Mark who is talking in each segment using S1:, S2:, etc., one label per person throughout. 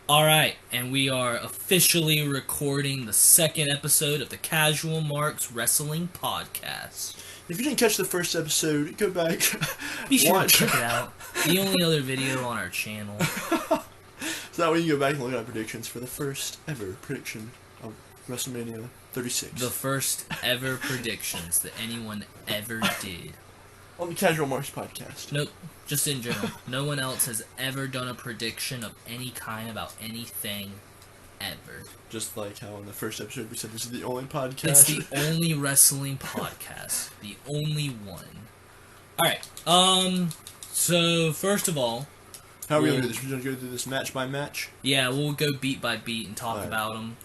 S1: Alright, and we are officially recording the second episode of the CasualMarks Wrestling Podcast.
S2: If you didn't catch the first episode, go back.
S1: Be sure
S2: watch.
S1: to check it out. The only other video on our channel.
S2: So that way you can go back and look at our predictions for the first ever prediction of Wrestlemania 36.
S1: The first ever predictions that anyone ever did.
S2: On the Casual Marks podcast.
S1: Nope, just in general. No one else has ever done a prediction of any kind about anything ever. Just
S2: like how in the first episode we said this is the only podcast.
S1: It's the only wrestling podcast. The only one. Alright, so first of all...
S2: How are we going to do this? We're going to go through this match by match?
S1: Yeah, we'll go beat by beat and talk about them.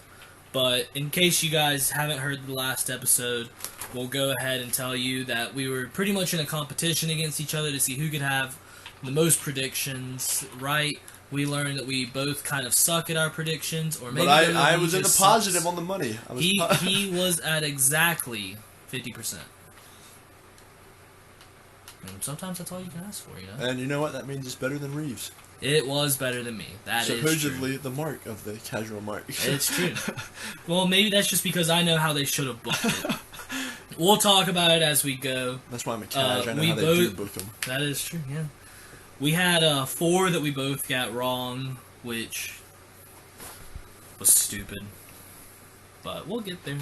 S1: But in case you guys haven't heard the last episode, we'll go ahead and tell you that we were pretty much in a competition against each other to see who could have the most predictions right. We learned that we both kind of suck at our predictions, or maybe
S2: but I was in the positive on the money.
S1: He was at exactly 50%. And sometimes that's all you can ask for, you know.
S2: And you know what? That means it's better than Reeves.
S1: It was better than me. That is true.
S2: Supposedly the mark of the Casual Marks.
S1: It's true. Well, maybe that's just because I know how they should have booked it. We'll talk about it as we go.
S2: That's why I'm a cash. I know how they do book them.
S1: That is true, yeah. We had 4 that we both got wrong, which was stupid. But we'll get there.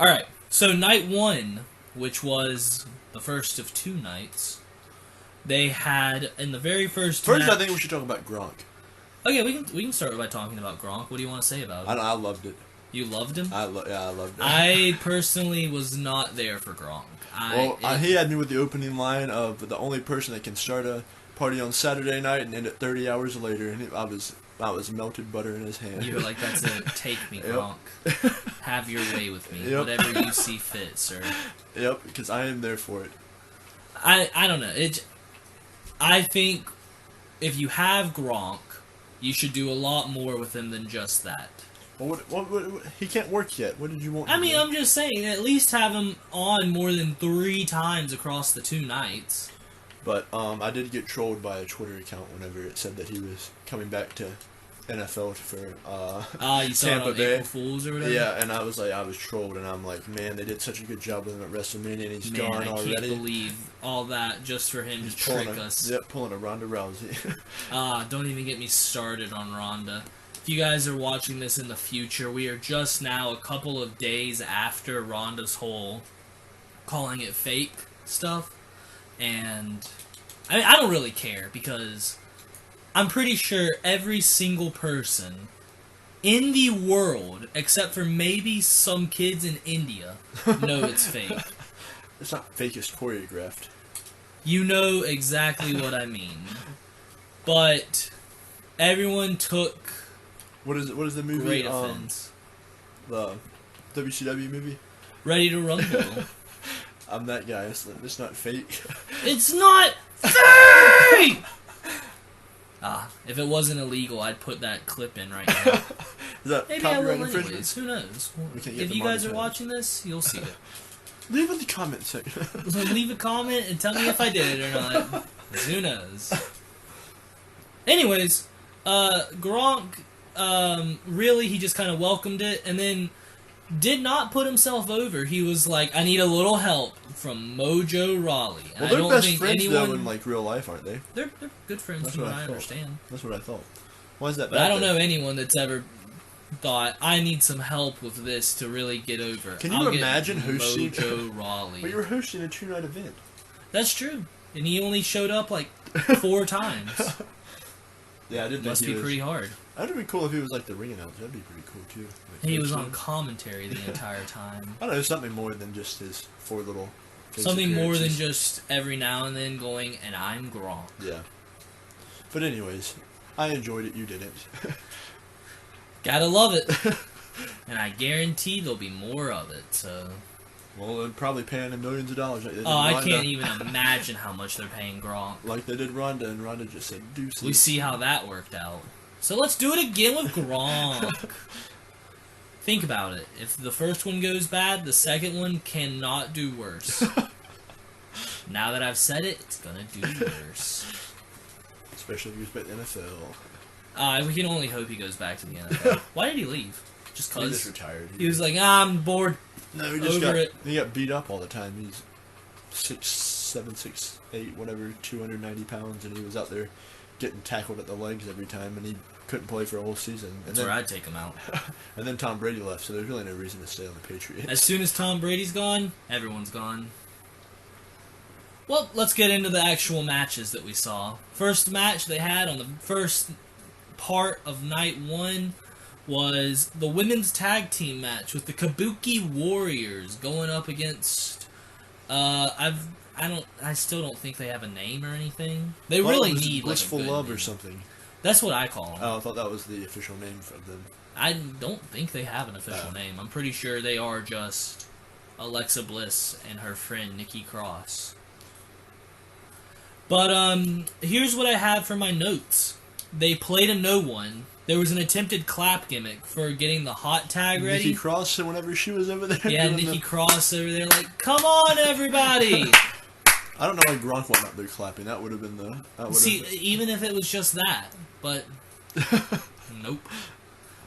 S1: Alright, so night 1, which was the first of 2 nights, they had, in the very first match...
S2: I think we should talk about Gronk.
S1: Okay, we can start by talking about Gronk. What do you want to say about him?
S2: I loved it.
S1: You loved him?
S2: I loved it.
S1: I personally was not there for Gronk.
S2: He had me with the opening line of the only person that can start a party on Saturday night and end it 30 hours later, and I was melted butter in his hand.
S1: You were like, that's it. Take me, Gronk. Have your way with me.
S2: Yep.
S1: Whatever you see fit, sir.
S2: Yep, because I am there for it.
S1: I don't know. I think if you have Gronk, you should do a lot more with him than just that.
S2: Well, what, he can't work yet. What did you want?
S1: I mean, I'm just saying, at least have him on more than 3 times across the 2 nights.
S2: But I did get trolled by a Twitter account whenever it said that he was coming back to NFL for
S1: you saw
S2: Tampa
S1: it on
S2: Bay.
S1: April Fools or whatever?
S2: Yeah, and I was trolled, and I'm like, man, they did such a good job with him at WrestleMania, and he's gone already.
S1: I can't believe all that just for him to trick us.
S2: Yep, pulling a Ronda Rousey.
S1: Don't even get me started on Ronda. If you guys are watching this in the future, we are just now a couple of days after Ronda's whole calling it fake stuff, and I mean, I don't really care because I'm pretty sure every single person in the world, except for maybe some kids in India, know it's fake.
S2: It's not fake, it's choreographed.
S1: You know exactly what I mean. But everyone took
S2: what is the movie?
S1: Great offense.
S2: The WCW movie?
S1: Ready to Rumble.
S2: I'm that guy. It's not fake.
S1: It's not fake! If it wasn't illegal, I'd put that clip in right now.
S2: Is that
S1: maybe I will
S2: infringement?
S1: anyways. Who knows?
S2: If
S1: you guys are watching this, you'll see it.
S2: Leave in the comment section.
S1: Leave a comment and tell me if I did it or not. Who knows? Anyways, Gronk, really, he just kind of welcomed it and then did not put himself over. He was like, I need a little help from Mojo Rawley.
S2: Well, they're best friends, though, in real life, aren't they?
S1: They're good friends, from what I understand.
S2: That's what I thought. Why is that
S1: But I don't know anyone that's ever thought, I need some help with this to really get over.
S2: Can you imagine hosting
S1: Mojo Rawley?
S2: But you were hosting a 2-night event.
S1: That's true. And he only showed up 4 times.
S2: Yeah, I didn't.
S1: Must be pretty hard.
S2: That'd be cool if he was the ring announcer. That'd be pretty cool too.
S1: He was on commentary the entire time.
S2: I don't know, something more than just his 4 little.
S1: Something more than just every now and then going, and I'm Gronk.
S2: Yeah. But anyways, I enjoyed it. You didn't.
S1: Gotta love it. And I guarantee there'll be more of it. So.
S2: Well, they're probably paying him millions of dollars. Like
S1: I can't even imagine how much they're paying Gronk.
S2: Like they did Ronda, and Ronda just said deuces.
S1: We see how that worked out. So let's do it again with Gronk. Think about it. If the first one goes bad, the second one cannot do worse. Now that I've said it, it's gonna do worse.
S2: Especially if you respect the NFL.
S1: We can only hope he goes back to the NFL. Why did he leave? Just
S2: He
S1: cause
S2: just retired.
S1: he was like, I'm bored.
S2: No, he just
S1: over it.
S2: He got beat up all the time. He's 6'7", 6'8", whatever, 290 pounds, and he was out there getting tackled at the legs every time, and he couldn't play for a whole season. And
S1: That's
S2: then,
S1: where I'd take him out.
S2: And then Tom Brady left, so there's really no reason to stay on the Patriots.
S1: As soon as Tom Brady's gone, everyone's gone. Well, let's get into the actual matches that we saw. First match they had on the first part of night 1 was the women's tag team match with the Kabuki Warriors going up against I still don't think they have a name or anything. They really need like a
S2: Blissful
S1: good
S2: Love
S1: name.
S2: or something.
S1: That's what I call them.
S2: Oh, I thought that was the official name of them.
S1: I don't think they have an official name. I'm pretty sure they are just Alexa Bliss and her friend Nikki Cross. But here's what I have for my notes. They played a no one. There was an attempted clap gimmick for getting the hot tag ready.
S2: Nikki Cross, whenever she was over there.
S1: Yeah, Nikki Cross over there like, come on, everybody!
S2: I don't know why Gronk went up there clapping. That would have been the...
S1: See, even if it was just that, but... Nope.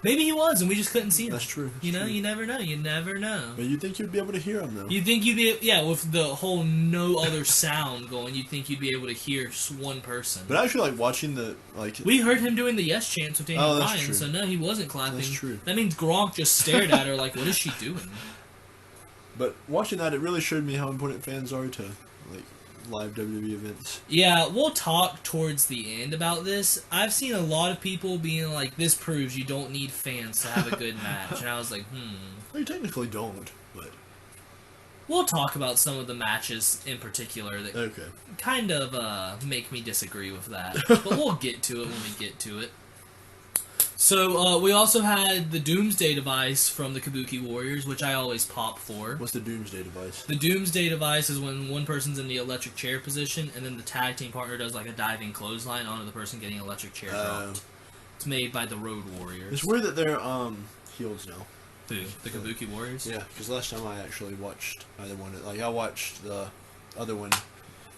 S1: Maybe he was, and we just couldn't see him.
S2: That's true.
S1: You know, you never know. You never know.
S2: But you'd think you'd be able to hear him, though.
S1: You'd think you'd be... Yeah, with the whole no other sound going, you'd think you'd be able to hear one person.
S2: But I actually like watching the...
S1: We heard him doing the yes chants with Daniel
S2: that's
S1: Bryan,
S2: true.
S1: so no, he wasn't clapping.
S2: That's true.
S1: That means Gronk just stared at her like, what is she doing?
S2: But watching that, it really showed me how important fans are to, like, live WWE events.
S1: Yeah, we'll talk towards the end about this. I've seen a lot of people being like, this proves you don't need fans to have a good match. And I was like,
S2: Well, you technically don't, but...
S1: We'll talk about some of the matches in particular that
S2: Okay.
S1: kind of make me disagree with that. But we'll get to it when we get to it. So, we also had the Doomsday device from the Kabuki Warriors, which I always pop for.
S2: What's the Doomsday device?
S1: The Doomsday device is when one person's in the electric chair position, and then the tag team partner does like a diving clothesline onto the person getting electric chair dropped. It's made by the Road Warriors.
S2: It's weird that they're heels now.
S1: Who? The Kabuki Warriors?
S2: Yeah, because last time I actually watched either one, like I watched the other one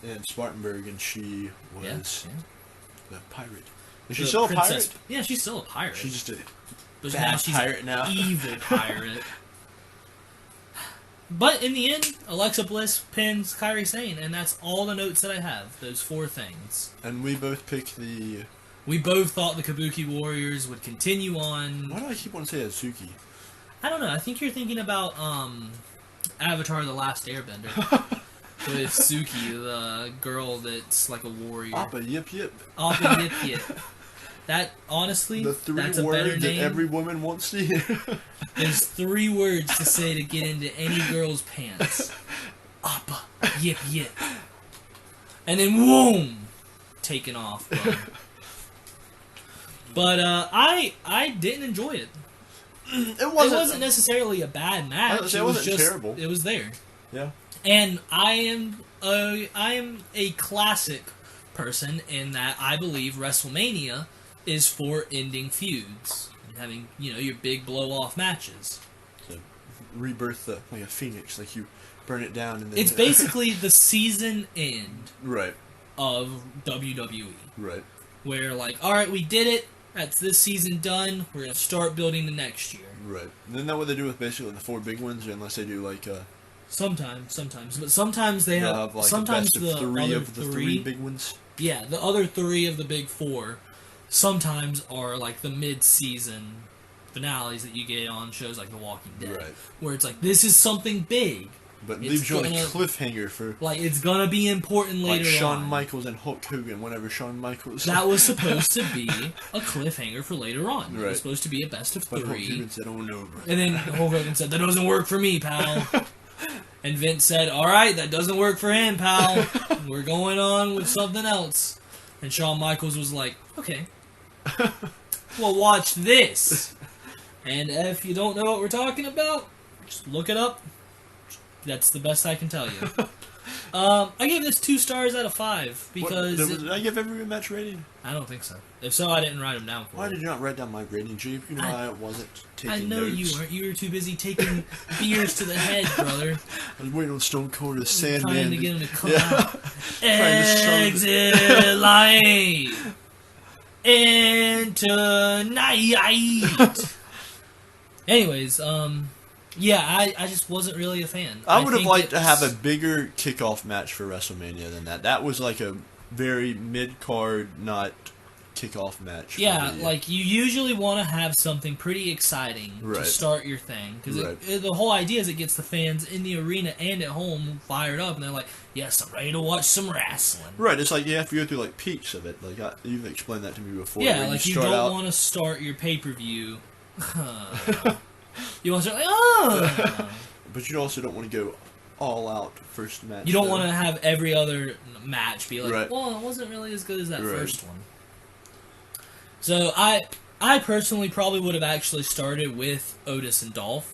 S2: in Spartanburg, and she was the pirate. Is she still a pirate?
S1: Yeah, she's still a pirate.
S2: She's just a
S1: but
S2: bad
S1: now she's
S2: pirate
S1: an
S2: now.
S1: evil pirate. But in the end, Alexa Bliss pins Kairi Sane, and that's all the notes that I have. Those 4 things.
S2: And we both picked the...
S1: We both thought the Kabuki Warriors would continue on.
S2: Why do I keep wanting to say Azuki?
S1: I don't know. I think you're thinking about Avatar: The Last Airbender. With Suki, the girl that's like a warrior.
S2: Appa Yip Yip.
S1: Appa Yip Yip. That, honestly,
S2: The 3
S1: that's a better
S2: words that
S1: name.
S2: every woman wants to hear.
S1: There's 3 words to say to get into any girl's pants. Appa Yip Yip. And then, whoom! Taken off, bro. But, I didn't enjoy it.
S2: It
S1: wasn't necessarily a bad match.
S2: It wasn't terrible.
S1: It was there.
S2: Yeah.
S1: And I am a classic person in that I believe WrestleMania is for ending feuds and having, your big blow-off matches.
S2: So, rebirth like a phoenix, like you burn it down and then...
S1: It's basically the season end
S2: right.
S1: of WWE.
S2: Right.
S1: Where, like, alright, we did it. That's this season done. We're going to start building the next year.
S2: Right. Isn't that what they do with basically the 4 big ones, unless they do like...
S1: Sometimes. But sometimes they have
S2: like
S1: sometimes
S2: the
S1: the
S2: three
S1: other
S2: of the 3 big ones.
S1: Yeah, the other 3 of the big 4 sometimes are like the mid-season finales that you get on shows like The Walking Dead.
S2: Right.
S1: Where it's like, this is something big.
S2: But leaves you on a cliffhanger for...
S1: Like, it's gonna be important later
S2: like Shawn
S1: on.
S2: Michaels and Hulk Hogan, whenever Shawn Michaels...
S1: That was supposed to be a cliffhanger for later on.
S2: Right.
S1: It was supposed to be a best of 3.
S2: But Hulk Hogan said, oh no, bro.
S1: And then Hulk Hogan said, that doesn't work for me, pal. And Vince said, alright, that doesn't work for him, pal. We're going on with something else. And Shawn Michaels was like, okay. Well, watch this. And if you don't know what we're talking about, just look it up. That's the best I can tell you. I gave this 2 stars out of 5 because...
S2: Did I give every match rating?
S1: I don't think so. If so, I didn't write them down for
S2: Why
S1: you.
S2: did you not write down my rating, Jeep? You know I wasn't taking
S1: I know
S2: notes.
S1: you weren't. You were too busy taking beers to the head, brother.
S2: I was waiting on Stone Cold as Sandman.
S1: Trying to get him to come
S2: Yeah.
S1: out. Exit light. And tonight. Anyways, yeah, I just wasn't really a fan.
S2: I would have liked to have a bigger kickoff match for WrestleMania than that. That was like a very mid-card, not kickoff match.
S1: Yeah, like you usually want to have something pretty exciting to start your thing. Because the whole idea is it gets the fans in the arena and at home fired up, and they're like, yes, I'm ready to watch some wrestling.
S2: Right, it's like you have to go through like peaks of it. Like you've explained that to me before.
S1: Yeah, like you don't want to start your pay-per-view. You want to start like,
S2: But you also don't want to go all out first match.
S1: You don't want to have every other match be like, well, it wasn't really as good as that first one. So I personally probably would have actually started with Otis and Dolph,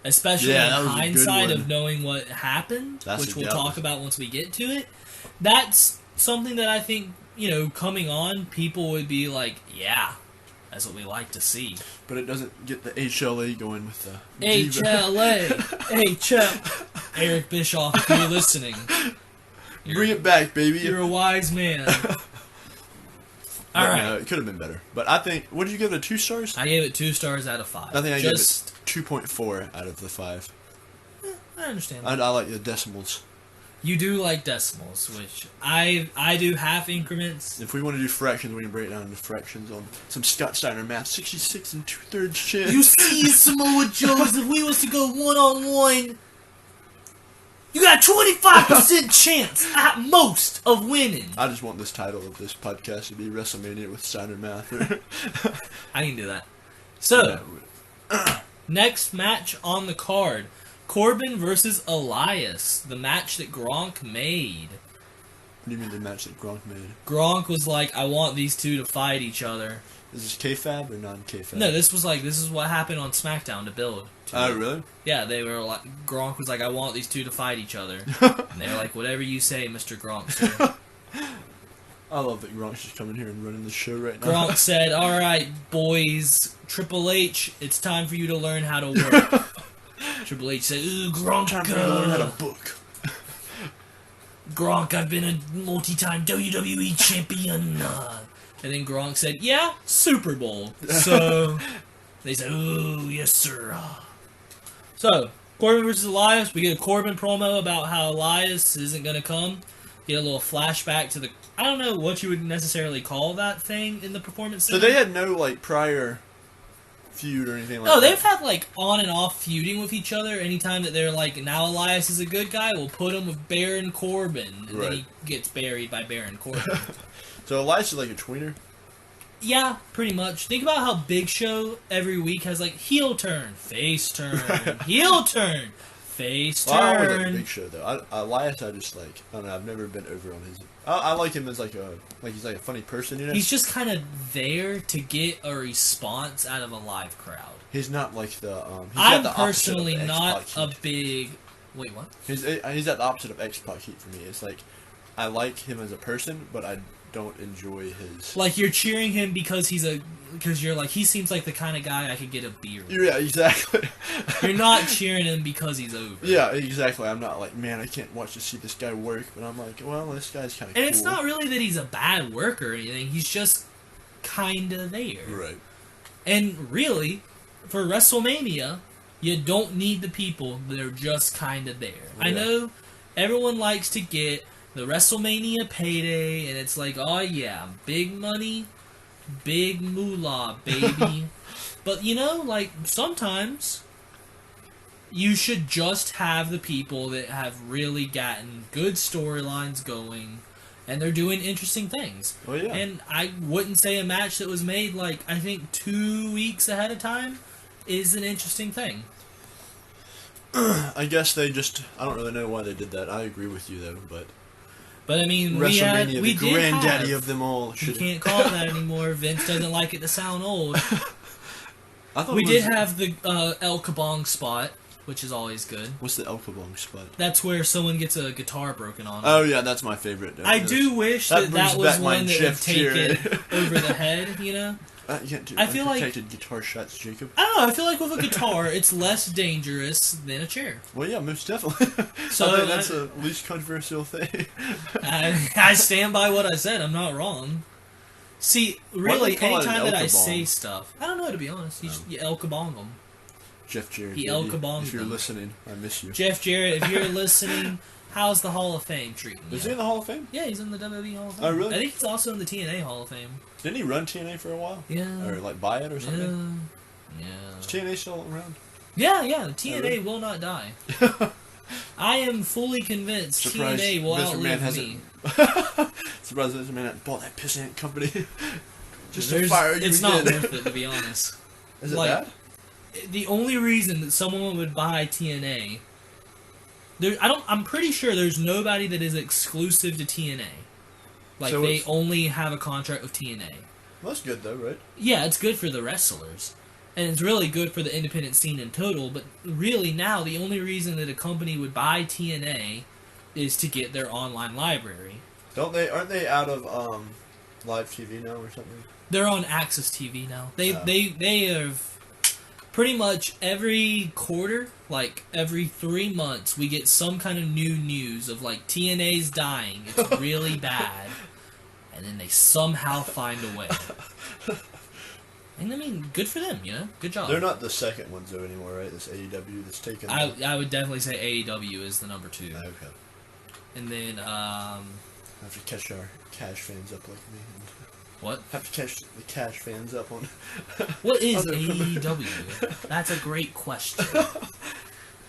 S1: especially in hindsight of knowing what happened, which we'll talk about once we get to it. That's something that I think, coming on, people would be like, yeah, that's what we like to see.
S2: But it doesn't get the HLA going with the
S1: HLA. HL. Eric Bischoff, if you're listening.
S2: Bring it back, baby.
S1: You're a wise man. Alright.
S2: No, it could have been better. But I think, what did you give it, 2 stars?
S1: I gave it 2 stars out of 5.
S2: I think I gave it 2.4 out of the 5.
S1: I understand.
S2: I like the decimals.
S1: You do like decimals, which I do half increments.
S2: If we want to do fractions, we can break it down into fractions on some Scott Steiner math. 66 2/3 shit.
S1: You see, Samoa Joe's, if we was to go 1-on-1, you got a 25% chance at most of winning.
S2: I just want this title of this podcast to be WrestleMania with Steiner math.
S1: I can do that. So, next match on the card. Corbin versus Elias, the match that Gronk made.
S2: What do you mean the match that Gronk made?
S1: Gronk was like, I want these two to fight each other.
S2: Is this kayfabe or non-kayfabe?
S1: No, this is what happened on SmackDown to build.
S2: Oh, really?
S1: Yeah, they were like, Gronk was like, I want these two to fight each other. And they were like, whatever you say, Mr. Gronkster.
S2: I love that Gronk's just coming here and running the show right now.
S1: Gronk said, alright, boys, Triple H, it's time for you to learn how to work. Triple H said, ooh, Gronk,
S2: time for you to learn how to book.
S1: Gronk, I've been a multi-time WWE champion. And then Gronk said, yeah, Super Bowl. So, they said, ooh, yes, sir. So, Corbin versus Elias. We get a Corbin promo about how Elias isn't going to come. Get a little flashback to the... I don't know what you would necessarily call that thing in the performance center.
S2: So they had no, prior feud or anything like that?
S1: No, they've had, on and off feuding with each other. Anytime that they're like, now Elias is a good guy, we'll put him with Baron Corbin. And then he gets buried by Baron Corbin.
S2: So Elias is like a tweener?
S1: Yeah, pretty much. Think about how Big Show every week has heel turn, face turn, heel turn, face turn.
S2: I always like Big Show though. Elias, I just I don't know. I've never been over on his. I like him as he's like a funny person.
S1: He's just kind of there to get a response out of a live crowd.
S2: He's not like the.
S1: I'm personally not a big. Wait, what?
S2: He's at the opposite of X-Pac heat for me. It's like I like him as a person, but I don't enjoy his...
S1: you're cheering him because you're like, he seems like the kind of guy I could get a beer with.
S2: Yeah, exactly.
S1: You're not cheering him because he's over.
S2: Yeah, exactly. I'm not like, man, I can't watch to see this guy work, but I'm like, well, this guy's kind of cool.
S1: And it's not really that he's a bad worker or anything, he's just kind of there.
S2: Right.
S1: And really, for WrestleMania, you don't need the people that are just kind of there. Yeah. I know everyone likes to get the WrestleMania payday, and it's like, oh yeah, big money, big moolah, baby. But sometimes you should just have the people that have really gotten good storylines going, and they're doing interesting things.
S2: Oh yeah.
S1: And I wouldn't say a match that was made I think 2 weeks ahead of time is an interesting thing.
S2: I guess they just... I don't really know why they did that. I agree with you though, but
S1: I mean,
S2: WrestleMania,
S1: we
S2: the granddaddy of them all.
S1: You can't call it that anymore. Vince doesn't like it to sound old.
S2: We
S1: did have the El Kabong spot, which is always good.
S2: What's the El Kabong spot?
S1: That's where someone gets a guitar broken on them.
S2: Oh yeah, that's my favorite.
S1: I do wish that was one that would take it over the head,
S2: You can't do
S1: I feel
S2: protected guitar shots, Jacob.
S1: I don't know. I feel like with a guitar, it's less dangerous than a chair.
S2: Well, yeah, most definitely. So I think that's the least controversial thing.
S1: I stand by what I said. I'm not wrong. See,
S2: Why do
S1: really,
S2: they call it an
S1: anytime that I
S2: Elka
S1: say
S2: bomb?
S1: stuff, I don't know, to be honest. You El Kabong them.
S2: Jeff Jarrett.
S1: He
S2: baby.
S1: El Kabonged
S2: If you're
S1: them.
S2: listening, I miss you.
S1: Jeff Jarrett, if you're listening, how's the Hall of Fame treating you?
S2: Is he in the Hall of Fame?
S1: Yeah, he's in the WWE Hall of Fame.
S2: Oh, really?
S1: I think he's also in the TNA Hall of Fame.
S2: Didn't he run TNA for a while?
S1: Yeah.
S2: Or like buy it or something?
S1: Yeah.
S2: Is TNA still around?
S1: Yeah, the TNA
S2: really?
S1: will not die. I am fully convinced
S2: Surprised
S1: TNA will
S2: Mr. Man
S1: outlive me.
S2: Surprised Mr. Man hadn't bought that pissant company. Just to
S1: There's-
S2: fire you
S1: It's
S2: again.
S1: not worth it, to be honest.
S2: Is it
S1: like,
S2: bad?
S1: The only reason that someone would buy TNA, I'm pretty sure there's nobody that is exclusive to TNA. Like,
S2: So
S1: they
S2: it's-
S1: only have a contract with TNA.
S2: Well, that's good though, right?
S1: Yeah, it's good for the wrestlers. And it's really good for the independent scene in total, but really now the only reason that a company would buy TNA is to get their online library.
S2: Aren't they out of live TV now or something?
S1: They're on Access TV now. They have pretty much every quarter, like every 3 months, we get some kind of new news of like TNA's dying. It's really bad. And then they somehow find a way. And I mean, good for them, you know? Good job.
S2: They're not the second ones though anymore, right? This AEW that's taken.
S1: I would definitely say AEW is the number 2.
S2: Okay.
S1: And then,
S2: I have to catch our cash fans up like me.
S1: what?
S2: Have to catch the cash fans up on.
S1: What is
S2: other-
S1: AEW? That's a great question.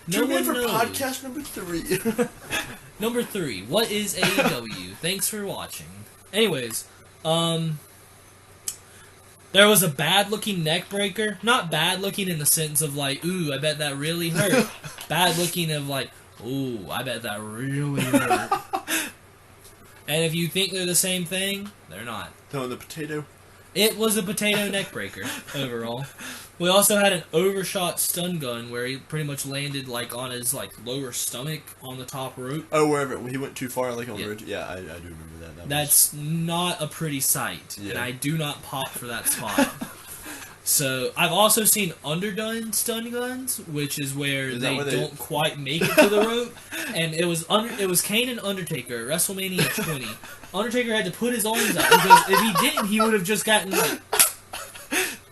S2: Tune in for
S1: knows.
S2: podcast number 3.
S1: Number 3. What is AEW? Thanks for watching. Anyways, there was a bad-looking neck breaker. Not bad-looking in the sense of like, ooh, I bet that really hurt. Bad-looking of like, ooh, I bet that really hurt. And if you think they're the same thing, they're not.
S2: Throwing the potato.
S1: It was a potato neck breaker overall. We also had an overshot stun gun where he pretty much landed like on his like lower stomach on the top rope.
S2: Oh, wherever he went too far, like on
S1: Yeah.
S2: the ridge. Yeah, I do remember that.
S1: That's not a pretty sight, and
S2: Yeah.
S1: I do not pop for that spot. So I've also seen underdone stun guns, which is where
S2: that
S1: they
S2: where they-
S1: don't quite make it to the rope. And it was Kane and Undertaker at WrestleMania 20. Undertaker had to put his arms out because if he didn't, he would have just gotten like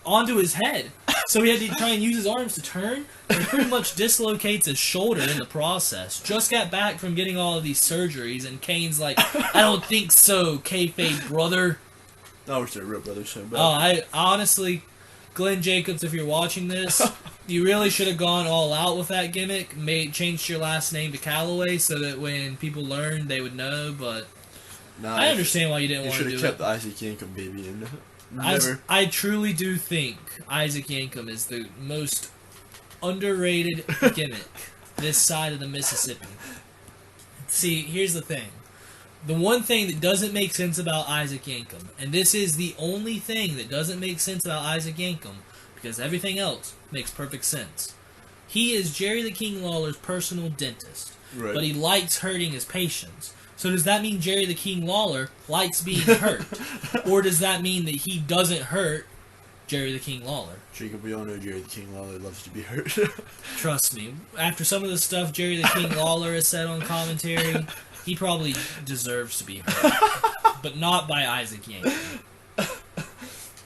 S1: onto his head. So he had to try and use his arms to turn, and pretty much dislocates his shoulder in the process. Just got back from getting all of these surgeries, and Kane's like, I don't think so, kayfabe brother.
S2: I wish they were real brothers so bad.
S1: Oh, I honestly, Glenn Jacobs, if you're watching this, you really should have gone all out with that gimmick. Changed your last name to Calloway so that when people learned, they would know. But
S2: Nah,
S1: I understand why you didn't
S2: You
S1: want
S2: should
S1: to
S2: have
S1: do
S2: kept
S1: it.
S2: the Isaac Yankem baby in. Never.
S1: I truly do think Isaac Yankem is the most underrated gimmick this side of the Mississippi. See, here's the thing. The one thing that doesn't make sense about Isaac Yankem, and this is the only thing that doesn't make sense about Isaac Yankem, because everything else makes perfect sense. He is Jerry the King Lawler's personal dentist,
S2: Right.
S1: but he likes hurting his patients. So does that mean Jerry the King Lawler likes being hurt? Or does that mean that he doesn't hurt Jerry the King Lawler?
S2: Jacob, we all know Jerry the King Lawler loves to be hurt.
S1: Trust me. After some of the stuff Jerry the King Lawler has said on commentary, he probably deserves to be hurt. But not by Isaac Yankem.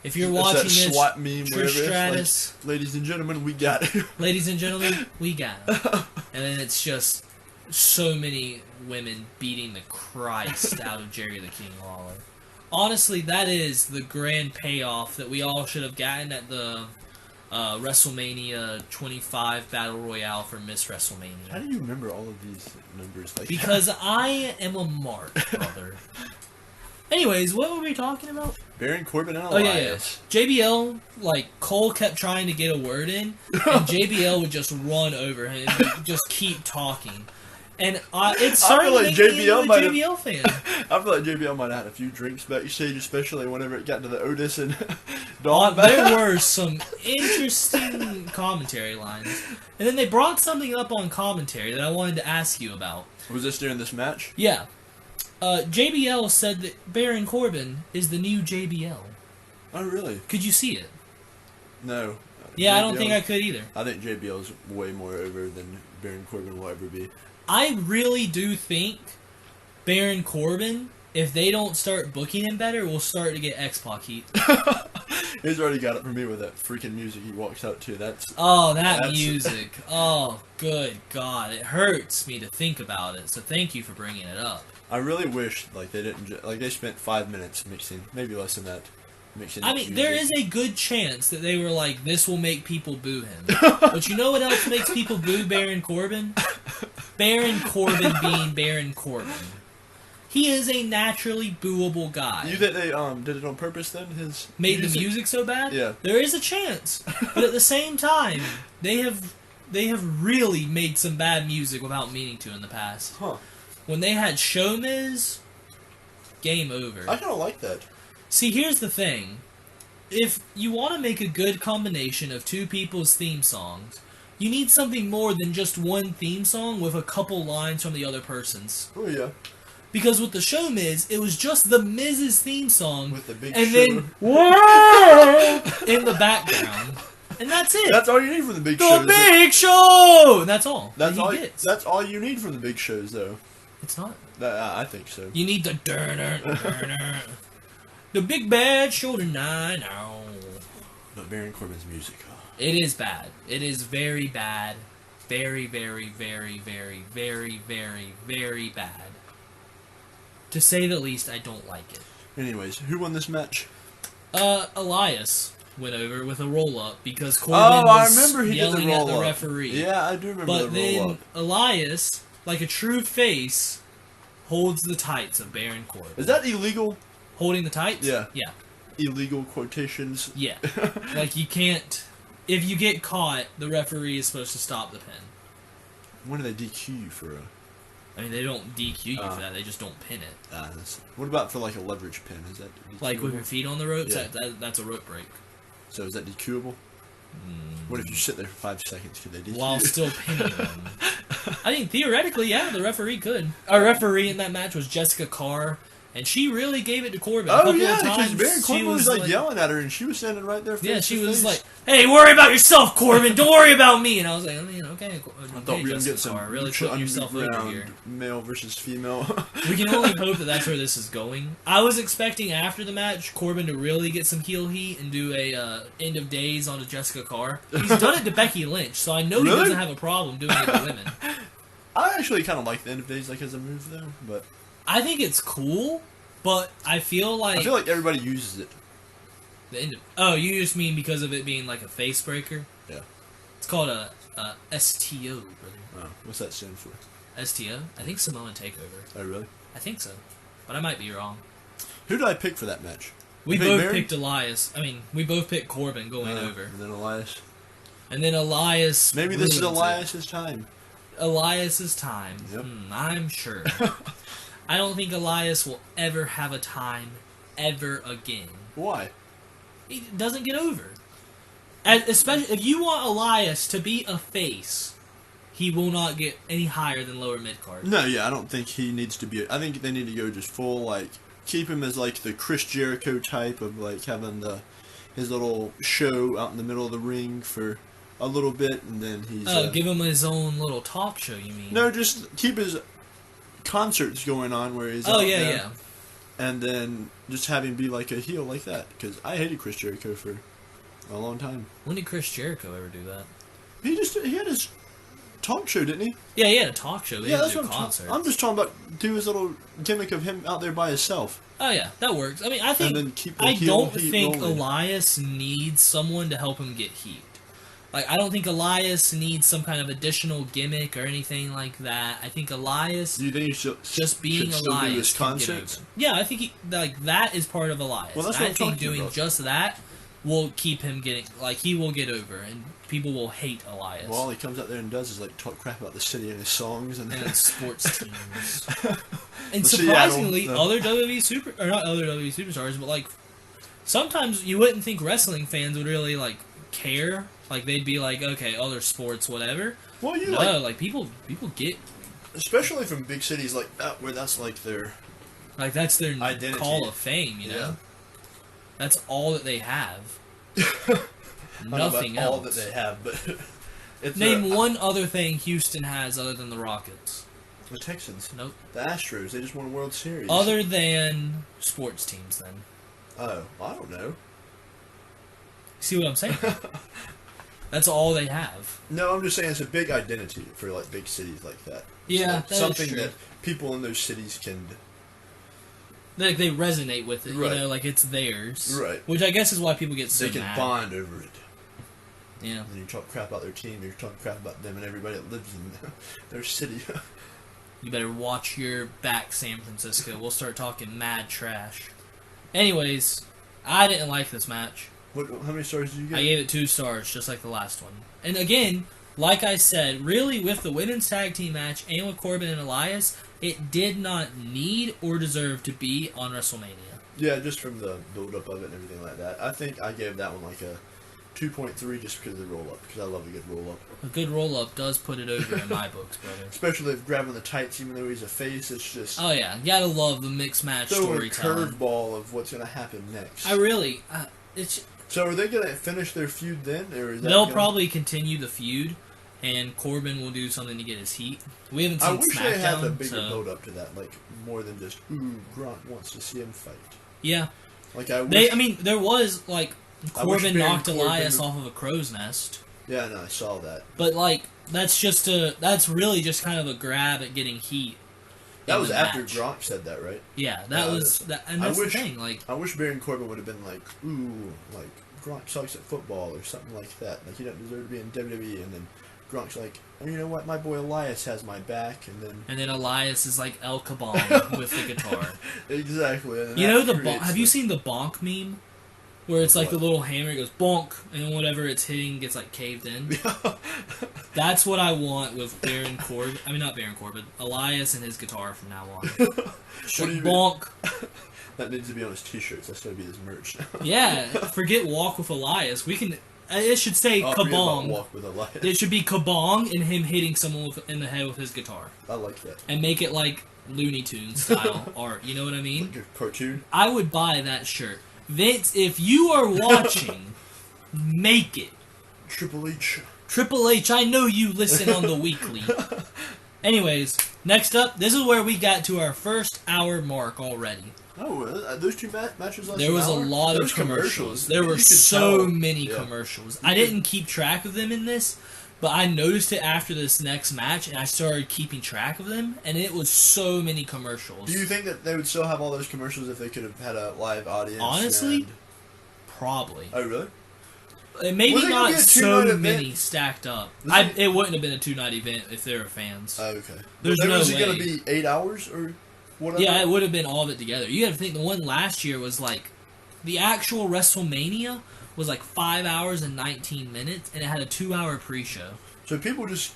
S1: If you're
S2: That's
S1: watching
S2: that
S1: this,
S2: SWAT meme,
S1: Trish
S2: whatever.
S1: Stratus,
S2: Like, ladies and gentlemen, we got it.
S1: ladies and gentlemen, we got him. And then it's just so many women beating the Christ out of Jerry the King Lawler. Honestly, that is the grand payoff that we all should have gotten at the WrestleMania 25 Battle Royale for Miss
S2: How
S1: WrestleMania.
S2: do you remember all of these numbers? Like
S1: Because I am a mark, brother. Anyways, what were we talking about?
S2: Baron Corbin and
S1: Oh, yeah, yeah.
S2: Elias.
S1: JBL, like, Cole kept trying to get a word in, and JBL would just run over him and just keep talking. And it started
S2: like
S1: making me
S2: JBL
S1: a
S2: might have-
S1: JBL fan.
S2: I feel like JBL might have had a few drinks backstage, especially whenever it got to the Otis and Dawn.
S1: There were some interesting commentary lines. And then they brought something up on commentary that I wanted to ask you about.
S2: Was this during this match?
S1: Yeah. JBL said that Baron Corbin is the new JBL.
S2: Oh, really?
S1: Could you see it?
S2: No.
S1: Yeah, I don't
S2: JBL
S1: think I could either.
S2: I think JBL's way more over than Baron Corbin will ever be.
S1: I really do think Baron Corbin if they don't start booking him better, we'll start to get X-Pac heat.
S2: He's already got it for me with that freaking music he walks out to. That's
S1: Music. Oh, good God. It hurts me to think about it, so thank you for bringing it up.
S2: I really wish, like, they didn't, like, they spent 5 minutes mixing, maybe less than that, mixing
S1: I mean,
S2: music.
S1: there is a good chance that they were like, this will make people boo him. But you know what else makes people boo Baron Corbin? Baron Corbin being Baron Corbin. He is a naturally booable guy.
S2: You think they did it on purpose then?
S1: Made the music so bad?
S2: Yeah.
S1: There is a chance. But at the same time, they have really made some bad music without meaning to in the past.
S2: Huh.
S1: When they had Show Miz, game over.
S2: I kind of like that.
S1: See, here's the thing. If you want to make a good combination of two people's theme songs, you need something more than just one theme song with a couple lines from the other person's.
S2: Oh, yeah.
S1: Because with the Show Miz, it was just the Miz's theme song,
S2: with the big
S1: and
S2: show.
S1: then whoa in the background, and that's it.
S2: That's all you need from the big shows.
S1: The Big Show, and that's all.
S2: That's all.
S1: Gets.
S2: That's all you need from the big shows, though.
S1: It's not.
S2: I think so.
S1: You need the durner, the big bad show tonight. Now.
S2: But Baron Corbin's music. Oh.
S1: It is bad. It is very bad. Very, very, very, very, very, very, very bad. To say the least, I don't like it.
S2: Anyways, who won this match?
S1: Elias went over with a roll-up because Corbin was yelling at the referee.
S2: Yeah, I do remember the roll-up.
S1: But then Elias, like a true face, holds the tights of Baron Corbin.
S2: Is that illegal?
S1: Holding the tights?
S2: Yeah.
S1: Yeah.
S2: Illegal quotations?
S1: Yeah. Like, you can't... If you get caught, the referee is supposed to stop the pin.
S2: When do they DQ you for a...
S1: I mean, they don't DQ you for that. They just don't pin it.
S2: What about for, like, a leverage pin? Is that DQable?
S1: Like, with your feet on the ropes?
S2: Yeah.
S1: That's a rope break.
S2: So is that DQable? What if you sit there for 5 seconds? Could they DQ
S1: While
S2: you?
S1: still pinning them. I think, theoretically, yeah, the referee could. Our referee in that match was Jessica Carr, and she really gave it to Corbin a couple of times.
S2: Because Baron Corbin was, like, yelling at her, and she was standing right there face
S1: yeah, she
S2: to
S1: was
S2: face.
S1: like, hey, worry about yourself, Corbin! Don't worry about me! And I was like, I mean, okay,
S2: I thought we were going to get some
S1: really putting yourself over here.
S2: Male versus female.
S1: We can only hope that that's where this is going. I was expecting after the match Corbin to really get some heel heat and do a end of days onto Jessica Carr. He's done it to Becky Lynch, so I know he doesn't have a problem doing it to women.
S2: I actually kind of like the end of days like as a move though, but
S1: I think it's cool, but I feel like
S2: everybody uses it.
S1: The end of, oh, you just mean because of it being like a face breaker?
S2: Yeah.
S1: It's called a STO, brother.
S2: Oh, what's that stand for?
S1: STO? I think Samoan Takeover.
S2: Oh, really?
S1: I think so, but I might be wrong.
S2: Who did I pick for that match?
S1: We both picked Elias. I mean, we both picked Corbin going over.
S2: And then Elias.
S1: And then Elias.
S2: Maybe this is Elias's time.
S1: Elias's time.
S2: Yep.
S1: I'm sure. I don't think Elias will ever have a time ever again.
S2: Why?
S1: He doesn't get over. Especially if you want Elias to be a face, he will not get any higher than lower mid card.
S2: No, yeah, I don't think he needs to be. I think they need to go just full, like, keep him as like the Chris Jericho type of like having his little show out in the middle of the ring for a little bit, and then he's
S1: give him his own little talk show. You mean?
S2: No, just keep his concerts going on where he's
S1: yeah.
S2: And then just have him be like a heel like that, because I hated Chris Jericho for a long time.
S1: When did Chris Jericho ever do that?
S2: He had his talk show, didn't he?
S1: Yeah, he had a talk show.
S2: Yeah, that's what I'm just talking about. Do his little gimmick of him out there by himself.
S1: Oh yeah, that works. I mean, I think I don't think Elias needs someone to help him get heat. Like, I don't think Elias needs some kind of additional gimmick or anything like that. I think Elias,
S2: do you think he should
S1: just being Elias, can get over. Yeah, I think that is part of Elias.
S2: Well, that's
S1: what
S2: I'm talking
S1: doing
S2: about.
S1: Just that will keep him getting, like, he will get over, and people will hate Elias.
S2: Well, all he comes out there and does is like talk crap about the city and his songs and
S1: sports teams. And surprisingly, not other WWE superstars, but like sometimes you wouldn't think wrestling fans would really like care. Like, they'd be like, okay, other sports, whatever.
S2: Well,
S1: like people get,
S2: especially from big cities like that, where that's like their
S1: identity, call of fame. You know,
S2: yeah.
S1: That's all that they have. Nothing
S2: else.
S1: All
S2: that they have, but
S1: name one other thing Houston has other than the Rockets.
S2: The Texans.
S1: Nope.
S2: The Astros. They just won a World Series.
S1: Other than sports teams, then.
S2: Oh, I don't know.
S1: See what I'm saying? That's all they have.
S2: No, I'm just saying it's a big identity for like big cities like that.
S1: Yeah,
S2: so
S1: that
S2: something
S1: is true.
S2: that people in those cities can.
S1: Like they resonate with it,
S2: Right.
S1: you know, like it's theirs.
S2: Right.
S1: Which I guess is why people get so
S2: They can
S1: mad.
S2: bond over it.
S1: Yeah.
S2: And you talk crap about their team, you're talking crap about them and everybody that lives in their city.
S1: You better watch your back, San Francisco. We'll start talking mad trash. Anyways, I didn't like this match.
S2: How many stars did you get?
S1: I gave it 2 stars, just like the last one. And again, like I said, really with the women's tag team match and with Corbin and Elias, it did not need or deserve to be on WrestleMania.
S2: Yeah, just from the build-up of it and everything like that. I think I gave that one like a 2.3 just because of the roll-up, because I love a good roll-up.
S1: A good roll-up does put it over in my books, brother.
S2: Especially if grabbing the tights, even though he's a face, it's just...
S1: Oh yeah, you gotta love the mixed match
S2: so a
S1: storytelling.
S2: curveball of what's going to happen next.
S1: It's...
S2: So are they going to finish their feud then? Or is that
S1: They'll
S2: gonna...
S1: probably continue the feud, and Corbin will do something to get his heat. We haven't seen
S2: I wish
S1: SmackDown,
S2: they had a bigger
S1: so...
S2: build-up to that, like, more than just, ooh, Gronk wants to see him fight.
S1: Yeah.
S2: Like, I wish...
S1: There was, like, Corbin knocked Elias
S2: Corbin...
S1: off of a crow's nest.
S2: Yeah, no, I saw that.
S1: But, like, that's really just kind of a grab at getting heat.
S2: That was after
S1: match.
S2: Gronk said that, right?
S1: Yeah, and that's the thing, like...
S2: I wish Baron Corbin would have been like, ooh, like, Gronk sucks at football or something like that. Like, he doesn't deserve to be in WWE, and then Gronk's like, oh, you know what, my boy Elias has my back, and then...
S1: And then Elias is like El Kabong with the guitar.
S2: Exactly. And
S1: You know have you seen the bonk meme? Where it's like
S2: What?
S1: the little hammer goes bonk, and whatever it's hitting gets like caved in. That's what I want with Baron Corbin. I mean, not Baron Corbin. Elias and his guitar from now on.
S2: What do you
S1: bonk.
S2: That needs to be on his t-shirts. That's going to be his merch now.
S1: Yeah, forget Walk with Elias. We can. It should say Kabong.
S2: Walk with Elias.
S1: It should be Kabong and him hitting someone in the head with his guitar.
S2: I like that.
S1: And make it like Looney Tunes style art. You know what I mean?
S2: Like a cartoon?
S1: I would buy that shirt. Vince, if you are watching, make it.
S2: Triple H.
S1: Triple H, I know you listen on the weekly. Anyways, next up, this is where we got to our first hour mark already.
S2: Oh, those two matches last
S1: There was
S2: an hour?
S1: a lot
S2: Those
S1: of commercials. There
S2: You
S1: were
S2: could
S1: so
S2: tell.
S1: many
S2: Yeah.
S1: commercials. I didn't keep track of them in this, but I noticed it after this next match, and I started keeping track of them, and it was so many commercials.
S2: Do you think that they would still have all those commercials if they could have had a live audience?
S1: Honestly,
S2: and...
S1: probably.
S2: Oh, really?
S1: Maybe
S2: Was it gonna
S1: not
S2: be a
S1: so
S2: two-night
S1: many
S2: event?
S1: stacked up.
S2: Was it-
S1: It wouldn't have been a 2-night event if there were fans.
S2: Oh, okay.
S1: There's
S2: But
S1: no
S2: was it going
S1: way.
S2: to be 8 hours or whatever?
S1: Yeah, it would have been all of it together. You have to think the one last year was like the actual WrestleMania was like 5 hours and 19 minutes, and it had a 2-hour pre-show.
S2: So people just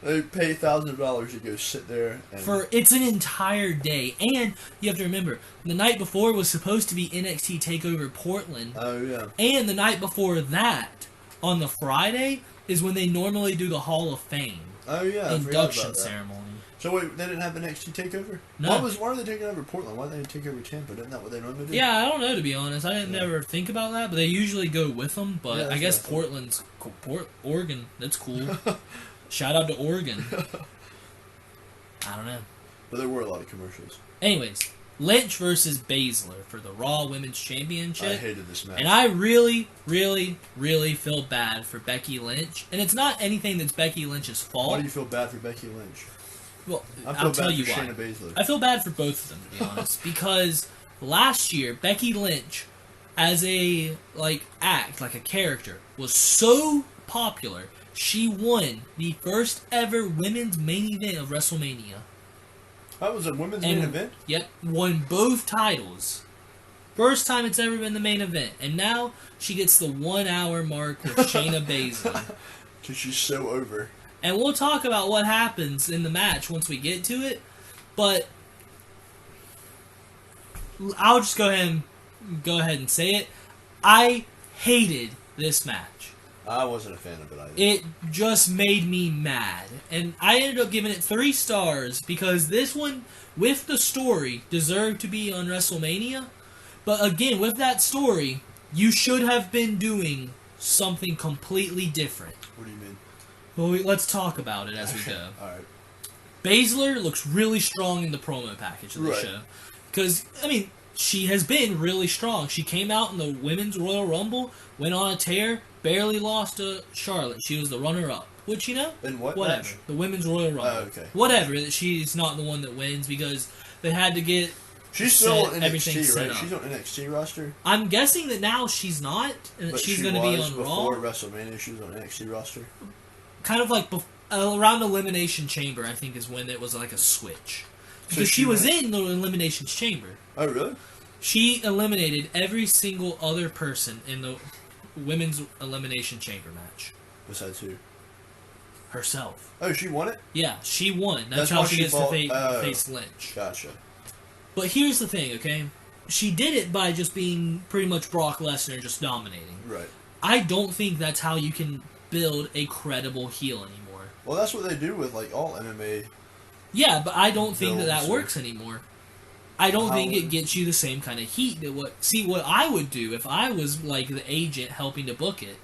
S2: they pay $1,000 to go sit there and
S1: It's an entire day, and you have to remember the night before was supposed to be NXT Takeover Portland,
S2: oh yeah.
S1: and the night before that on the Friday is when they normally do the Hall of Fame
S2: Oh yeah. I forgot
S1: induction
S2: about that.
S1: ceremony.
S2: So wait, they didn't have an NXT takeover?
S1: No.
S2: Why are they taking over Portland? Why didn't they take over Tampa? Isn't that what they normally do?
S1: Yeah, I don't know, to be honest. I didn't never think about that, but they usually go with them. But
S2: Yeah,
S1: I
S2: that's
S1: guess
S2: what I
S1: Portland's Oregon. That's cool. Shout out to Oregon. I don't know.
S2: But there were a lot of commercials.
S1: Anyways, Lynch versus Baszler for the Raw Women's Championship.
S2: I hated this match.
S1: And I really, really, really feel bad for Becky Lynch. And it's not anything that's Becky Lynch's fault.
S2: Why do you feel bad for Becky Lynch?
S1: Well,
S2: I feel
S1: I'll
S2: bad
S1: tell
S2: for
S1: you why.
S2: Shayna Baszler.
S1: I feel bad for both of them, to be honest, because last year Becky Lynch, as a act, like a character, was so popular. She won the first ever women's main event of WrestleMania.
S2: That was a women's main event?
S1: Yep, won both titles. First time it's ever been the main event, and now she gets the 1 hour mark with Shayna Baszler.
S2: Because she's so over.
S1: And we'll talk about what happens in the match once we get to it, but I'll just go ahead and say it. I hated this match.
S2: I wasn't a fan of it either.
S1: It just made me mad. And I ended up giving it 3 stars because this one, with the story, deserved to be on WrestleMania. But again, with that story, you should have been doing something completely different.
S2: What do you mean?
S1: Well, let's talk about it as we go.
S2: Alright.
S1: Baszler looks really strong in the promo package of the show. Because, I mean, she has been really strong. She came out in the Women's Royal Rumble, went on a tear, barely lost to Charlotte. She was the runner-up. Which, you know,
S2: in what
S1: whatever.
S2: Match?
S1: The Women's Royal Rumble.
S2: Oh, okay.
S1: Whatever. She's not the one that wins because they had to get
S2: She's still on
S1: everything
S2: NXT,
S1: set
S2: right?
S1: up.
S2: She's on NXT roster.
S1: I'm guessing that now she's not, and that she's going to be on Raw.
S2: Before WrestleMania, she was on NXT roster.
S1: Kind of like around Elimination Chamber, I think, is when it was like a switch. Because she was in the Elimination Chamber.
S2: Oh, really?
S1: She eliminated every single other person in the Women's Elimination Chamber match.
S2: Besides who?
S1: Herself.
S2: Oh, she won it?
S1: Yeah, she won. That's how she gets to face Lynch.
S2: Gotcha.
S1: But here's the thing, okay? She did it by just being pretty much Brock Lesnar, just dominating.
S2: Right.
S1: I don't think that's how you can build a credible heel anymore.
S2: Well, that's what they do with, like, all MMA.
S1: Yeah, but I don't think that works anymore. I don't think it gets you the same kind of heat that what I would do if I was, like, the agent helping to book it.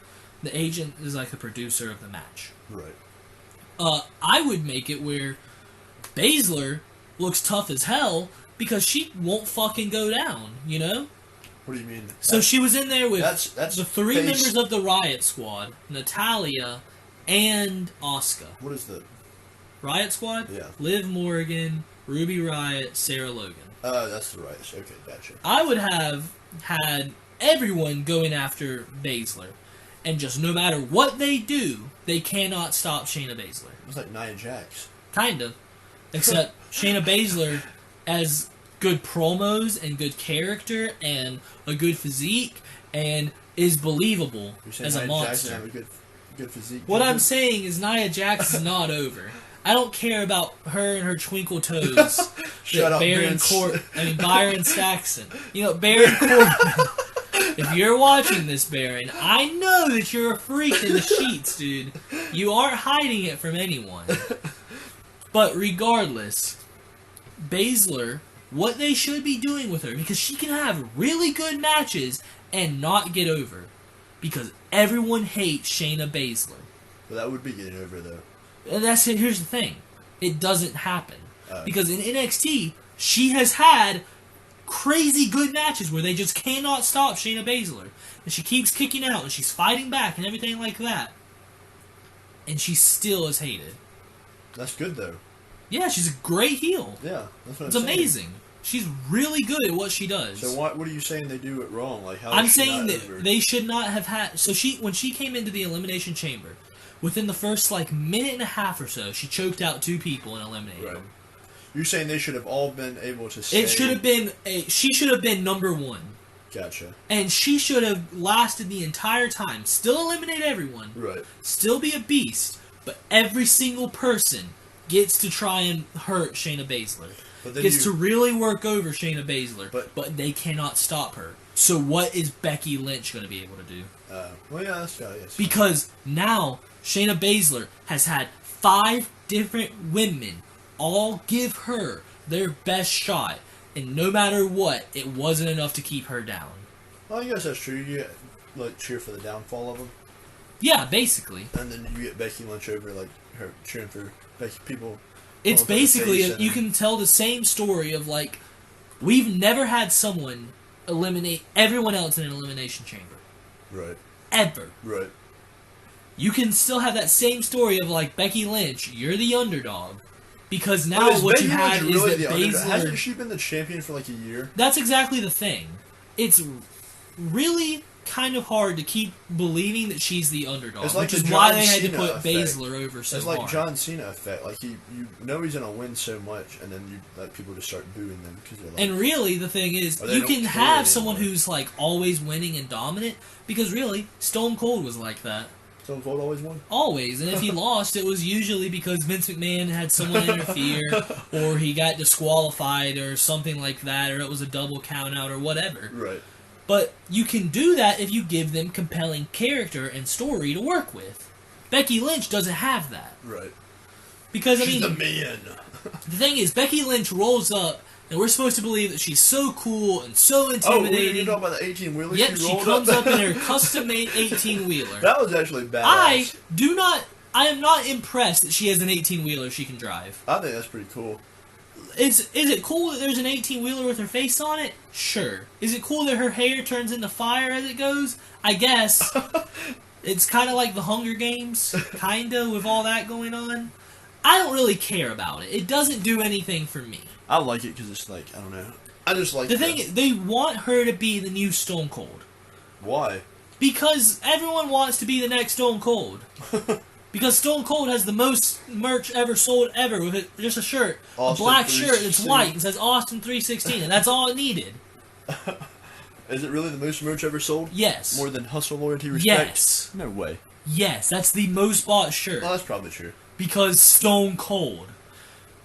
S1: The agent is like the producer of the match.
S2: Right.
S1: I would make it where Baszler looks tough as hell because she won't fucking go down, you know?
S2: What do you mean?
S1: So she was in there with
S2: that's
S1: the three members of the Riot Squad, Natalya and Asuka.
S2: What is the
S1: Riot Squad?
S2: Yeah.
S1: Liv Morgan, Ruby Riot, Sarah Logan.
S2: That's the Riot. Okay, gotcha.
S1: I would have had everyone going after Baszler. And just no matter what they do, they cannot stop Shayna Baszler.
S2: It's like Nia Jax.
S1: Kind of. Except Shayna Baszler has good promos and good character and a good physique and is believable as a monster.
S2: Have a good physique.
S1: What I'm saying is Nia Jax is not over. I don't care about her and her twinkle toes.
S2: Shut up,
S1: Byron Saxon. You know, Baron Corbin. If you're watching this, Baron, I know that you're a freak in the sheets, dude. You aren't hiding it from anyone. But regardless, Baszler, what they should be doing with her, because she can have really good matches and not get over. Because everyone hates Shayna Baszler.
S2: Well, that would be getting over, though.
S1: And that's it. Here's the thing. It doesn't happen. Because in NXT, she has had crazy good matches where they just cannot stop Shayna Baszler. And she keeps kicking out, and she's fighting back, and everything like that. And she still is hated.
S2: That's good, though.
S1: Yeah, she's a great heel.
S2: Yeah, that's what
S1: it's
S2: I'm saying.
S1: amazing. She's really good at what she does.
S2: So what are you saying they do it wrong? Like how?
S1: I'm saying that they should not have had... So when she came into the Elimination Chamber, within the first, minute and a half or so, she choked out 2 people and eliminated them.
S2: You're saying they should have all been able to stay...
S1: It should have been... She should have been number 1.
S2: Gotcha.
S1: And she should have lasted the entire time. Still eliminate everyone.
S2: Right.
S1: Still be a beast. But every single person gets to try and hurt Shayna Baszler. Gets to really work over Shayna Baszler. But they cannot stop her. So what is Becky Lynch going to be able to do?
S2: Well, yeah, that's right. Yes.
S1: Because now Shayna Baszler has had 5 different women all give her their best shot. And no matter what, it wasn't enough to keep her down.
S2: Well, I guess that's true. You cheer for the downfall of them.
S1: Yeah, basically.
S2: And then you get Becky Lynch over, her cheering for people.
S1: It's basically, you can tell the same story of, we've never had someone eliminate everyone else in an elimination chamber.
S2: Right.
S1: Ever.
S2: Right.
S1: You can still have that same story of, Becky Lynch, you're the underdog. Because now what you had is that Baszler...
S2: Hasn't she been the champion for, a year?
S1: That's exactly the thing. It's really kind of hard to keep believing that she's the underdog, which is why they had to put Baszler over so hard.
S2: It's like John Cena effect. You know he's gonna win so much, and then people just start booing them because they're
S1: And really, the thing is, you can have someone who's always winning and dominant because really, Stone Cold was like that.
S2: Stone Cold always won?
S1: Always, and if he lost, it was usually because Vince McMahon had someone interfere, or he got disqualified, or something like that, or it was a double count out, or whatever.
S2: Right.
S1: But you can do that if you give them compelling character and story to work with. Becky Lynch doesn't have that.
S2: Right.
S1: Because,
S2: she's the man.
S1: The thing is, Becky Lynch rolls up, and we're supposed to believe that she's so cool and so intimidating.
S2: Oh, you're talking about the 18-wheeler?
S1: Yep, she comes up in her custom-made 18-wheeler.
S2: That was actually badass.
S1: I do not I am not impressed that she has an 18-wheeler she can drive.
S2: I think that's pretty cool.
S1: Is it cool that there's an 18-wheeler with her face on it? Sure. Is it cool that her hair turns into fire as it goes? I guess. It's kind of like the Hunger Games, kind of, with all that going on. I don't really care about it. It doesn't do anything for me.
S2: I like it because it's like, I don't know. I just like
S1: the thing is, they want her to be the new Stone Cold.
S2: Why?
S1: Because everyone wants to be the next Stone Cold. Because Stone Cold has the most merch ever sold ever with just a shirt.
S2: Austin
S1: a black
S2: 316.
S1: shirt that's white and says Austin 316, and that's all it needed.
S2: Is it really the most merch ever sold?
S1: Yes.
S2: More than Hustle, Loyalty, Respect?
S1: Yes.
S2: No way.
S1: Yes, that's the most bought shirt.
S2: Well, that's probably true.
S1: Because Stone Cold.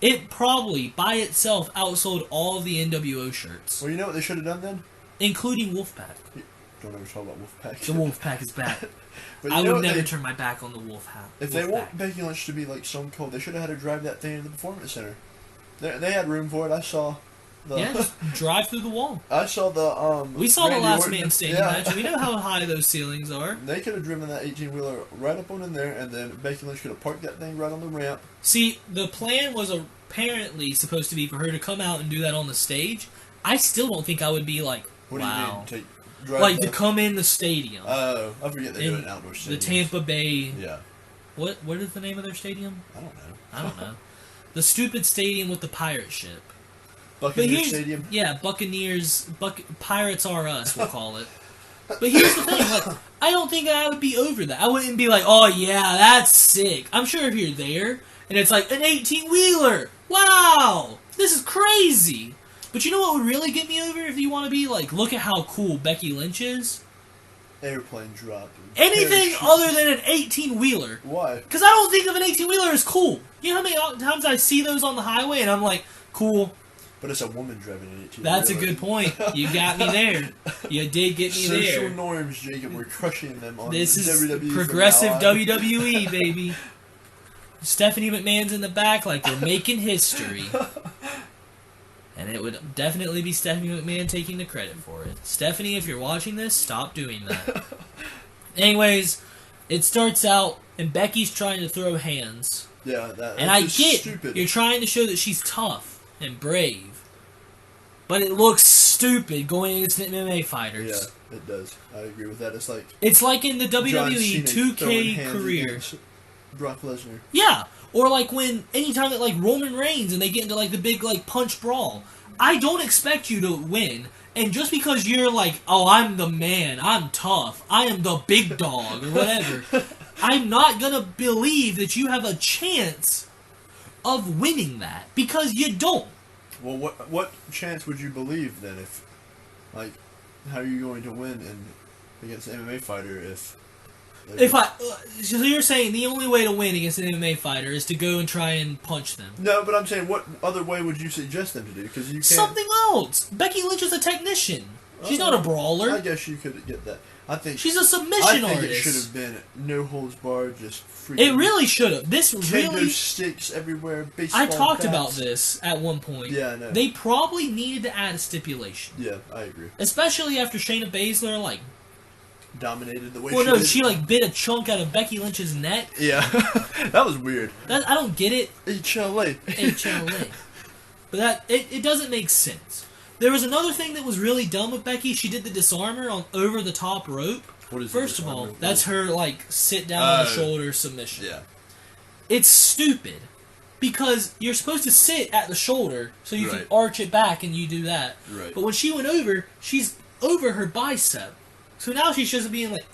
S1: It probably, by itself, outsold all of the NWO shirts.
S2: Well, you know what they should have done then?
S1: Including Wolfpack.
S2: Don't ever talk about Wolfpack.
S1: The Wolfpack is back.
S2: But
S1: I would never turn my back on the Wolfpack.
S2: If they want Becky Lynch to be like Stone Cold, they should have had her drive that thing to the Performance Center. They had room for it. I saw the...
S1: Yeah, just drive through the wall.
S2: I saw the...
S1: We saw
S2: Randy
S1: the Last
S2: Orton.
S1: Man Standing match. We know how high those ceilings are.
S2: They could have driven that 18-wheeler right up on in there, and then Becky Lynch could have parked that thing right on the ramp.
S1: See, the plan was apparently supposed to be for her to come out and do that on the stage. I still don't think I would be like,
S2: What
S1: wow.
S2: do you mean? Drive
S1: Like, to come in the stadium.
S2: Oh, I forget they do it
S1: in
S2: in outdoor stadiums.
S1: the Tampa Bay...
S2: Yeah.
S1: What is the name of their stadium?
S2: I don't know.
S1: I don't know. The stupid stadium with the pirate ship.
S2: Buccaneers Stadium?
S1: Yeah, Buccaneers... Pirates Are Us, we'll call it. But here's the thing, like, I don't think I would be over that. I wouldn't be like, oh yeah, that's sick. I'm sure if you're there, and it's like, an 18-wheeler! Wow! This is crazy! But you know what would really get me over if you want to be like, look at how cool Becky Lynch is?
S2: Airplane drop.
S1: Anything
S2: Parachute.
S1: other than an 18-wheeler.
S2: Why?
S1: Because I don't think of an 18-wheeler as cool. You know how many times I see those on the highway and I'm like, cool.
S2: But it's a woman driving an 18-wheeler.
S1: That's a good point. You got me there. You did get me there.
S2: Social norms, Jacob. We're crushing them on
S1: This is
S2: WWE
S1: progressive
S2: from now on.
S1: WWE, baby. Stephanie McMahon's in the back like we're making history. And it would definitely be Stephanie McMahon taking the credit for it. Stephanie, if you're watching this, stop doing that. Anyways, it starts out, and Becky's trying to throw hands.
S2: Yeah, that's
S1: And I
S2: just
S1: get,
S2: stupid.
S1: you're trying to show that she's tough and brave. But it looks stupid going against the MMA fighters.
S2: Yeah, it does. I agree with that.
S1: It's like in the
S2: John
S1: WWE
S2: Cena throwing
S1: 2K
S2: hands
S1: career.
S2: against Brock Lesnar.
S1: Yeah, or like anytime that like Roman Reigns and they get into like the big like punch brawl. I don't expect you to win, and just because you're like, oh, I'm the man, I'm tough, I am the big dog, or whatever, I'm not gonna believe that you have a chance of winning that, because you don't.
S2: Well, what chance would you believe then if, like, how are you going to win against an MMA fighter if...
S1: So you're saying the only way to win against an MMA fighter is to go and try and punch them?
S2: No, but I'm saying, what other way would you suggest them to do? Because you can't...
S1: Something else! Becky Lynch is a technician. She's not a brawler.
S2: I guess you could get that. I think
S1: she's a submission
S2: I think
S1: artist.
S2: it should have been no holds barred, just freaking...
S1: It really should have. This
S2: Kendo
S1: really...
S2: sticks everywhere, baseball
S1: I talked
S2: bats.
S1: about this at one point.
S2: Yeah, I know.
S1: They probably needed to add a stipulation.
S2: Yeah, I agree.
S1: Especially after Shayna Baszler, like...
S2: Dominated the way
S1: Well,
S2: she
S1: no,
S2: did.
S1: she, like, bit a chunk out of Becky Lynch's neck.
S2: Yeah, that was weird.
S1: I don't get it.
S2: HLA.
S1: HLA. But it doesn't make sense. There was another thing that was really dumb with Becky. She did the disarmer on over the top rope.
S2: What is
S1: First of all, that's her, like, sit down on the shoulder submission.
S2: Yeah.
S1: It's stupid. Because you're supposed to sit at the shoulder so you can
S2: Right.
S1: arch it back and you do that.
S2: Right.
S1: But when she went over, she's over her bicep. So now she's just being like,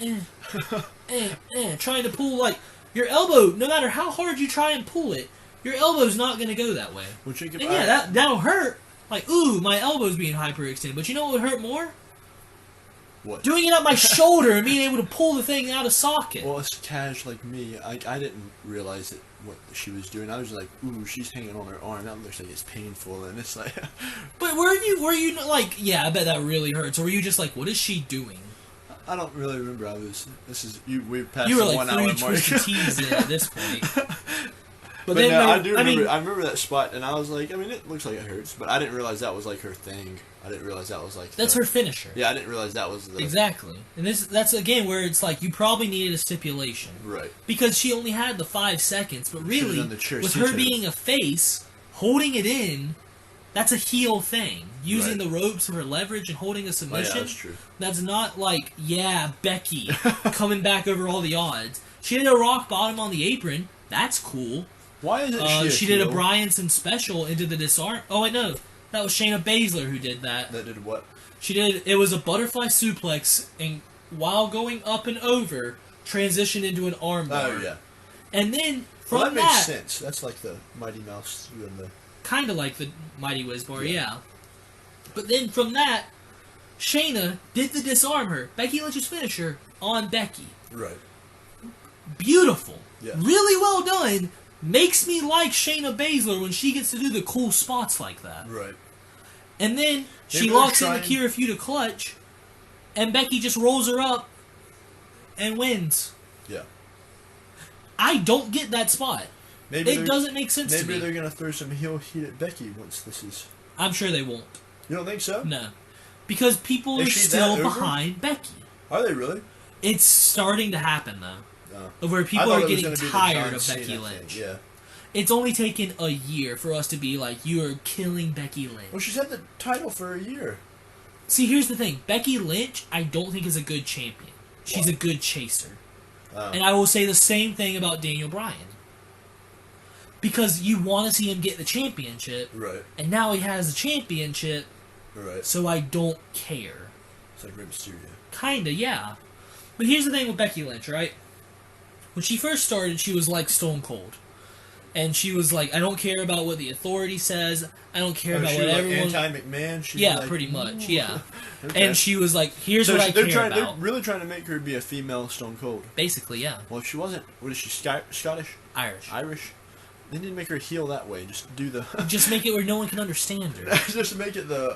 S1: trying to pull, like, your elbow, no matter how hard you try and pull it, your elbow's not going to go that way.
S2: Well, Jacob,
S1: And yeah, that'll hurt. Like, ooh, my elbow's being hyperextended. But you know what would hurt more?
S2: What?
S1: Doing it up my shoulder and being able to pull the thing out of socket.
S2: Well, it's cash like me. I didn't realize what she was doing. I was like, ooh, she's hanging on her arm. That looks like it's painful. And it's like...
S1: But were you like, yeah, I bet that really hurts. Or were you just like, what is she doing?
S2: I don't really remember. We're past
S1: You were
S2: the
S1: like
S2: 1
S1: three
S2: hour mark.
S1: twisted teas in at this point.
S2: But
S1: then
S2: no,
S1: I
S2: I remember that spot, and I was like, I mean, it looks like it hurts, but I didn't realize that was like her thing. I didn't realize that was like
S1: that's her finisher.
S2: Yeah, I didn't realize that was the
S1: Exactly, and that's again where it's like you probably needed a stipulation,
S2: right,
S1: because she only had the 5 seconds, but really
S2: done the
S1: with her being a face, holding it in, that's a heel thing. Using the ropes for leverage and holding a submission.
S2: Oh, yeah, that's true.
S1: That's not like, Becky coming back over all the odds. She did a rock bottom on the apron. That's cool.
S2: Why is it
S1: she did a Bryanson special into the disarm. Oh, wait, no. That was Shayna Baszler who did that.
S2: That did what?
S1: It was a butterfly suplex, and while going up and over, transitioned into an armbar.
S2: Oh, yeah.
S1: And then, from
S2: that makes sense. That's like the Mighty Mouse doing the...
S1: Kind of like the Mighty Whiz Bar, yeah. But then from that, Shayna did the disarm her. Becky Lynch's finisher on Becky.
S2: Right.
S1: Beautiful.
S2: Yeah.
S1: Really well done. Makes me like Shayna Baszler when she gets to do the cool spots like that.
S2: Right.
S1: And then she locks in the Kirifuda clutch, and Becky just rolls her up and wins.
S2: Yeah.
S1: I don't get that spot. It doesn't make sense to me.
S2: Maybe they're going to throw some heel heat at Becky once this is...
S1: I'm sure they won't.
S2: You don't think so?
S1: No. Because people are still behind Becky.
S2: Are they really?
S1: It's starting to happen, though.
S2: No.
S1: Where people are getting tired of Becky Lynch.
S2: Yeah.
S1: It's only taken a year for us to be like, you are killing Becky Lynch.
S2: Well, she's had the title for a year.
S1: See, here's the thing. Becky Lynch, I don't think is a good champion. She's a good chaser. And I will say the same thing about Daniel Bryan. Because you want to see him get the championship.
S2: Right.
S1: And now he has the championship.
S2: Right.
S1: So I don't care.
S2: It's like Rey Mysterio.
S1: Kinda, yeah. But here's the thing with Becky Lynch, right? When she first started, she was like Stone Cold. And she was like, I don't care about what the authority says. I don't care about what everyone...
S2: anti-McMahon?
S1: Yeah, like, pretty much, yeah. Okay. And she was like, here's what I care about.
S2: They're really trying to make her be a female Stone Cold.
S1: Basically, yeah.
S2: Well, if she wasn't, what is she, Scottish? Irish? They need to make her heel that way. Just do the...
S1: Just make it where no one can understand her.
S2: Just make it the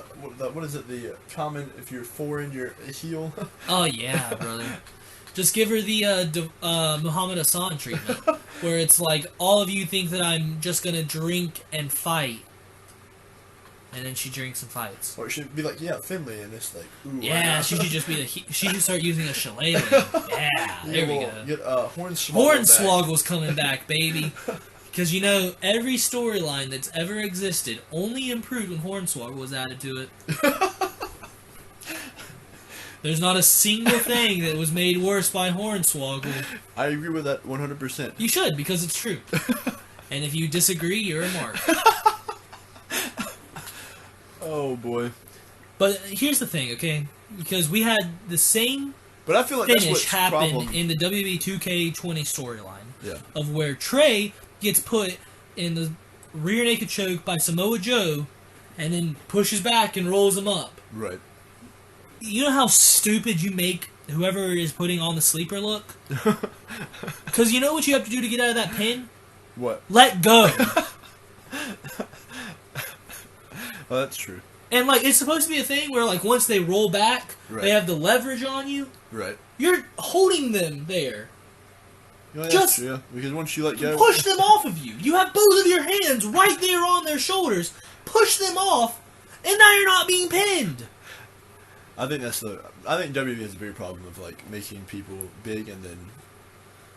S2: what is it, the common, if you're foreign, you're a heel?
S1: Oh, yeah, brother. Just give her the Muhammad Hassan treatment, where it's like, all of you think that I'm just going to drink and fight. And then she drinks and fights.
S2: Or it should be like, yeah, Finley, and it's like, ooh.
S1: Yeah, she should just be she should start using a shillelagh. Yeah, there we go.
S2: Get Hornswoggle
S1: Hornswoggle's coming back, baby. Because, you know, every storyline that's ever existed only improved when Hornswoggle was added to it. There's not a single thing that was made worse by Hornswoggle.
S2: I agree with that 100%.
S1: You should, because it's true. And if you disagree, you're a mark.
S2: Oh, boy.
S1: But here's the thing, okay? Because we had the same
S2: but I feel like
S1: finish happen in the WWE 2K20 storyline.
S2: Yeah.
S1: Of where Trey gets put in the rear naked choke by Samoa Joe and then pushes back and rolls him up.
S2: Right.
S1: You know how stupid you make whoever is putting on the sleeper look? Because you know what you have to do to get out of that pin?
S2: What?
S1: Let go.
S2: Oh, that's true.
S1: And, like, it's supposed to be a thing where, like, once they roll back, they have the leverage on you.
S2: Right.
S1: You're holding them there.
S2: Yeah, just true, yeah. Because once you let go...
S1: Push them off of you. You have both of your hands right there on their shoulders. Push them off, and now you're not being pinned.
S2: I think WWE has a big problem of, like, making people big and then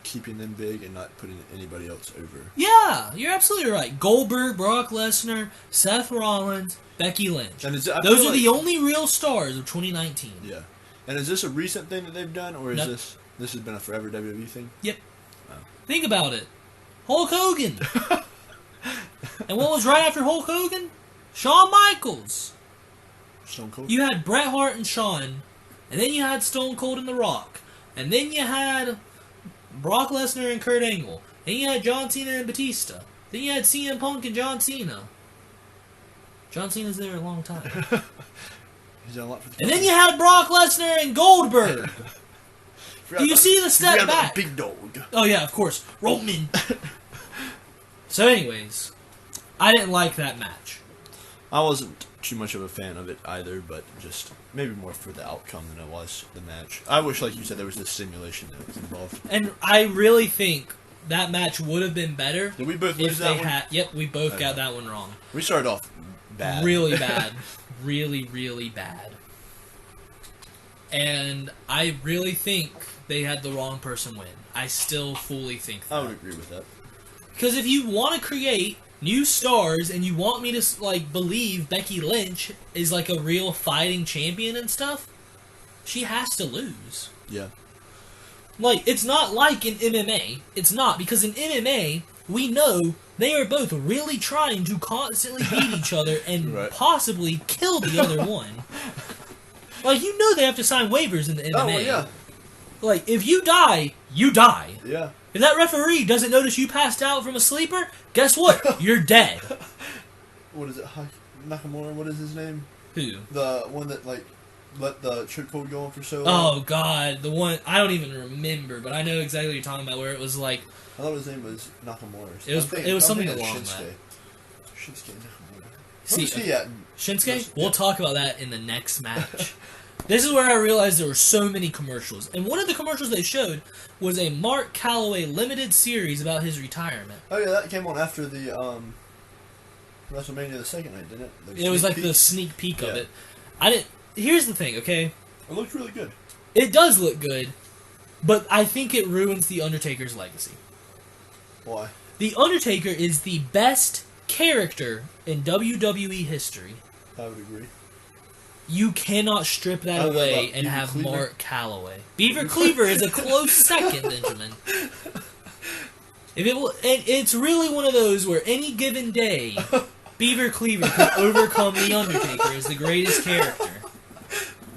S2: keeping them big and not putting anybody else over.
S1: Yeah, you're absolutely right. Goldberg, Brock Lesnar, Seth Rollins, Becky Lynch. And those are the only real stars of 2019.
S2: Yeah. And is this a recent thing that they've done, or is this has been a forever WWE thing?
S1: Yep. Oh. Think about it. Hulk Hogan. And what was right after Hulk Hogan? Shawn Michaels.
S2: Stone Cold.
S1: You had Bret Hart and Shawn, and then you had Stone Cold and The Rock, and then you had Brock Lesnar and Kurt Angle, then you had John Cena and Batista, then you had CM Punk and John Cena. John Cena's there a long time.
S2: He's done a lot for the
S1: and then you had Brock Lesnar and Goldberg. Do you see the step back?
S2: Big dog.
S1: Oh yeah, of course, Roman. So, anyways, I didn't like that match.
S2: I wasn't too much of a fan of it either, but just maybe more for the outcome than it was the match. I wish, like you said, there was this simulation that was involved.
S1: And I really think that match would have been better.
S2: Did we both
S1: if
S2: lose
S1: they
S2: that one?
S1: Yep, we both got that one wrong.
S2: We started off bad.
S1: Really bad. Really, really bad. And I really think they had the wrong person win. I still fully think that.
S2: I would agree with that.
S1: Because if you want to create new stars and you want me to like believe Becky Lynch is like a real fighting champion and stuff, she has to lose.
S2: Yeah.
S1: Like, it's not like in MMA. It's not, because in MMA, we know they are both really trying to constantly beat each other and
S2: right.
S1: possibly kill the other one. Like, you know they have to sign waivers in the MMA.
S2: Oh, well, yeah.
S1: Like, if you die, you die.
S2: Yeah.
S1: If that referee doesn't notice you passed out from a sleeper, guess what? You're dead.
S2: What is it? Nakamura? What is his name?
S1: Who?
S2: The one that, like, let the chokehold go on for so long?
S1: Oh, God. The one... I don't even remember, but I know exactly what you're talking about, where it was like...
S2: I thought his name was Nakamura.
S1: It was something along that.
S2: Shinsuke Nakamura.
S1: See,
S2: Where's he at?
S1: Shinsuke? We'll talk about that in the next match. This is where I realized there were so many commercials. And one of the commercials they showed was a Mark Calloway limited series about his retirement.
S2: Oh, yeah, that came on after the WrestleMania the second night, didn't it?
S1: It was like the sneak peek of it. I didn't... Here's the thing, okay?
S2: It looked really good.
S1: It does look good, but I think it ruins The Undertaker's legacy.
S2: Why?
S1: The Undertaker is the best character in WWE history.
S2: I would agree.
S1: You cannot strip that away and have Mark Calloway. Beaver Cleaver is a close second, Benjamin. If it will, and it's really one of those where any given day, Beaver Cleaver could overcome The Undertaker as the greatest character.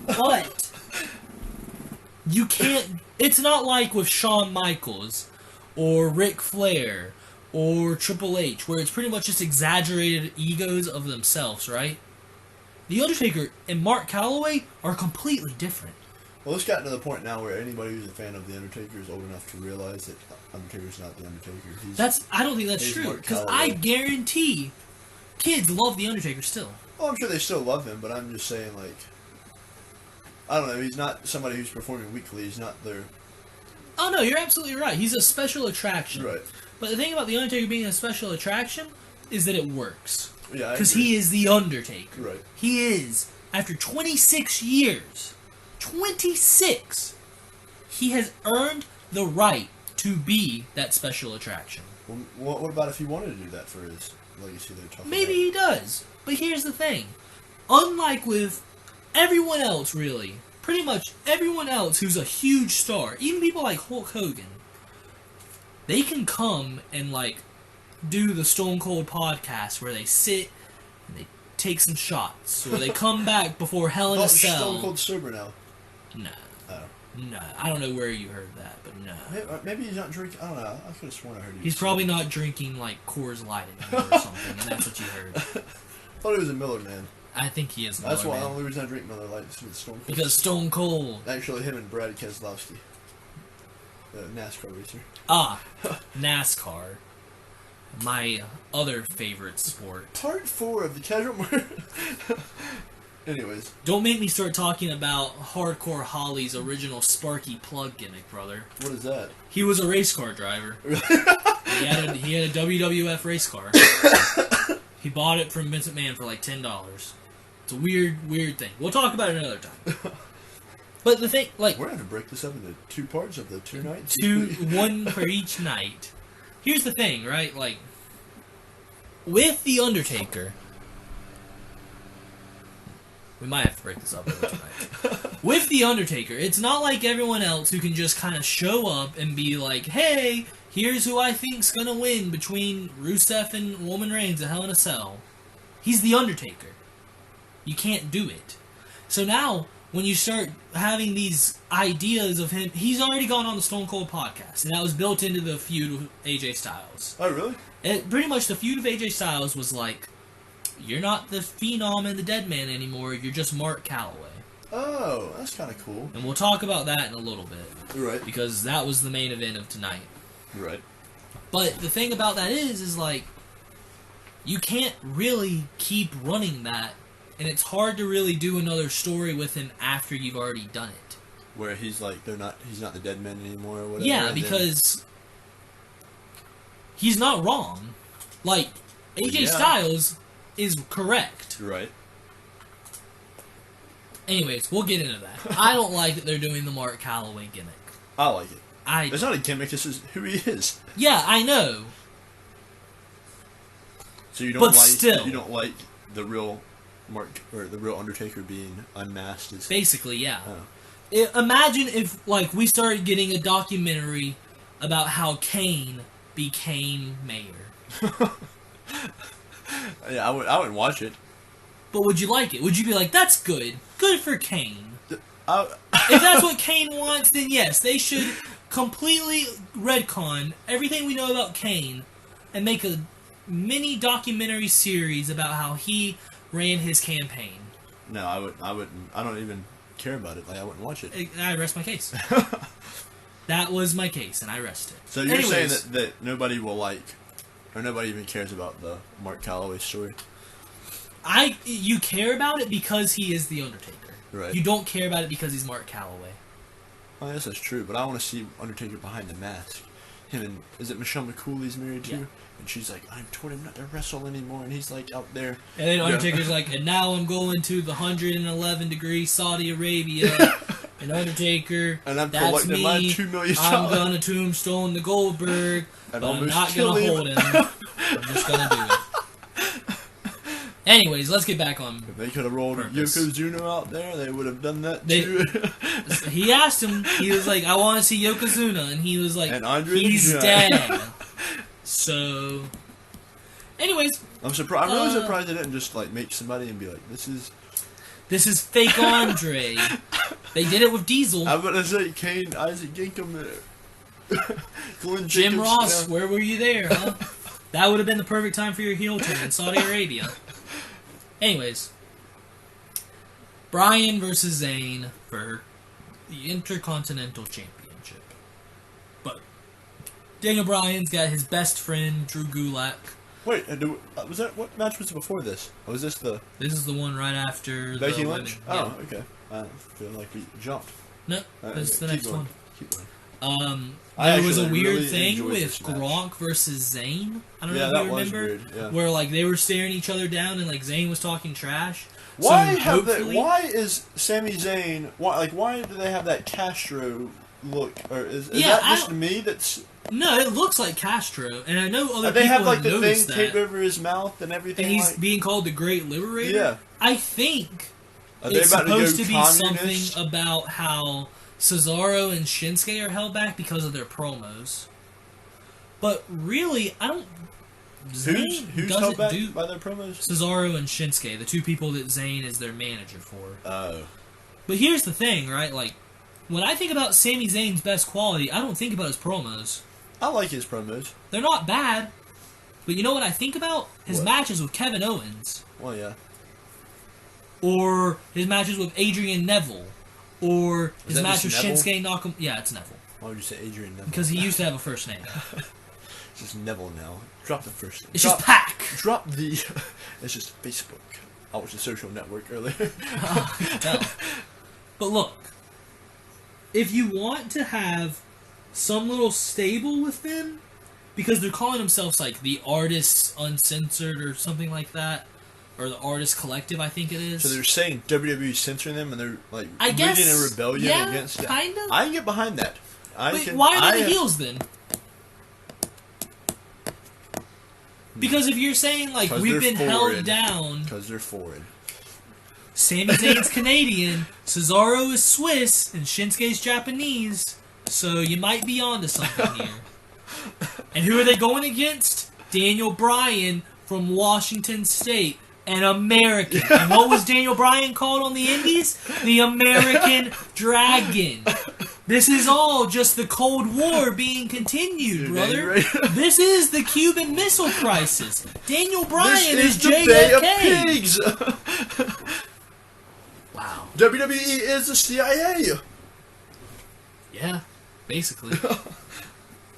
S1: But you can't... It's not like with Shawn Michaels or Ric Flair or Triple H, where it's pretty much just exaggerated egos of themselves, right? The Undertaker and Mark Calloway are completely different.
S2: Well, it's gotten to the point now where anybody who's a fan of The Undertaker is old enough to realize that Undertaker's not The Undertaker. I don't think that's true, because I guarantee kids love The Undertaker still. Well, I'm sure they still love him, but I'm just saying, like... I don't know, he's not somebody who's performing weekly, he's not their...
S1: Oh, no, you're absolutely right. He's a special attraction.
S2: Right.
S1: But the thing about The Undertaker being a special attraction is that it works.
S2: Yeah,
S1: because he is The Undertaker.
S2: Right.
S1: He is, after 26 years, 26, he has earned the right to be that special attraction.
S2: Well, what about if he wanted to do that for his legacy they're talking
S1: Maybe
S2: about?
S1: he does. But here's the thing. Unlike with everyone else, really, pretty much everyone else who's a huge star, even people like Hulk Hogan, they can come and, like, do the Stone Cold podcast where they sit and they take some shots, or they come back before Hell in a Cell.
S2: Stone Cold sober now.
S1: No.
S2: Oh.
S1: No. I don't know where you heard that, but no.
S2: Maybe he's not drinking. I don't know. I could have sworn I heard
S1: He's probably not drinking, like, Coors Light anymore or something, and that's what you heard.
S2: I thought he was a Miller man.
S1: I think he is Miller.
S2: That's why the only reason I drink Miller Lite is with Stone Cold.
S1: Because Stone Cold.
S2: Actually, him and Brad Keselowski. The NASCAR racer.
S1: Ah, NASCAR. My other favorite sport.
S2: Part 4 of the Casual Anyways.
S1: Don't make me start talking about Hardcore Holly's original Sparky plug gimmick, brother.
S2: What is that?
S1: He was a race car driver. he had a WWF race car. He bought it from Vince McMahon for like $10. It's a weird thing. We'll talk about it another time. But the thing, like...
S2: We're going to have to break this up into 2 parts of the 2 nights.
S1: One for each night. Here's the thing, right? Like, with The Undertaker... We might have to break this up tonight. With The Undertaker, it's not like everyone else who can just kind of show up and be like, hey, here's who I think's gonna win between Rusev and Roman Reigns at Hell in a Cell. He's The Undertaker. You can't do it. So now, when you start having these ideas of him, he's already gone on the Stone Cold podcast, and that was built into the feud with AJ Styles.
S2: Oh, really?
S1: Pretty much the feud of AJ Styles was like, you're not the Phenom and the Dead Man anymore, you're just Mark Calloway.
S2: Oh, that's kind of cool.
S1: And we'll talk about that in a little bit.
S2: Right.
S1: Because that was the main event of tonight.
S2: Right.
S1: But the thing about that is like, you can't really keep running that, and it's hard to really do another story with him after you've already done it.
S2: Where he's like, he's not the Dead Man anymore or whatever.
S1: Yeah, because he's not wrong. Like, AJ Styles is correct.
S2: Right.
S1: Anyways, we'll get into that. I don't like that they're doing the Mark Calloway gimmick.
S2: I like it. It's
S1: don't.
S2: not a gimmick. This is who he is.
S1: Yeah, I know.
S2: So you don't
S1: But
S2: like
S1: still.
S2: you don't like the real Mark or the real Undertaker being unmasked.
S1: Basically, yeah.
S2: Oh.
S1: Imagine if, like, we started getting a documentary about how Kane became mayor.
S2: Yeah, I wouldn't watch it.
S1: But would you like it? Would you be like, that's good. Good for Kane. If
S2: I,
S1: that's what Kane wants, then yes, they should completely retcon everything we know about Kane and make a mini documentary series about how he ran his campaign.
S2: No, I wouldn't. I don't even care about it. Like, I wouldn't watch it.
S1: I rest my case. That was my case, and I rest it.
S2: So you're saying that nobody will like, or nobody even cares about the Mark Calloway story?
S1: You care about it because he is the Undertaker.
S2: Right.
S1: You don't care about it because he's Mark Calloway.
S2: Well, I guess that's true, but I want to see Undertaker behind the mask. Him and, is it Michelle McCool he's married to?
S1: Yeah.
S2: And she's like, I told him not to wrestle anymore, and he's like out there.
S1: And then Undertaker's like, and now I'm going to the 111-degree Saudi Arabia. And Undertaker,
S2: and I'm
S1: that's
S2: collecting
S1: me.
S2: my $2 million.
S1: I'm gonna tombstone the Goldberg, but I'm not gonna hold him. I'm just gonna do it. Anyways, let's get back on.
S2: If they could have rolled
S1: purpose.
S2: Yokozuna out there, they would have done that too.
S1: He asked him, he was like, I want to see Yokozuna, and he was like,
S2: and Andre
S1: he's dead. So, anyways.
S2: I'm surprised. I'm really surprised they didn't just like make somebody and be like, this is
S1: fake Andre. They did it with Diesel.
S2: I'm gonna say Kane, Isaac Yankem, Glenn
S1: Jim
S2: Jacobs,
S1: Ross, where were you there, huh? That would have been the perfect time for your heel turn in Saudi Arabia. Anyways, Bryan versus Zayn for the Intercontinental Championship. But Daniel Bryan's got his best friend, Drew Gulak.
S2: Wait, was that what match was before this? Or was this the?
S1: This is the one right after
S2: Becky
S1: the
S2: Lynch.
S1: women.
S2: Oh, okay. I feel like we jumped.
S1: No, this is the
S2: keep
S1: next
S2: going.
S1: one.
S2: Keep going.
S1: There was a
S2: actually
S1: weird
S2: really
S1: thing
S2: enjoyed
S1: with
S2: this match.
S1: Gronk versus Zayn. I don't know
S2: Yeah,
S1: if
S2: that
S1: you
S2: was
S1: remember.
S2: weird. Yeah.
S1: Where like they were staring each other down and like Zayn was talking trash.
S2: Why
S1: So
S2: Why is Sami Zayn? Why do they have that Castro look? Or is
S1: Yeah,
S2: that just me? That's
S1: No, it looks like Castro, and I know other
S2: they
S1: people
S2: have like the thing
S1: noticed that.
S2: taped over his mouth and everything.
S1: And he's
S2: like,
S1: being called the Great Liberator.
S2: Yeah.
S1: I think
S2: are they
S1: it's
S2: about
S1: supposed
S2: to
S1: to
S2: go
S1: be
S2: communist?
S1: something about how Cesaro and Shinsuke are held back because of their promos. But really, I don't. Zayn
S2: Who's
S1: doesn't
S2: held back
S1: do
S2: by their promos?
S1: Cesaro and Shinsuke, the two people that Zayn is their manager for.
S2: Oh.
S1: But here's the thing, right? Like, when I think about Sami Zayn's best quality, I don't think about his promos.
S2: I like his promos.
S1: They're not bad. But you know what I think about? His
S2: What?
S1: matches with Kevin Owens.
S2: Well, yeah.
S1: Or his matches with Adrian Neville. Or
S2: Is
S1: his
S2: that
S1: match with
S2: just Neville?
S1: Shinsuke Nakamura. Yeah, it's Neville.
S2: Why would you say Adrian Neville?
S1: Because he used to have a first name.
S2: It's just Neville now. Drop the first name.
S1: It's just Pac.
S2: Drop the... It's just Facebook. I was a social network earlier.
S1: Oh, I can tell. But look, if you want to have some little stable with them, because they're calling themselves like the Artists Uncensored or something like that, or the Artist Collective, I think it is.
S2: So they're saying WWE censoring them, and they're like
S1: I
S2: leading
S1: guess,
S2: a rebellion
S1: yeah,
S2: against it.
S1: kind of.
S2: I can get behind that.
S1: Wait, why are they the heels then? Because if you're saying like
S2: 'Cause
S1: we've
S2: they're
S1: been
S2: foreign.
S1: held down,
S2: Because they're foreign.
S1: Sami Zayn's Canadian, Cesaro is Swiss, and Shinsuke's Japanese, so you might be onto something here. And who are they going against? Daniel Bryan from Washington State, an American. And what was Daniel Bryan called on the Indies? The American Dragon. This is all just the Cold War being continued, brother.
S2: Right.
S1: This is the Cuban Missile Crisis. Daniel Bryan
S2: This
S1: is
S2: is the Bay of
S1: JFK.
S2: Pigs.
S1: Wow.
S2: WWE is the CIA.
S1: Yeah, basically.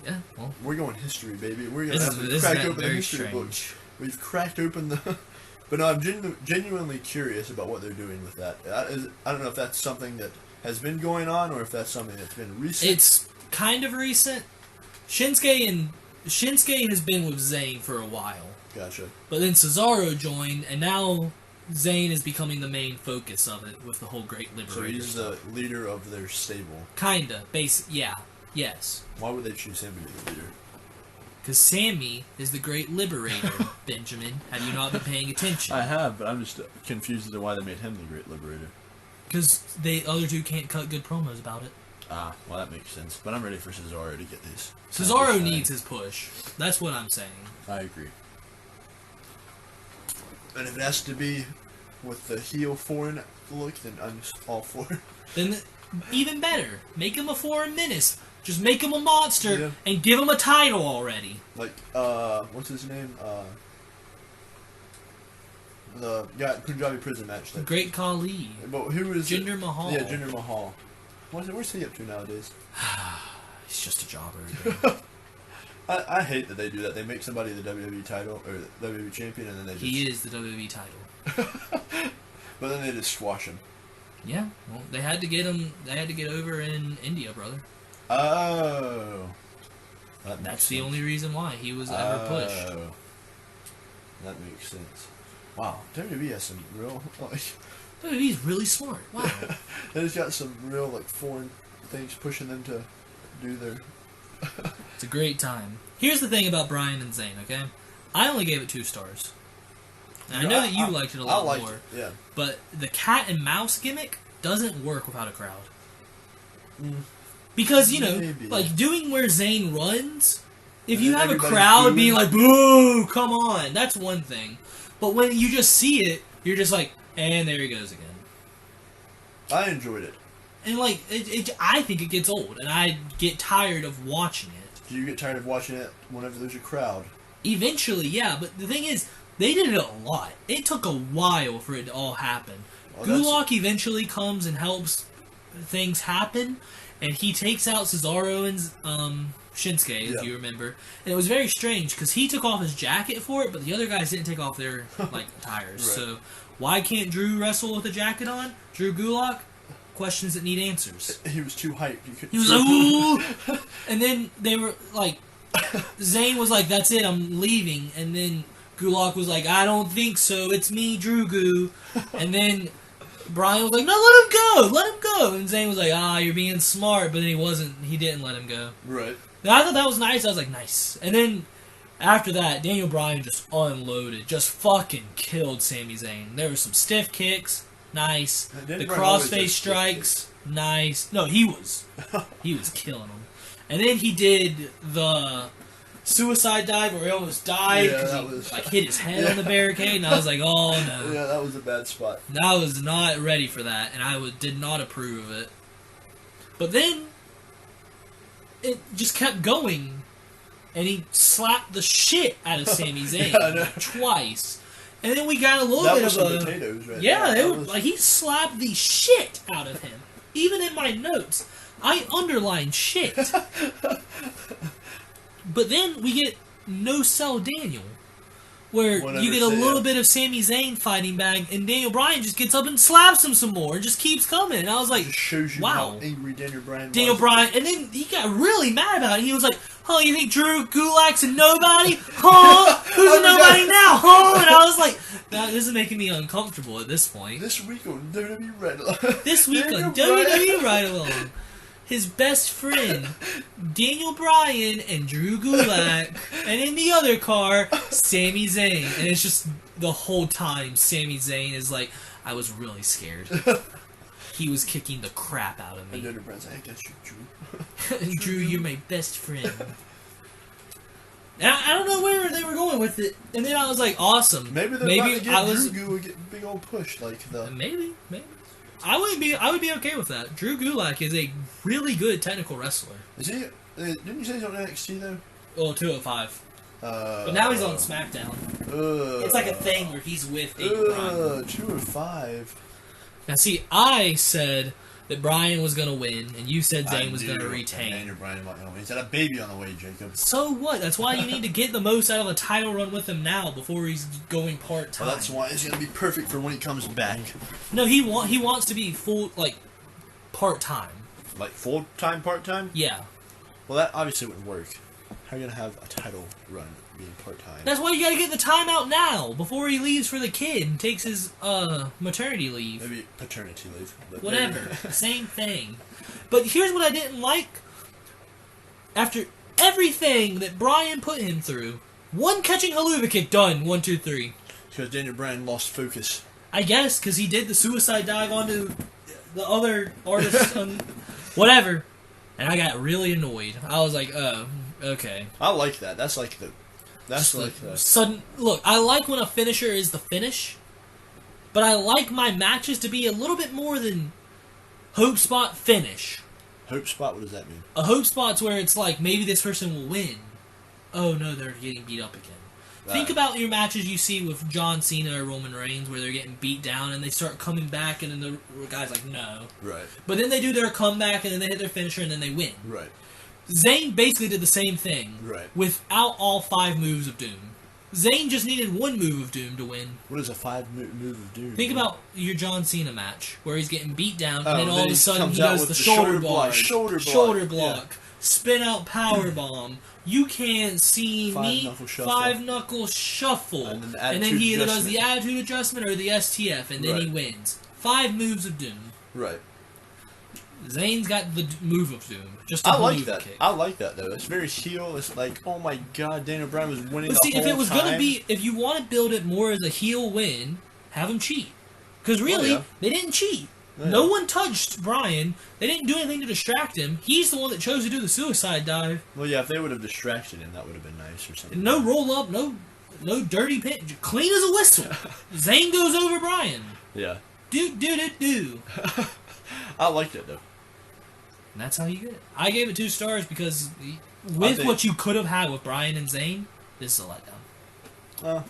S1: Yeah, well.
S2: We're going history, baby. We're gonna
S1: This
S2: have
S1: is-
S2: to
S1: this
S2: crack
S1: is
S2: open the
S1: very
S2: history
S1: strange.
S2: books. We've cracked open the. But no, I'm genuinely curious about what they're doing with that. I don't know if that's something that has been going on or if that's something that's been recent.
S1: It's kind of recent. Shinsuke and Shinsuke has been with Zayn for a while.
S2: Gotcha.
S1: But then Cesaro joined, and now Zayn is becoming the main focus of it with the whole Great Liberator.
S2: So he's
S1: stuff.
S2: the leader of their stable.
S1: Kinda. Yeah. Yes.
S2: Why would they choose him to be the leader?
S1: Because Sammy is the Great Liberator, Benjamin. Have you not been paying attention?
S2: I have, but I'm just confused as to why they made him the Great Liberator.
S1: Because the other two can't cut good promos about it.
S2: Ah, well that makes sense. But I'm ready for Cesaro to get these.
S1: Cesaro needs his push. That's what I'm saying.
S2: I agree. And if it has to be with the heel foreign look, then I'm just all for it.
S1: Then even better. Make him a foreign menace. Just make him a monster
S2: Yeah.
S1: and give him a title already.
S2: Like, what's his name? The Punjabi prison match.
S1: The Great Khali.
S2: But who is
S1: Jinder Mahal.
S2: Yeah, Jinder Mahal. Where's he up to nowadays?
S1: He's just a jobber.
S2: I hate that they do that. They make somebody the WWE title or the WWE champion, and then they just...
S1: He is the WWE title.
S2: But then they just squash him.
S1: Yeah, well, they had to get him. They had to get over in India, brother.
S2: Oh,
S1: That's the only reason why he was ever pushed.
S2: That makes sense. Wow, WWE has some real like.
S1: WWE's really smart. Wow.
S2: They just got some real like foreign things pushing them to do their.
S1: It's a great time. Here's the thing about Bryan and Zayn. Okay, I only gave it 2 stars. And I know that you liked it a lot more.
S2: Yeah.
S1: But the cat and mouse gimmick doesn't work without a crowd. Because, you know,
S2: Maybe.
S1: like doing where Zayn runs, if
S2: And
S1: you
S2: then
S1: have a
S2: everybody's
S1: crowd
S2: booing.
S1: being like, boo, come on, that's one thing. But when you just see it, you're just like, and there he goes again.
S2: I enjoyed it.
S1: And like, I think it gets old, and I get tired of watching it.
S2: Do you get tired of watching it whenever there's a crowd?
S1: Eventually, yeah, but the thing is, they did it a lot. It took a while for it to all happen.
S2: Well,
S1: Gulak eventually comes and helps things happen, and he takes out Cesaro and Shinsuke, if you remember. And it was very strange, because he took off his jacket for it, but the other guys didn't take off their like tires.
S2: Right.
S1: So why can't Drew wrestle with a jacket on? Drew Gulak? Questions that need answers.
S2: He was too hyped.
S1: He was like, ooh! And then they were like, Zayn was like, that's it, I'm leaving. And then Gulak was like, I don't think so, it's me, Drew Goo. And then Bryan was like, no, let him go, let him go. And Zayn was like, you're being smart. But then he didn't let him go.
S2: Right.
S1: And I thought that was nice. I was like, nice. And then after that, Daniel Bryan just unloaded, just fucking killed Sami Zayn. There were some stiff kicks, nice. The crossface strikes, nice. No, he was killing them. And then he did the suicide dive where he almost died because he hit his head on the barricade, and I was like, oh no.
S2: Yeah, that was a bad spot.
S1: I was not ready for that, and I did not approve of it. But then it just kept going, and he slapped the shit out of Sami Zayn twice. And then we got a little bit of a
S2: potatoes, right?
S1: yeah. Like he slapped the shit out of him. Even in my notes, I underlined shit. But then we get No Sell Daniel, where you get a little bit of Sami Zayn fighting back, and Daniel Bryan just gets up and slaps him some more, and just keeps coming. And I was like,
S2: just shows you
S1: wow.
S2: how angry Daniel Bryan was.
S1: Daniel Bryan, and then he got really mad about it. He was like, huh, you think Drew Gulak's a nobody? Huh? Who's a nobody now? Huh? And I was like, this is making me uncomfortable at this point.
S2: This week on WWE Ride Along.
S1: This week on WWE Ride Along. His best friend, Daniel Bryan and Drew Gulak, and in the other car, Sami Zayn. And it's just the whole time Sami Zayn is like, I was really scared. He was kicking the crap out of me.
S2: And Daniel Bryan's like, I guess you, Drew.
S1: Drew, you're my best friend. And I don't know where they were going with it. And then I was like, awesome.
S2: Maybe they're about to get Drew Gulak get a big old push like the.
S1: Maybe. I would be okay with that. Drew Gulak is a really good technical wrestler.
S2: Is he? Didn't you say he's on NXT though?
S1: Oh, 205. But now he's on SmackDown. It's like a thing where he's with Daniel Bryan.
S2: 205.
S1: Now see, I said that Bryan was going to win, and you said Zayn was going to retain.
S2: Daniel Bryan might win. He's got a baby on the way, Jacob.
S1: So what? That's why you need to get the most out of a title run with him now before he's going part-time.
S2: Well, that's why it's going to be perfect for when he comes back.
S1: No, he wants to be full, like, part-time.
S2: Like full-time, part-time?
S1: Yeah.
S2: Well, that obviously wouldn't work. How are you gonna have a title run being part-time?
S1: That's why you gotta get the timeout now, before he leaves for the kid and takes his maternity leave.
S2: Maybe paternity leave. But
S1: Whatever. Same thing. But here's what I didn't like. After everything that Bryan put him through, one catching haluva kick done, 1, 2, 3.
S2: Because Daniel Bryan lost focus.
S1: I guess because he did the suicide dive onto the other artist, whatever, and I got really annoyed. I was like, oh, okay.
S2: I like that. That's like the
S1: sudden look. I like when a finisher is the finish, but I like my matches to be a little bit more than hope spot finish.
S2: Hope spot. What does that mean?
S1: A hope spot's where it's like maybe this person will win. Oh no, they're getting beat up again. Think about your matches you see with John Cena or Roman Reigns where they're getting beat down and they start coming back and then the guy's like, no.
S2: Right.
S1: But then they do their comeback and then they hit their finisher and then they win.
S2: Right.
S1: Zayn basically did the same thing.
S2: Right.
S1: Without all 5 moves of Doom. Zayn just needed 1 move of Doom to win.
S2: What is a 5 move of Doom?
S1: Think about your John Cena match where he's getting beat down and then all
S2: then
S1: of a sudden he
S2: comes
S1: does
S2: out
S1: the
S2: with
S1: shoulder
S2: block.
S1: block.
S2: Shoulder block.
S1: Yeah. Spin out power bomb. You can't see me. 5-knuckle shuffle. And then he either does the attitude adjustment or the STF, and then he wins. 5 moves of Doom.
S2: Right.
S1: Zayn's got the move of Doom. Just a
S2: I like that.
S1: kick.
S2: I like that though. It's very heel. It's like, oh my god, Daniel Bryan was winning
S1: but
S2: the
S1: see,
S2: whole
S1: if it was
S2: time.
S1: gonna be, if you want to build it more as a heel win, have him cheat. Because really, they didn't cheat. Yeah. No one touched Bryan. They didn't do anything to distract him. He's the one that chose to do the suicide dive.
S2: Well, yeah, if they would have distracted him, that would have been nice or something.
S1: No roll up, no dirty pin, clean as a whistle. Zayn goes over Bryan.
S2: Yeah.
S1: Do.
S2: I liked it though.
S1: And that's how you get it. I gave it 2 stars because with what you could have had with Bryan and Zayn, this is a letdown.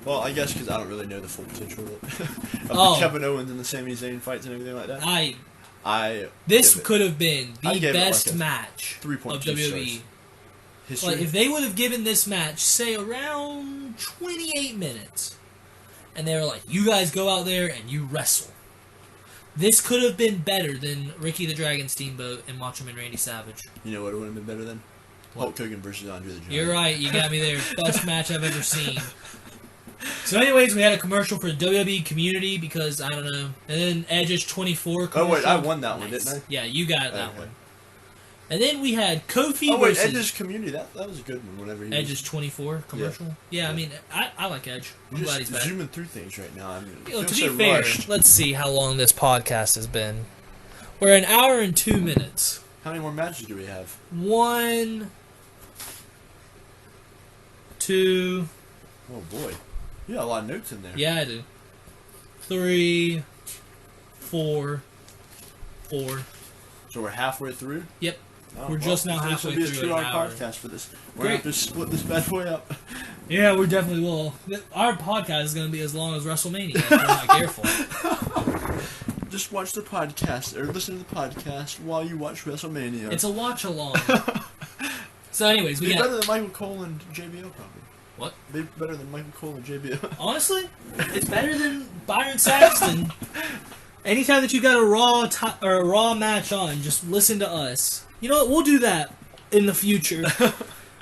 S2: Well, I guess because I don't really know the full potential of the Kevin Owens and the Sami Zayn fights and everything like that. This
S1: could have been the best
S2: like
S1: match of WWE.
S2: History.
S1: Like if they would have given this match, say, around 28 minutes, and they were like, you guys go out there and you wrestle. This could have been better than Ricky the Dragon Steamboat and Macho Man Randy Savage.
S2: You know what would have been better than? Hulk Hogan versus Andre the Giant.
S1: You're right, you got me there. Best match I've ever seen. So anyways, we had a commercial for the WWE community because, I don't know, and then Edge's 24 commercial.
S2: Oh wait, I won that one, didn't I?
S1: Yeah, you got that one. And then we had Kofi
S2: versus...
S1: versus...
S2: Edge's community, that was a good one whenever he
S1: Edge's 24 commercial? Yeah, I mean, I like Edge. I'm glad he's back.
S2: Zooming through things right now. I mean,
S1: to be fair, let's see how long this podcast has been. We're an hour and 2 minutes.
S2: How many more matches do we have?
S1: 1, 2...
S2: Oh boy. You got a lot of notes in there.
S1: Yeah, I do. 3, 4.
S2: So we're halfway through?
S1: Yep.
S2: Oh,
S1: we're just now halfway through.
S2: This will be a 2-hour podcast for this. We're going to have to split this bad boy up.
S1: Yeah, we definitely will. Our podcast is going to be as long as WrestleMania if we're not careful.
S2: Just watch the podcast, or listen to the podcast while you watch WrestleMania.
S1: It's a watch-along. So anyways, we got...
S2: better than Michael Cole and JBL, probably.
S1: What?
S2: Be better than Michael Cole and JBL.
S1: Honestly, it's better than Byron Saxton. Anytime that you got a raw match on, just listen to us. You know what? We'll do that in the future.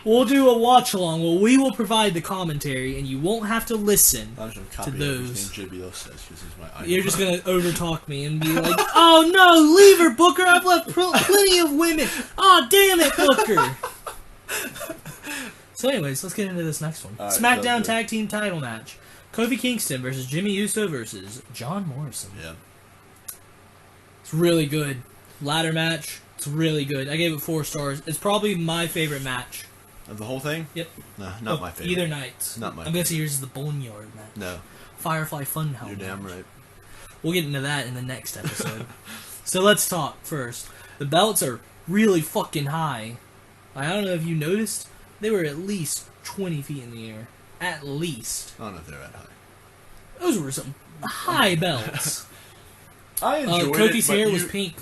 S1: We'll do a watch along where we will provide the commentary, and you won't have to listen to those.
S2: JBL says, this is my
S1: You're just gonna overtalk me and be like, "Oh no, leave her, Booker! I've left plenty of women. Oh damn it, Booker!" So, anyways, let's get into this next one. Right, SmackDown Tag Team Title match: Kofi Kingston versus Jimmy Uso versus John Morrison.
S2: Yeah.
S1: It's really good. Ladder match. It's really good. I gave it 4 stars. It's probably my favorite match.
S2: Of the whole thing?
S1: Yep.
S2: No, not my favorite.
S1: Either night.
S2: Not my
S1: I'm guessing yours is the Boneyard match.
S2: No.
S1: Firefly Funhouse.
S2: You're damn right.
S1: We'll get into that in the next episode. So let's talk first. The belts are really fucking high. I don't know if you noticed. They were at least 20 feet in the air. At least.
S2: I don't know if they're that high.
S1: Those were some high belts.
S2: I enjoyed
S1: Kofi's
S2: it,
S1: hair was pink.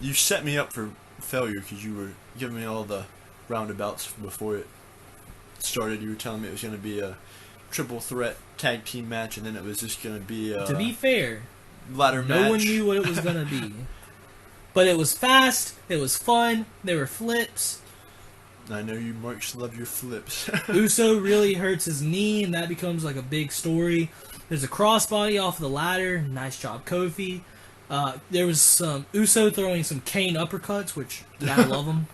S2: You set me up for failure because you were giving me all the roundabouts before it started. You were telling me it was going to be a triple threat tag team match, and then it was just going to be a...
S1: To be fair,
S2: ladder match.
S1: No one knew what it was going to be. But it was fast, it was fun, there were flips.
S2: I know you Marks love your flips.
S1: Uso really hurts his knee, and that becomes like a big story. There's a crossbody off the ladder. Nice job, Kofi. There was some Uso throwing some cane uppercuts, which gotta love him.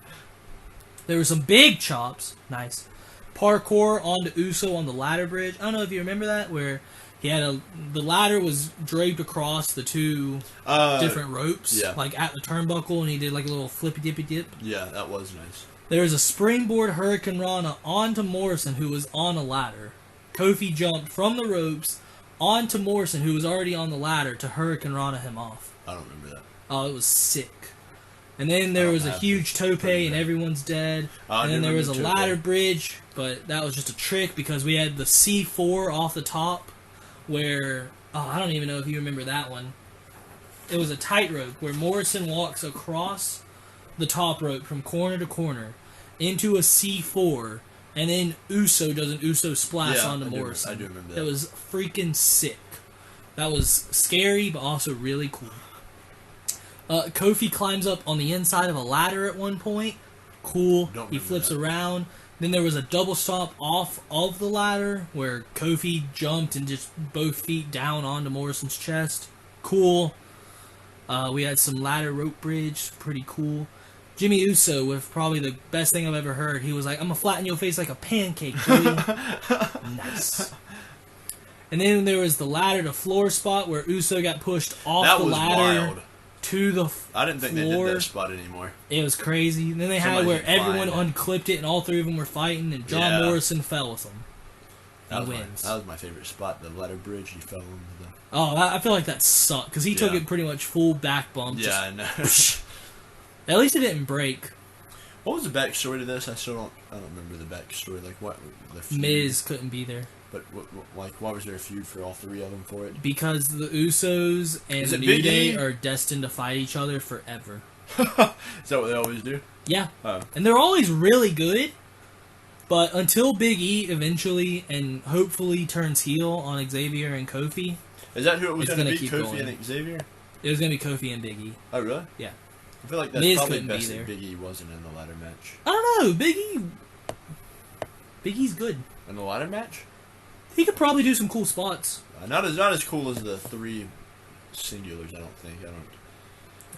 S1: There were some big chops. Nice. Parkour onto Uso on the ladder bridge. I don't know if you remember that, where he had the ladder was draped across the two different ropes, like at the turnbuckle, and he did like a little flippy dippy dip.
S2: Yeah, that was nice.
S1: There was a springboard Hurricane Rana onto Morrison, who was on a ladder. Kofi jumped from the ropes onto Morrison, who was already on the ladder, to Hurricane Rana him off.
S2: I don't remember that.
S1: Oh, it was sick. And then there was a huge tope, and everyone's dead. And then there was a ladder bridge, but that was just a trick because we had the C4 off the top, where I don't even know if you remember that one. It was a tightrope where Morrison walks across the top rope from corner to corner into a C4, and then Uso does an Uso splash onto Morrison.
S2: I do remember that.
S1: It was freaking sick. That was scary, but also really cool. Kofi climbs up on the inside of a ladder at one point. Cool. He flips around. Then there was a double stomp off of the ladder where Kofi jumped and just both feet down onto Morrison's chest. Cool. We had some ladder rope bridge. Pretty cool. Jimmy Uso with probably the best thing I've ever heard. He was like, "I'm gonna flatten your face like a pancake, dude." Nice. And then there was the ladder to floor spot where Uso got pushed off the ladder. Wild. To the
S2: I didn't think
S1: floor.
S2: they did that spot anymore.
S1: It was crazy. And then they had where everyone unclipped it and all three of them were fighting, and John Morrison fell with them. That
S2: was my favorite spot, the ladder bridge. He fell into the...
S1: Oh, I feel like that sucked, because he took it pretty much full back bump.
S2: Yeah, I know.
S1: At least it didn't break.
S2: What was the backstory to this? I don't remember the backstory. Like, what?
S1: Miz couldn't be there.
S2: But, why was there a feud for all three of them for it?
S1: Because the Usos and the New Day are destined to fight each other forever.
S2: Is that what they always do?
S1: Yeah. Oh. And they're always really good, but until Big E eventually and hopefully turns heel on Xavier and Kofi...
S2: Is that who it was going to be, Kofi and Xavier?
S1: It was going to be Kofi and Big E.
S2: Oh, really?
S1: Yeah.
S2: I feel like that's
S1: Miz
S2: probably best that Big E wasn't in the ladder match.
S1: I don't know. Big E's good.
S2: In the ladder match?
S1: He could probably do some cool spots.
S2: Not as cool as the three singulars, I don't think.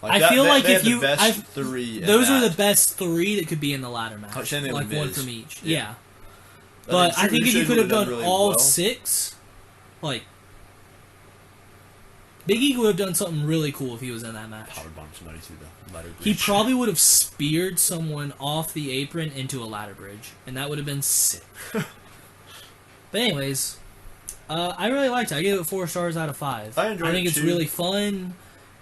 S1: I feel like if you...
S2: three
S1: those are the best three that could be in the ladder match. Like one from each. Yeah. But I think if you could have done all six, like... Big E would have done something really cool if he was in that match.
S2: Powerbomb somebody through the ladder bridge.
S1: He probably would have speared someone off the apron into a ladder bridge, and that would have been sick. But anyways, I really liked it. I gave it 4 stars out of 5.
S2: I enjoyed it. I think
S1: it's really fun,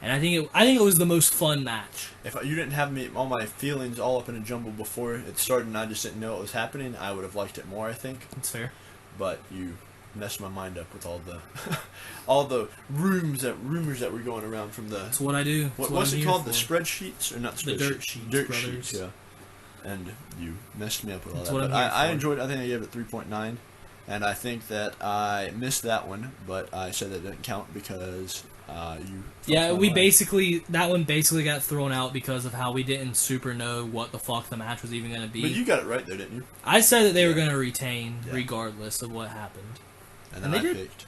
S1: and I think it was the most fun match.
S2: If you didn't have all my feelings all up in a jumble before it started, and I just didn't know what was happening, I would have liked it more. I think
S1: that's fair.
S2: But you messed my mind up with all the all the rumors that were going around from the...
S1: That's what I do.
S2: What's it called? The spreadsheets? Or not spreadsheets?
S1: The dirt sheets,
S2: Dirt sheets, yeah. And you messed me up with all that. But I enjoyed it. I think I gave it 3.9. And I think that I missed that one, but I said that didn't count because you...
S1: Yeah, that one basically got thrown out because of how we didn't super know what the fuck the match was even going to be.
S2: But you got it right there, didn't you?
S1: I said that they were going to retain regardless of what happened.
S2: And then I picked...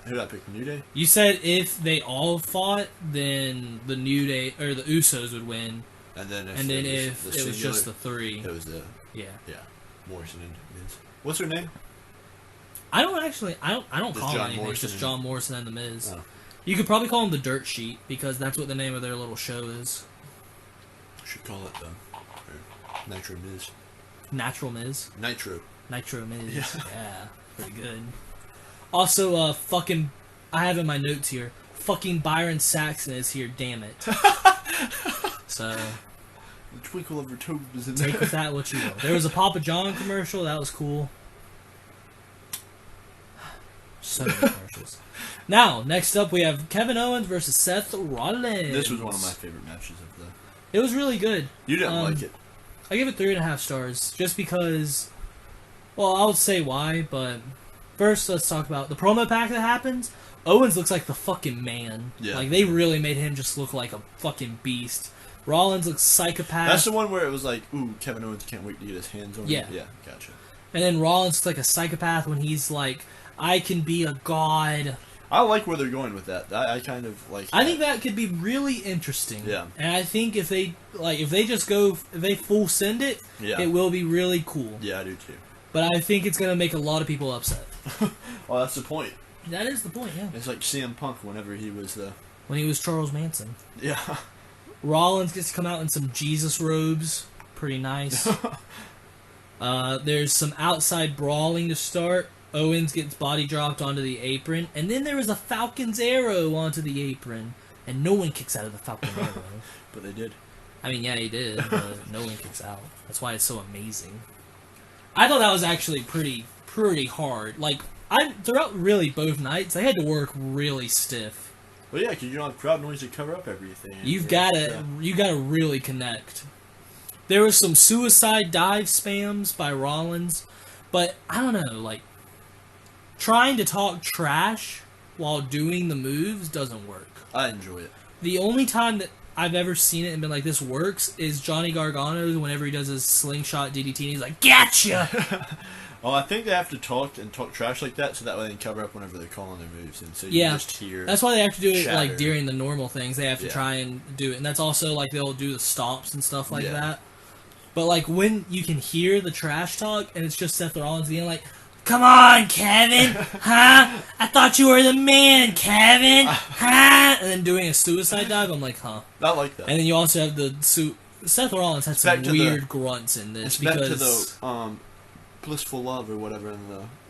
S2: who did I pick? The New Day?
S1: You said if they all fought, then the New Day, or the Usos would win.
S2: And then
S1: if it was just the three...
S2: It was the...
S1: Yeah.
S2: Yeah. Morrison and Miz. What's her name?
S1: I don't call him anything. It's just John Morrison and The Miz. Oh. You could probably call him the Dirt Sheet, because that's what the name of their little show is.
S2: Should call it the Nitro Miz.
S1: Natural Miz?
S2: Nitro
S1: Miz. Yeah, pretty good. Also, I have in my notes here, fucking Byron Saxon is here, damn it. So...
S2: The twinkle of her toes is in there.
S1: Take with that what you will. There was a Papa John commercial, that was cool. So many commercials. Now, next up we have Kevin Owens versus Seth Rollins.
S2: This was one of my favorite matches of the...
S1: It was really good.
S2: You didn't like it.
S1: I give it 3.5 stars, just because... Well, I would say why, but... First, let's talk about the promo pack that happens. Owens looks like the fucking man.
S2: Yeah.
S1: Like, they really made him just look like a fucking beast. Rollins looks psychopath.
S2: That's the one where it was like, ooh, Kevin Owens can't wait to get his hands on
S1: Yeah.
S2: it. Yeah, gotcha.
S1: And then Rollins looks like a psychopath when he's like, I can be a god.
S2: I like where they're going with that. I kind of like
S1: I think that could be really interesting.
S2: Yeah.
S1: And I think if they full send it,
S2: Yeah.
S1: it will be really cool.
S2: Yeah, I do too.
S1: But I think it's going to make a lot of people upset.
S2: Well, that's the point.
S1: That is the point, yeah.
S2: It's like CM Punk whenever he was
S1: When he was Charles Manson.
S2: Yeah.
S1: Rollins gets to come out in some Jesus robes. Pretty nice. There's some outside brawling to start. Owens gets body dropped onto the apron. And then there was a Falcon's Arrow onto the apron. And no one kicks out of the Falcon's Arrow.
S2: But they did.
S1: I mean, yeah, he did, but no one kicks out. That's why it's so amazing. I thought that was actually pretty hard. Like, throughout really both nights, they had to work really stiff.
S2: Well, yeah, because you don't have crowd noise to cover up everything.
S1: You gotta really connect. There was some suicide dive spams by Rollins, but I don't know, like, trying to talk trash while doing the moves doesn't work.
S2: I enjoy it.
S1: The only time that I've ever seen it and been like, this works, is Johnny Gargano whenever he does his slingshot DDT and he's like, gotcha!
S2: Well, I think they have to talk trash like that so that way they can cover up whenever they're calling their moves. And so you just hear
S1: that's why they have to do it
S2: chatter.
S1: like during the normal things. They have to try and do it. And that's also like they'll do the stops and stuff like that. But like when you can hear the trash talk and it's just Seth Rollins being like, come on, Kevin! Huh? I thought you were the man, Kevin! Huh? And then doing a suicide dive, I'm like, huh.
S2: I like that.
S1: And then you also have the Seth Rollins had some weird grunts in this.
S2: It's
S1: because
S2: back to the blissful love or whatever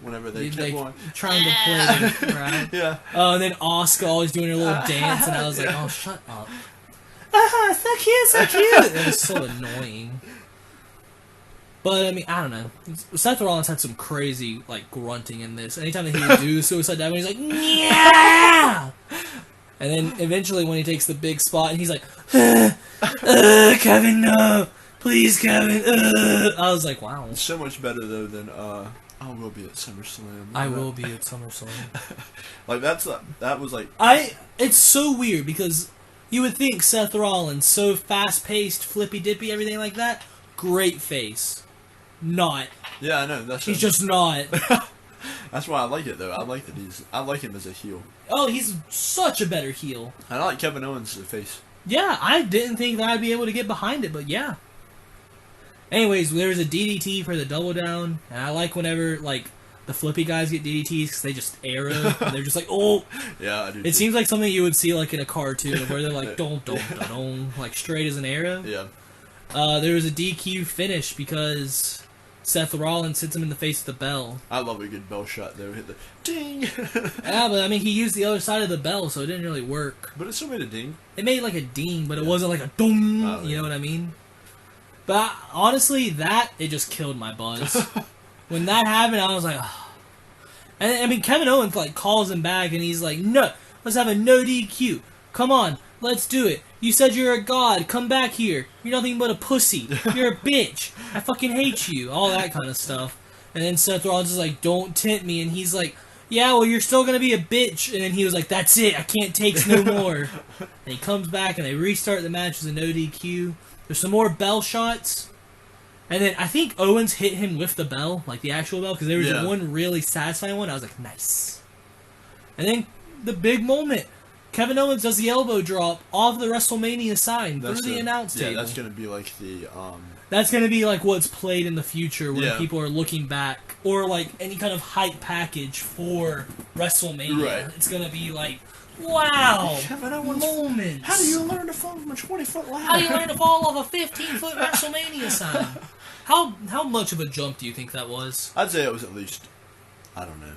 S2: whenever they kept going.
S1: Trying to play the crowd.
S2: Yeah.
S1: Oh, and then Asuka always doing her little dance, and I was like, oh, shut up. Ah, so cute, so cute! It was so annoying. But, I mean, I don't know. Seth Rollins had some crazy, like, grunting in this. Anytime that he would do the suicide dive, he's like, yeah! And then, eventually, when he takes the big spot, and he's like, Kevin, no! Please, Kevin! I was like, wow.
S2: It's so much better, though, than, I will be at SummerSlam.
S1: I will be at SummerSlam.
S2: Like, that was like...
S1: It's so weird, because you would think Seth Rollins, so fast-paced, flippy-dippy, everything like that, great face. Not.
S2: Yeah, I know.
S1: He's just not.
S2: That's why I like it, though. I like him as a heel.
S1: Oh, he's such a better heel.
S2: I like Kevin Owens as a face.
S1: Yeah, I didn't think that I'd be able to get behind it, but yeah. Anyways, there was a DDT for the double down, and I like whenever, like, the flippy guys get DDTs because they just arrow, and they're just like, oh!
S2: Yeah, I do.
S1: It seems like something you would see, like, in a cartoon, where they're like, don't, like, straight as an arrow.
S2: Yeah.
S1: There was a DQ finish because Seth Rollins hits him in the face with the bell.
S2: I love a good bell shot, though. Hit the ding!
S1: Yeah, but I mean, he used the other side of the bell, so it didn't really work.
S2: But it still made a ding.
S1: It made like a ding, but it wasn't like a dong, you know what I mean? But honestly, it just killed my buzz. When that happened, I was like, oh. And I mean, Kevin Owens like calls him back, and he's like, no, let's have a no DQ. Come on, let's do it. You said you're a god. Come back here. You're nothing but a pussy. You're a bitch. I fucking hate you. All that kind of stuff. And then Seth Rollins is like, don't tempt me. And he's like, yeah, well, you're still going to be a bitch. And then he was like, that's it. I can't take no more. And he comes back, and they restart the match with a no DQ. There's some more bell shots. And then I think Owens hit him with the bell, like the actual bell, because there was one really satisfying one. I was like, nice. And then the big moment. Kevin Owens does the elbow drop off the WrestleMania sign through the announce table.
S2: Yeah, that's going to be like the...
S1: That's going to be like what's played in the future when
S2: Yeah.
S1: people are looking back. Or like any kind of hype package for WrestleMania.
S2: Right.
S1: It's going to be like, wow,
S2: Kevin Owens,
S1: moments.
S2: how do you learn to fall from a 20-foot ladder?
S1: How do you learn to fall off a 15-foot WrestleMania sign? How much of a jump do you think that was?
S2: I'd say it was at least... I don't know.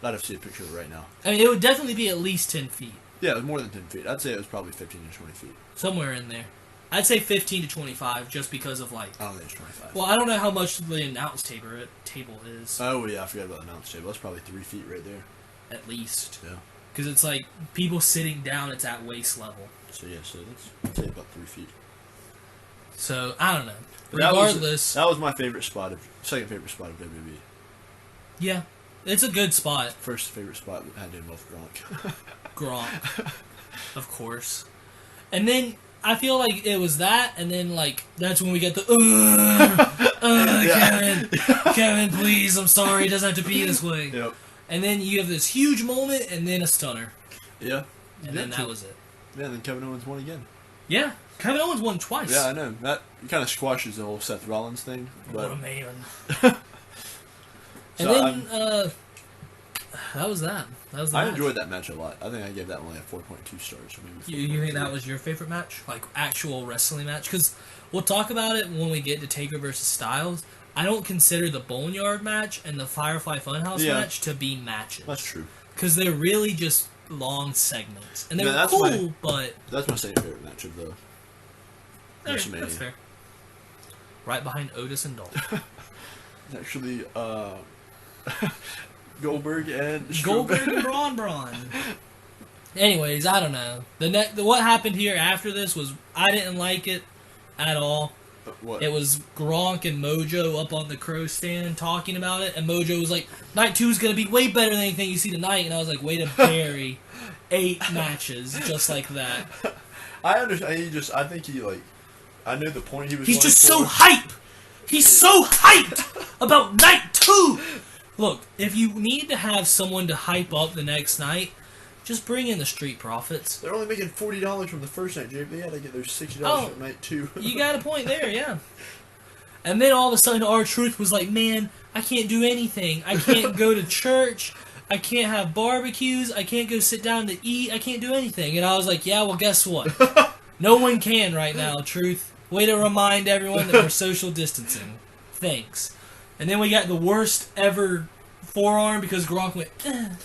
S2: I'd have to see a picture of it right now.
S1: I mean, it would definitely be at least 10 feet.
S2: Yeah, it was more than 10 feet. I'd say it was probably 15 to 20 feet.
S1: Somewhere in there. I'd say 15 to 25 just because of like...
S2: I don't think it's 25.
S1: Well, I don't know how much the announce table is.
S2: Oh, yeah, I forgot about the announce table. That's probably 3 feet right there.
S1: At least.
S2: Yeah.
S1: Because it's like people sitting down, it's at waist level.
S2: So, yeah, let's say about 3 feet.
S1: So, I don't know.
S2: Regardless... That was my second favorite spot of WWE.
S1: Yeah. It's a good spot.
S2: First favorite spot had to involve Gronk.
S1: Gronk. Of course. And then, I feel like it was that, and then like that's when we get the Kevin, please, I'm sorry, it doesn't have to be this way.
S2: Yep.
S1: And then you have this huge moment, and then a stunner.
S2: Yeah.
S1: And then that was it.
S2: Yeah, and then Kevin Owens won again.
S1: Yeah, Kevin Owens won twice.
S2: Yeah, I know. That kind of squashes the whole Seth Rollins thing. But...
S1: What a man.
S2: So
S1: and then, that was that. That was the match.
S2: enjoyed that match a lot. I think I gave that one like 4.2 stars. Maybe
S1: You think that was your favorite match? Like, actual wrestling match? Because we'll talk about it when we get to Taker versus Styles. I don't consider the Boneyard match and the Firefly Funhouse match to be matches.
S2: That's true.
S1: Because they're really just long segments. And they're
S2: that's
S1: cool, but...
S2: That's my second favorite match of the Wrestlemania.
S1: That's fair. Right behind Otis and Dolph.
S2: Actually, Goldberg and
S1: Braun. Anyways, I don't know. What happened here after this was I didn't like it at all.
S2: What?
S1: It was Gronk and Mojo up on the crow stand talking about it, and Mojo was like, "Night 2 is gonna be way better than anything you see tonight," and I was like, "Way to bury 8 matches just like that."
S2: I understand. I think he like. I knew the point he was.
S1: He's just
S2: for.
S1: so hype. He's so hyped about Night 2. Look, if you need to have someone to hype up the next night, just bring in the Street Profits.
S2: They're only making $40 from the first night, Jake. They had to get their $60 from night 2.
S1: You got a point there, yeah. And then all of a sudden, R-Truth was like, "Man, I can't do anything. I can't go to church. I can't have barbecues. I can't go sit down to eat. I can't do anything." And I was like, "Yeah, well, guess what? No one can right now, Truth. Way to remind everyone that we're social distancing. Thanks." And then we got the worst ever forearm because Gronk went, and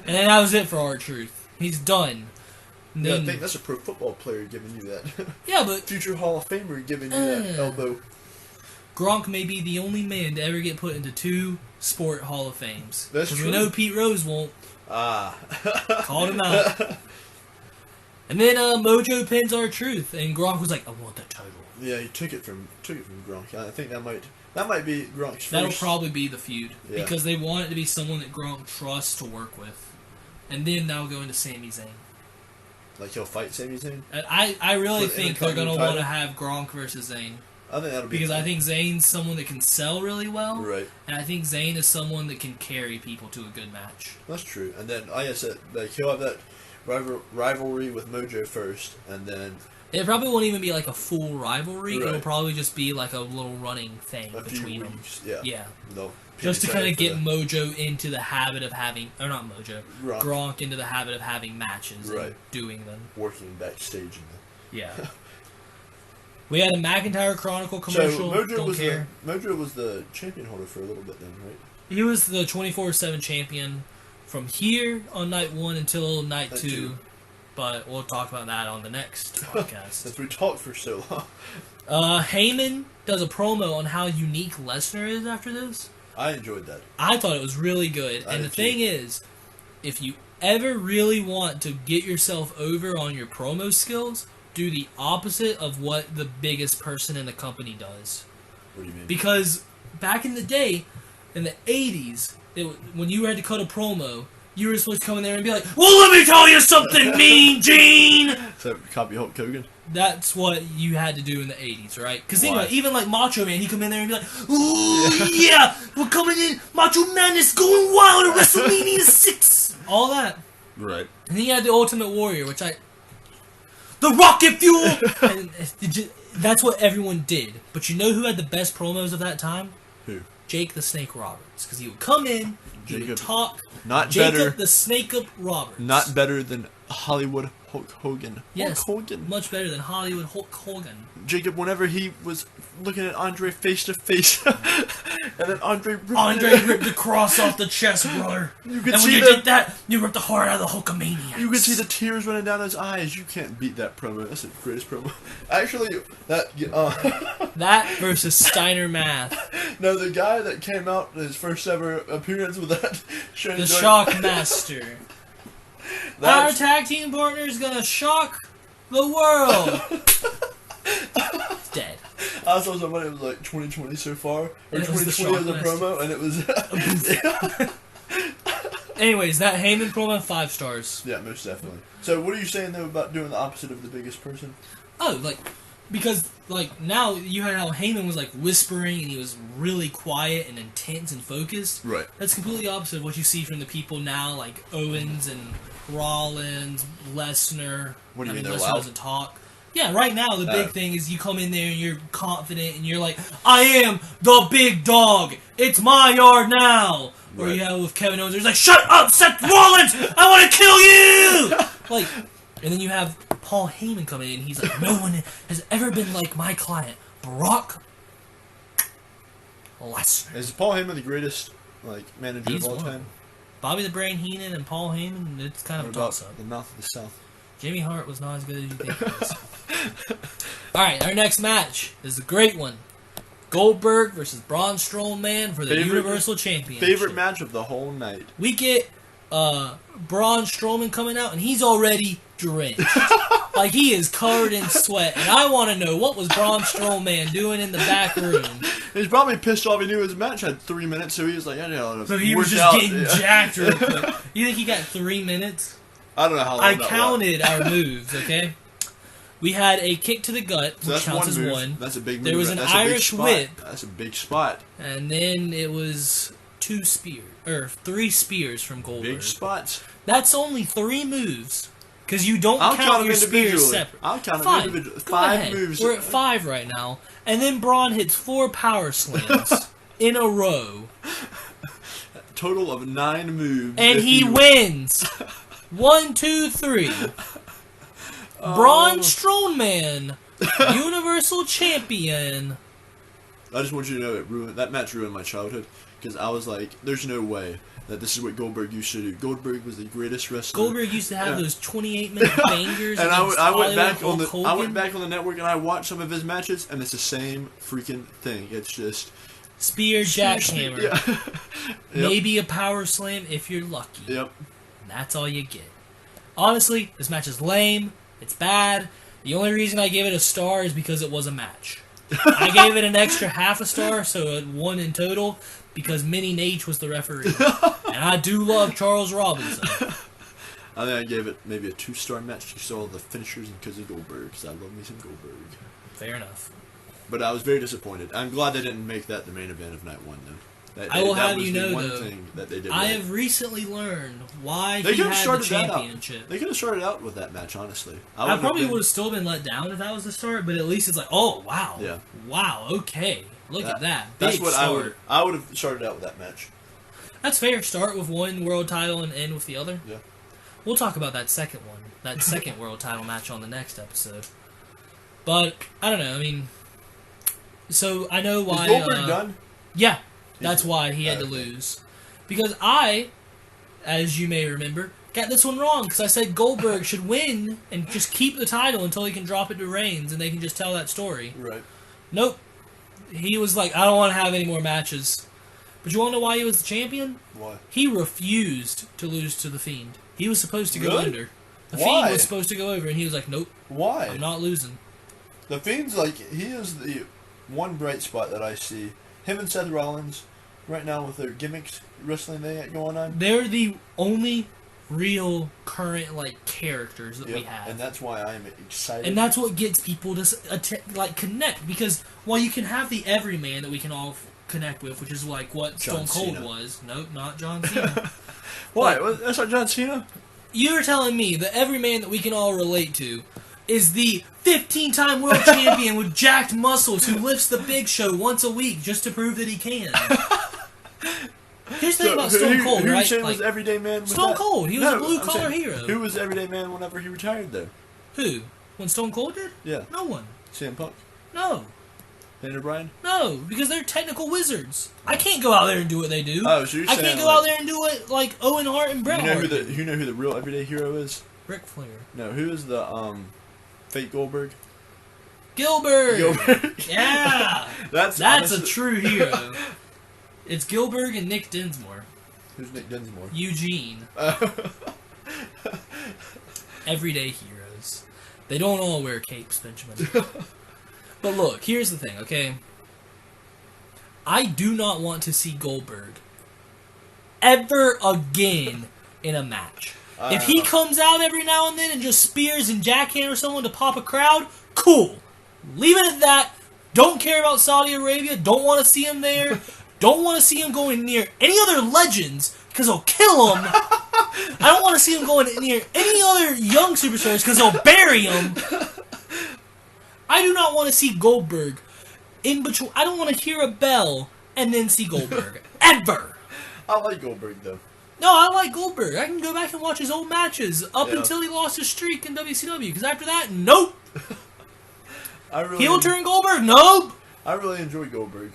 S1: then that was it for R-Truth. He's done. And then,
S2: I think that's a pro football player giving you that.
S1: Yeah, but...
S2: Future Hall of Famer giving you that elbow.
S1: Gronk may be the only man to ever get put into 2 sport Hall of Fames.
S2: That's true.
S1: Because we know Pete Rose won't. Called him out. And then Mojo pins R-Truth, and Gronk was like, "I want that title."
S2: Yeah, he took it from Gronk. I think that might be Gronk's first.
S1: That'll probably be the feud.
S2: Yeah.
S1: Because they want it to be someone that Gronk trusts to work with. And then that'll go into Sami Zayn.
S2: Like he'll fight Sami Zayn?
S1: And I really think they're going to want to
S2: title?
S1: have Gronk versus Zayn.
S2: I think that'll be
S1: Because I think Zayn's someone that can sell really well.
S2: Right.
S1: And I think Zayn is someone that can carry people to a good match.
S2: That's true. And then, like I said, like he'll have that rivalry with Mojo first, and then...
S1: It probably won't even be like a full rivalry.
S2: Right.
S1: It'll probably just be like a little running thing
S2: a
S1: between
S2: few
S1: them.
S2: weeks, yeah.
S1: Yeah.
S2: They'll
S1: Just to
S2: pin
S1: kind
S2: each
S1: of get
S2: other
S1: Mojo into the habit of having... Or not Mojo. Gronk into the habit of having matches and doing them.
S2: working backstage in
S1: Yeah. We had a McIntyre Chronicle commercial.
S2: So
S1: Mojo
S2: was the champion holder for a little bit then, right?
S1: He was the 24/7 champion from here on night 1 until night 2. But we'll talk about that on the next podcast.
S2: Since we talked for so long.
S1: Heyman does a promo on how unique Lesnar is after this.
S2: I enjoyed that.
S1: I thought it was really good. And the thing is, if you ever really want to get yourself over on your promo skills, do the opposite of what the biggest person in the company does.
S2: What do you mean?
S1: Because back in the day, in the 80s, when you had to cut a promo, you were supposed to come in there and be like, "Well, let me tell you something, Mean Gene!"
S2: So, copy Hulk Hogan?
S1: That's what you had to do in the 80s, right? Because even like Macho Man, he'd come in there and be like, "Ooh, yeah, we're coming in, Macho Man is going wild at WrestleMania 6! All that.
S2: Right.
S1: And then you had the Ultimate Warrior, the Rocket Fuel! And that's what everyone did. But you know who had the best promos of that time?
S2: Who?
S1: Jake the Snake Roberts. Because he would come in, he would talk.
S2: Jacob
S1: the Snake Up Roberts.
S2: Not better than Hollywood Hulk Hogan.
S1: Yes,
S2: Hulk Hogan.
S1: Much better than Hollywood Hulk Hogan.
S2: Jacob, whenever he was looking at Andre face to face, and then Andre
S1: ripped the cross off the chest, brother.
S2: You could
S1: and
S2: see
S1: when you did that, you ripped the heart out of the Hulkamaniacs.
S2: You could see the tears running down his eyes. You can't beat that promo. That's the greatest promo. Actually,
S1: that versus Steiner Math.
S2: No, the guy that came out in his first ever appearance with that
S1: the Shockmaster. Our tag team partner is gonna shock the world. He's dead.
S2: I saw somebody it was like 2020 so far, or 2020 as a promo, and it was.
S1: Anyways, that Heyman promo, 5 stars.
S2: Yeah, most definitely. So, what are you saying though about doing the opposite of the biggest person?
S1: Oh, like, because, like, now you had how Heyman was, like, whispering and he was really quiet and intense and focused.
S2: Right.
S1: That's completely opposite of what you see from the people now, like Owens and Rollins, Lesnar.
S2: What do you mean they're
S1: Lesnar
S2: loud?
S1: doesn't talk. Yeah, right now the big thing is you come in there and you're confident and you're like, I am the big dog. It's my yard now. Or
S2: Right.
S1: you have with Kevin Owens, he's like, shut up, Seth Rollins! I want to kill you! Like, and then you have Paul Heyman come in and he's like, no one has ever been like my client, Brock Lesnar.
S2: Is Paul Heyman the greatest like manager
S1: He's
S2: of all
S1: one.
S2: time?
S1: Bobby the Brain Heenan and Paul Heyman, it's kind of
S2: What
S1: a
S2: about
S1: toss-up.
S2: the mouth of the South?
S1: Jimmy Hart was not as good as you think he was. Alright, our next match is the great one. Goldberg versus Braun Strowman for the Universal Championship.
S2: Favorite match of the whole night.
S1: We get Braun Strowman coming out, and he's already drenched. Like, he is covered in sweat. And I want to know, what was Braun Strowman doing in the back room?
S2: He's probably pissed off. He knew his match had 3 minutes, so he was like, I don't know.
S1: So he was just getting jacked real quick. You think he got 3 minutes?
S2: I don't know how long
S1: I
S2: that
S1: counted our moves, okay? We had a kick to the gut,
S2: So
S1: which
S2: that's
S1: counts
S2: one
S1: as
S2: move.
S1: one.
S2: That's a big move.
S1: There was an
S2: That's a big
S1: Irish
S2: spot.
S1: whip.
S2: That's a big spot.
S1: And then it was 3 spears from Goldberg.
S2: Big spots.
S1: That's only 3 moves. Because you don't
S2: I'll
S1: count
S2: count
S1: your
S2: them
S1: spears
S2: individually.
S1: separate.
S2: I'll count them
S1: Fine.
S2: individually.
S1: Go
S2: 5
S1: ahead.
S2: moves.
S1: We're at 5 right now. And then Braun hits 4 power slams in a row.
S2: Total of 9 moves.
S1: And he wins. 1, 2, 3. Braun Strowman, Universal Champion.
S2: I just want you to know that match ruined my childhood because I was like, "There's no way that this is what Goldberg used to do." Goldberg was the greatest wrestler.
S1: Goldberg used to have those 28-minute bangers.
S2: And I went back on the
S1: Hulk
S2: I went
S1: Hogan.
S2: back on the network and I watched some of his matches and it's the same freaking thing. It's just
S1: Spear, jackhammer.
S2: Yeah. Yep.
S1: Maybe a power slam if you're lucky.
S2: Yep.
S1: And that's all you get. Honestly, this match is lame. It's bad. The only reason I gave it a star is because it was a match. I gave it an extra half a star, so it won in total, because Minnie Nate was the referee. And I do love Charles Robinson.
S2: I think I gave it maybe a 2-star match. You saw the finishers and because of Goldberg, because I love me some Goldberg.
S1: Fair enough.
S2: But I was very disappointed. I'm glad they didn't make that the main event of night 1, though.
S1: I will
S2: that
S1: have
S2: was
S1: you
S2: the
S1: know,
S2: one
S1: though,
S2: thing that they did
S1: I
S2: right.
S1: have recently learned why
S2: They
S1: he
S2: could have
S1: had the
S2: started that out.
S1: championship.
S2: They could have started out with that match, honestly.
S1: I probably would have still been let down if that was the start, but at least it's like, oh, wow.
S2: Yeah.
S1: Wow, okay. Look at that. Big
S2: That's what
S1: start.
S2: I would have started out with that match.
S1: That's fair. Start with one world title and end with the other.
S2: Yeah.
S1: We'll talk about that second one, that second world title match on the next episode. But, I don't know, I mean... So, I know why...
S2: Is Goldberg done?
S1: Yeah, that's why he had to
S2: Okay.
S1: lose. Because I, as you may remember, got this one wrong, because I said Goldberg should win and just keep the title until he can drop it to Reigns, and they can just tell that story.
S2: Right.
S1: Nope. He was like, I don't want to have any more matches. But you want to know why he was the champion?
S2: Why?
S1: He refused to lose to The Fiend. He was supposed to go
S2: Really?
S1: under. The
S2: Why?
S1: Fiend was supposed to go over, and he was like, nope,
S2: Why?
S1: I'm not losing.
S2: The Fiend's like, he is the one bright spot that I see. Him and Seth Rollins, right now with their gimmicks wrestling they got going on.
S1: They're the only real current, like, characters that we have.
S2: And that's why I am excited.
S1: And that's what gets people to connect, because while you can have the everyman that we can all connect with, which is like what
S2: John
S1: Stone Cold
S2: Cena.
S1: was. Nope, not John Cena.
S2: Why? That's not John Cena?
S1: You're telling me the everyman that we can all relate to is the 15-time world champion with jacked muscles who lifts the Big Show once a week just to prove that he can. Here's the thing about Stone Cold,
S2: who
S1: right?
S2: Who was
S1: Like,
S2: Everyday Man? with
S1: Stone
S2: that?
S1: Cold. He was a
S2: I'm
S1: blue-collar
S2: saying,
S1: hero.
S2: Who was Everyday Man whenever he retired, though?
S1: Who? When Stone Cold did?
S2: Yeah.
S1: No one.
S2: CM Punk?
S1: No.
S2: Daniel Bryan?
S1: No, because they're technical wizards. I can't go out there and do what they do.
S2: Oh, so you're
S1: I
S2: saying,
S1: can't go
S2: like,
S1: out there and do what like Owen Hart and Bret Hart do.
S2: You know who the real everyday hero is?
S1: Ric Flair.
S2: No, who is the fake Goldberg?
S1: Gilbert.
S2: Gilbert.
S1: Yeah.
S2: That's
S1: a true hero. It's Gilbert and Nick Dinsmore.
S2: Who's Nick Dinsmore?
S1: Eugene. Everyday heroes. They don't all wear capes, Benjamin. But look, here's the thing, okay? I do not want to see Goldberg ever again in a match. If he comes out every now and then and just spears and jackhammers someone to pop a crowd, cool. Leave it at that. Don't care about Saudi Arabia. Don't want to see him there. Don't want to see him going near any other legends because he'll kill them. I don't want to see him going near any other young superstars because he'll bury them. I do not want to see Goldberg in between. I don't want to hear a bell and then see Goldberg. Ever.
S2: I like Goldberg, though.
S1: No, I like Goldberg. I can go back and watch his old matches up until he lost his streak in WCW. Because after that, nope. Heel turn Goldberg? Nope.
S2: I really enjoy Goldberg.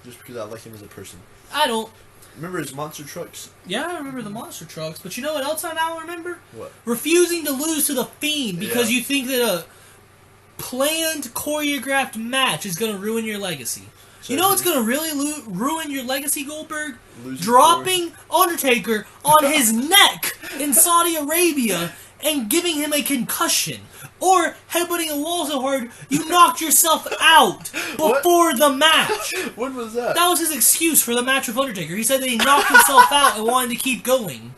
S2: Just because I like him as a person.
S1: I don't.
S2: Remember his monster trucks?
S1: Yeah, I remember the monster trucks. But you know what else I now remember?
S2: What?
S1: Refusing to lose to the Fiend because you think that a planned, choreographed match is going to ruin your legacy. So you know what's going to really ruin your legacy, Goldberg? Dropping Undertaker on his neck in Saudi Arabia and giving him a concussion. Or headbutting a wall so hard you knocked yourself out before the match.
S2: When was that?
S1: That was his excuse for the match with Undertaker. He said that he knocked himself out and wanted to keep going.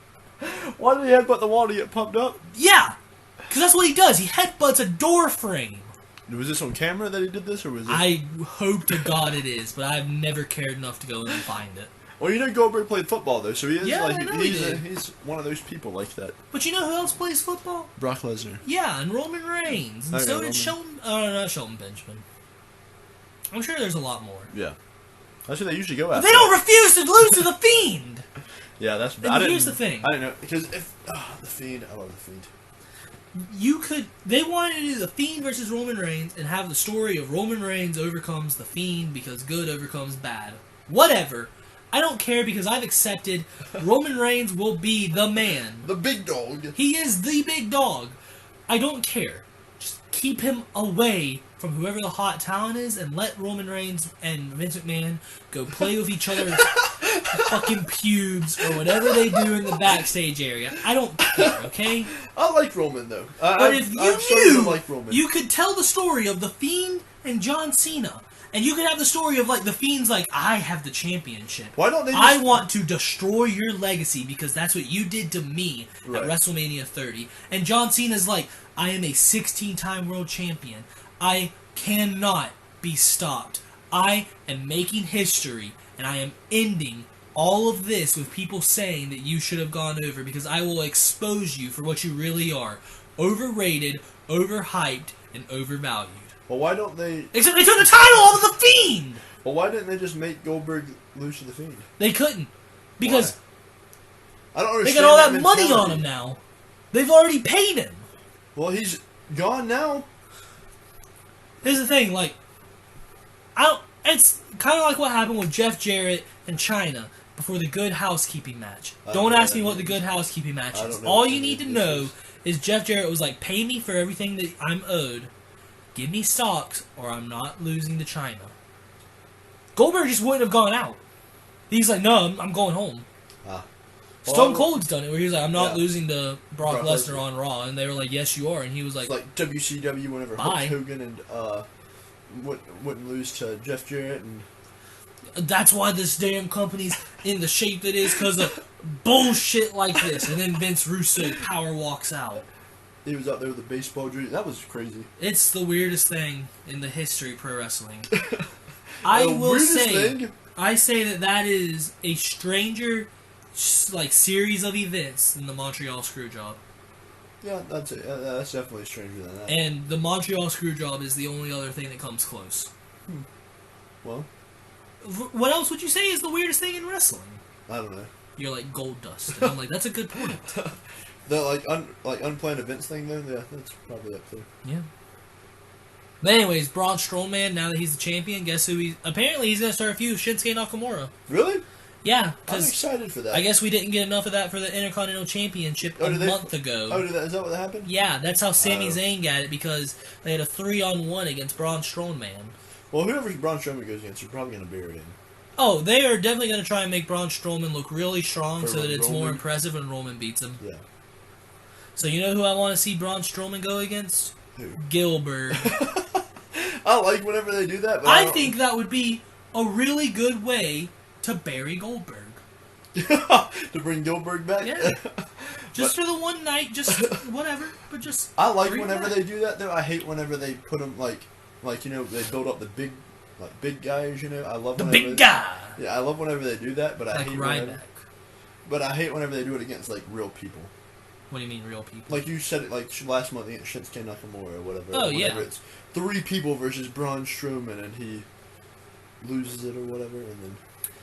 S2: Why did he headbutt the wall to get pumped up?
S1: Yeah, because that's what he does. He headbutts a door frame.
S2: Was this on camera that he did this, or was it?
S1: I hope to God it is, but I've never cared enough to go in and find it.
S2: Well, you know Goldberg played football though, so he is
S1: I know
S2: he's one of those people like that.
S1: But you know who else plays football?
S2: Brock Lesnar.
S1: Yeah, and Roman Reigns, and so did Shelton. Not Shelton Benjamin. I'm sure there's a lot more.
S2: Yeah, that's what they usually go after.
S1: They don't refuse to lose to the Fiend.
S2: Yeah, that's.
S1: And here's the thing.
S2: I didn't know because if the Fiend, I love the Fiend.
S1: They wanted to do the Fiend versus Roman Reigns and have the story of Roman Reigns overcomes the Fiend because good overcomes bad. Whatever. I don't care because I've accepted Roman Reigns will be the man.
S2: The big dog.
S1: He is the big dog. I don't care. Just keep him away from whoever the hot talent is and let Roman Reigns and Vince McMahon go play with each other's fucking pubes or whatever they do in the backstage area. I don't care, okay?
S2: I like Roman, though.
S1: But if you knew, like Roman. You could tell the story of The Fiend and John Cena. And you could have the story of, like, The Fiend's like, I have the championship.
S2: Why don't they
S1: I want to destroy your legacy because that's what you did to me
S2: at
S1: WrestleMania 30. And John Cena's like, I am a 16-time world champion. I cannot be stopped. I am making history, and I am ending all of this with people saying that you should have gone over because I will expose you for what you really are. Overrated, overhyped, and overvalued.
S2: Well, why don't they...
S1: Except they took the title off of The Fiend!
S2: Well, why didn't they just make Goldberg lose to The Fiend?
S1: They couldn't. Because...
S2: Why? I don't understand.
S1: They got all that money on him now. They've already paid him.
S2: Well, he's gone now.
S1: Here's the thing, like... It's kind of like what happened with Jeff Jarrett and Chyna before the Good Housekeeping match. Don't ask me what the Good Housekeeping match is. All you need to know is Jeff Jarrett was like, pay me for everything that I'm owed. Give me stocks, or I'm not losing to Chyna. Goldberg just wouldn't have gone out. He's like, no, I'm going home. Stone Cold's done it, where he's like, I'm not losing to Brock Lesnar on Raw, and they were like, yes, you are, and he was like,
S2: it's like WCW whenever Hulk Hogan and wouldn't lose to Jeff Jarrett, and
S1: that's why this damn company's in the shape it is because of bullshit like this. And then Vince Russo power walks out.
S2: He was out there with a baseball jersey. That was crazy.
S1: It's the weirdest thing in the history of pro wrestling. I say that is a stranger, like, series of events than the Montreal Screwjob.
S2: Yeah, that's it. That's definitely stranger than that.
S1: And the Montreal Screwjob is the only other thing that comes close.
S2: Well,
S1: what else would you say is the weirdest thing in wrestling?
S2: I don't know.
S1: You're like Gold Dust. And I'm like, that's a good point.
S2: The unplanned events thing though, yeah, that's probably up there.
S1: Yeah. But anyways, Braun Strowman, now that he's the champion, guess who apparently he's gonna start a feud with Shinsuke Nakamura.
S2: Really?
S1: Yeah,
S2: I'm excited for that.
S1: I guess we didn't get enough of that for the Intercontinental Championship a month ago.
S2: Oh, is that what happened?
S1: Yeah, that's how Sami Zayn got it, because they had a 3-on-1 against Braun Strowman.
S2: Well, whoever Braun Strowman goes against, you're probably gonna bury him.
S1: Oh, they are definitely gonna try and make Braun Strowman look really strong so that it's more impressive when Roman beats him.
S2: Yeah.
S1: So you know who I want to see Braun Strowman go against?
S2: Who?
S1: Gilbert.
S2: I like whenever they do that, but
S1: I think that would be a really good way to bury Goldberg.
S2: To bring Goldberg back?
S1: Yeah. Just for the one night, just whatever. But just
S2: I like whenever they do that though. I hate whenever they put them like you know they build up the big guys. You know, I love
S1: the
S2: whenever
S1: big guy.
S2: Yeah, I love whenever they do that, but I
S1: Like
S2: hate
S1: Ryback.
S2: I hate whenever they do it against like real people.
S1: What do you mean, real people?
S2: Like you said it like last month against Shinsuke Nakamura or whatever.
S1: Oh,
S2: whenever
S1: yeah.
S2: It's 3 people versus Braun Strowman and he loses it or whatever, and then.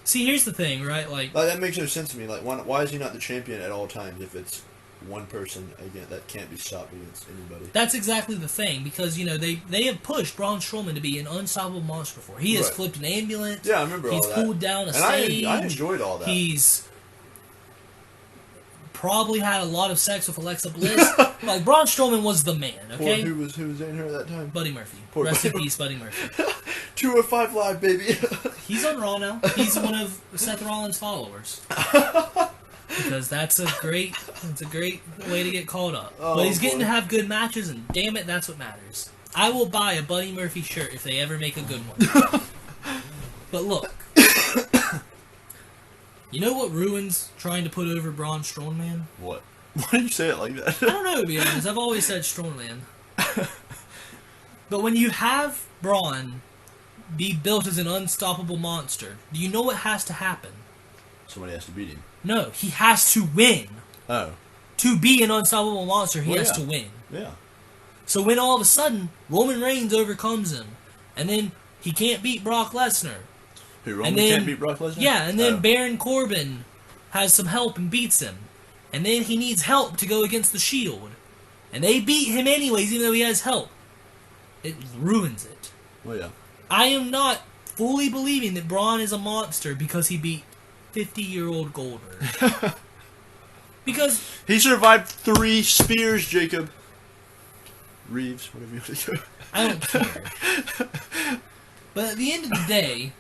S1: See, here's the thing, right? Like
S2: That makes no sense to me. Like, why is he not the champion at all times if it's one person again that can't be stopped against anybody?
S1: That's exactly the thing, because, you know, they have pushed Braun Strowman to be an unstoppable monster before. He has flipped an ambulance.
S2: Yeah, I remember all that.
S1: He's pulled down a
S2: and
S1: stage.
S2: I enjoyed all that.
S1: He's probably had a lot of sex with Alexa Bliss. Like, Braun Strowman was the man, okay?
S2: Who was in her at that time?
S1: Buddy Murphy.
S2: Poor
S1: Rest in
S2: Buddy
S1: peace, Buddy Murphy.
S2: 205 Live, baby.
S1: He's on Raw now. He's one of Seth Rollins' followers. Because that's a great way to get called up.
S2: Oh,
S1: but he's getting
S2: boy.
S1: to have good matches, and damn it, that's what matters. I will buy a Buddy Murphy shirt if they ever make a good one. But look. You know what ruins trying to put over Braun Strowman?
S2: What? Why did you say it like that?
S1: I don't know, to be honest. I've always said Strowman. But when you have Braun be built as an unstoppable monster, do you know what has to happen?
S2: Somebody has to beat him.
S1: No, he has to win.
S2: Oh.
S1: To be an unstoppable monster, he has to win.
S2: Yeah.
S1: So when all of a sudden, Roman Reigns overcomes him, and then he can't beat Brock Lesnar.
S2: Who, Roman can't beat Brock Lesnar?
S1: Yeah, and then Baron Corbin has some help and beats him. And then he needs help to go against the Shield. And they beat him anyways, even though he has help. It ruins it.
S2: Well, yeah.
S1: I am not fully believing that Braun is a monster because he beat 50-year-old Goldberg. Because...
S2: He survived 3 spears, Jacob. Reeves, whatever you want to go.
S1: I don't care. But at the end of the day,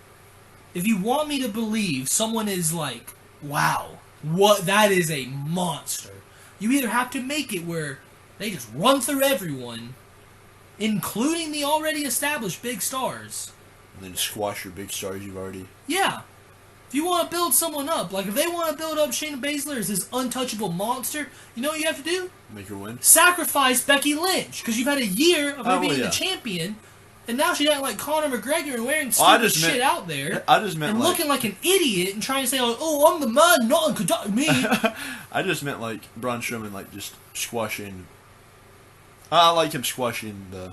S1: if you want me to believe someone is like, wow, that is a monster, you either have to make it where they just run through everyone, including the already established big stars.
S2: And then squash your big stars you've already...
S1: Yeah. If you want to build someone up, like if they want to build up Shayna Baszler as this untouchable monster, you know what you have to do?
S2: Make her win.
S1: Sacrifice Becky Lynch, because you've had a year of her being the champion, and now she's acting like Conor McGregor and wearing stupid shit out there.
S2: I just meant
S1: and looking like an idiot and trying to say, "Oh, I'm the man, no one could talk to me."
S2: I just meant like Braun Strowman, like just squashing. I like him squashing the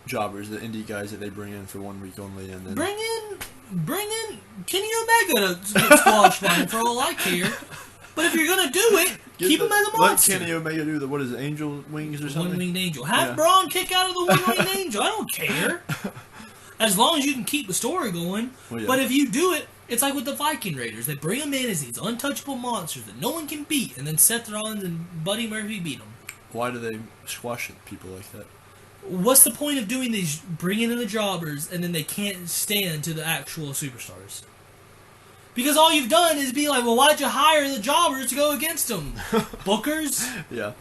S2: jobbers, the indie guys that they bring in for 1 week only, and then
S1: bring in Kenny Omega to get squashed by him for all I care. But if you're gonna do it, keep him as a monster.
S2: Let Kenny Omega do what is it, angel wings or something?
S1: One-winged angel. Have Braun kick out of the one-winged angel. I don't care. As long as you can keep the story going.
S2: Well, yeah.
S1: But if you do it, it's like with the Viking Raiders. They bring them in as these untouchable monsters that no one can beat, and then Seth Rollins and Buddy Murphy beat them.
S2: Why do they squash people like that?
S1: What's the point of doing these, bringing in the jobbers, and then they can't stand to the actual superstars? Because all you've done is be like, well, why'd you hire the jobbers to go against them? Bookers?
S2: Yeah.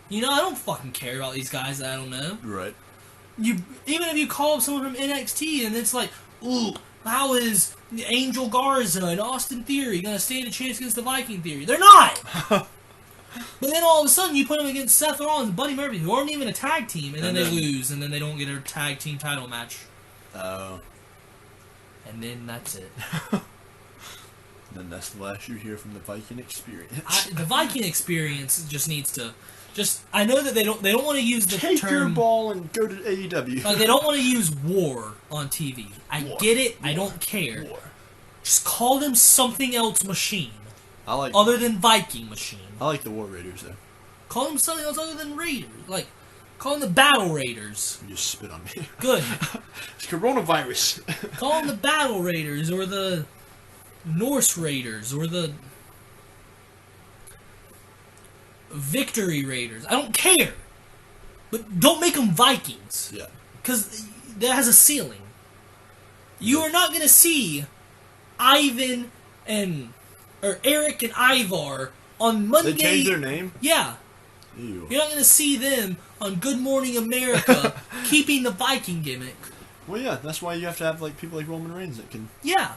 S1: You know, I don't fucking care about these guys that I don't know.
S2: Right.
S1: Even if you call up someone from NXT and it's like, ooh, how is Angel Garza and Austin Theory going to stand a chance against the Viking Theory? They're not! But then all of a sudden you put them against Seth Rollins and Buddy Murphy, who aren't even a tag team, and then they lose, and then they don't get a tag team title match.
S2: Oh.
S1: And then that's it.
S2: Then that's the last you hear from the Viking experience.
S1: The Viking experience just needs to... I know that they don't want to use the term...
S2: Take your ball and go to AEW.
S1: Like, they don't want to use war on TV. I get it. I don't care.
S2: War.
S1: Just call them something else machine.
S2: I like...
S1: Other than Viking machine.
S2: I like the War Raiders, though.
S1: Call them something else other than Raiders. Like, call them the Battle Raiders.
S2: You just spit on me.
S1: Good.
S2: It's coronavirus.
S1: Call them the Battle Raiders, or the Norse Raiders, or the Victory Raiders. I don't care. But don't make them Vikings.
S2: Yeah.
S1: Because that has a ceiling. You are not going to see Ivan or Eric and Ivar on Monday.
S2: They changed their name?
S1: Yeah.
S2: Ew.
S1: You're not going to see them on Good Morning America keeping the Viking gimmick.
S2: Well, yeah, that's why you have to have like people like Roman Reigns that can...
S1: Yeah.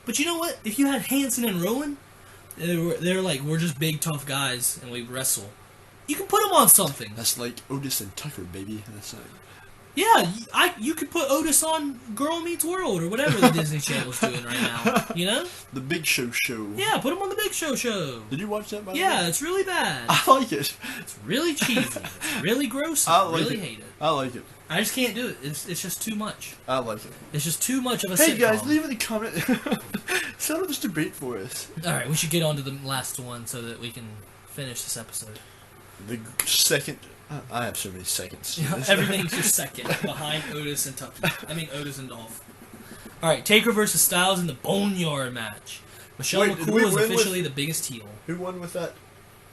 S1: But you know what? If you had Hanson and Rowan, They're like, we're just big tough guys and we wrestle. You can put them on something.
S2: That's like Otis and Tucker, baby. That's like...
S1: Yeah, you could put Otis on Girl Meets World or whatever the Disney Channel's doing right now. You know?
S2: The Big Show show.
S1: Yeah, put him on the Big Show show.
S2: Did you watch that, by the way?
S1: Yeah, it's really bad.
S2: I like it.
S1: It's really cheesy. It's really gross.
S2: I
S1: I
S2: like
S1: really
S2: it.
S1: hate it.
S2: I like it.
S1: I just can't do it. It's just too much.
S2: I like it.
S1: It's just too much of a
S2: Hey
S1: sitcom.
S2: guys, leave in the comment. Settle this debate for us.
S1: Alright, we should get on to the last one so that we can finish this episode.
S2: The second... I have so many seconds.
S1: Everything's your second behind Otis and Tucky. Otis and Dolph. Alright, Taker versus Styles in the Boneyard match. Michelle McCool is officially the biggest heel.
S2: Who won with that?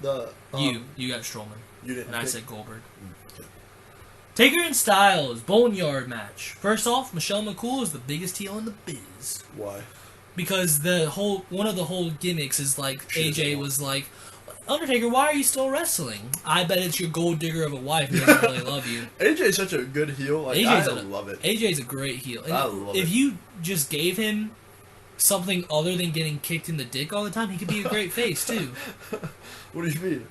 S1: You got Strowman.
S2: You didn't.
S1: And I said Goldberg.
S2: Okay.
S1: Taker and Styles, Boneyard match. First off, Michelle McCool is the biggest heel in the biz.
S2: Why?
S1: Because one of the whole gimmicks is like,
S2: She
S1: AJ was like, Undertaker, why are you still wrestling? I bet it's your gold digger of a wife who doesn't really love you.
S2: AJ's such a good heel. Like, I love it.
S1: AJ's a great heel. And
S2: I love it.
S1: If you just gave him something other than getting kicked in the dick all the time, he could be a great face too.
S2: What do you mean?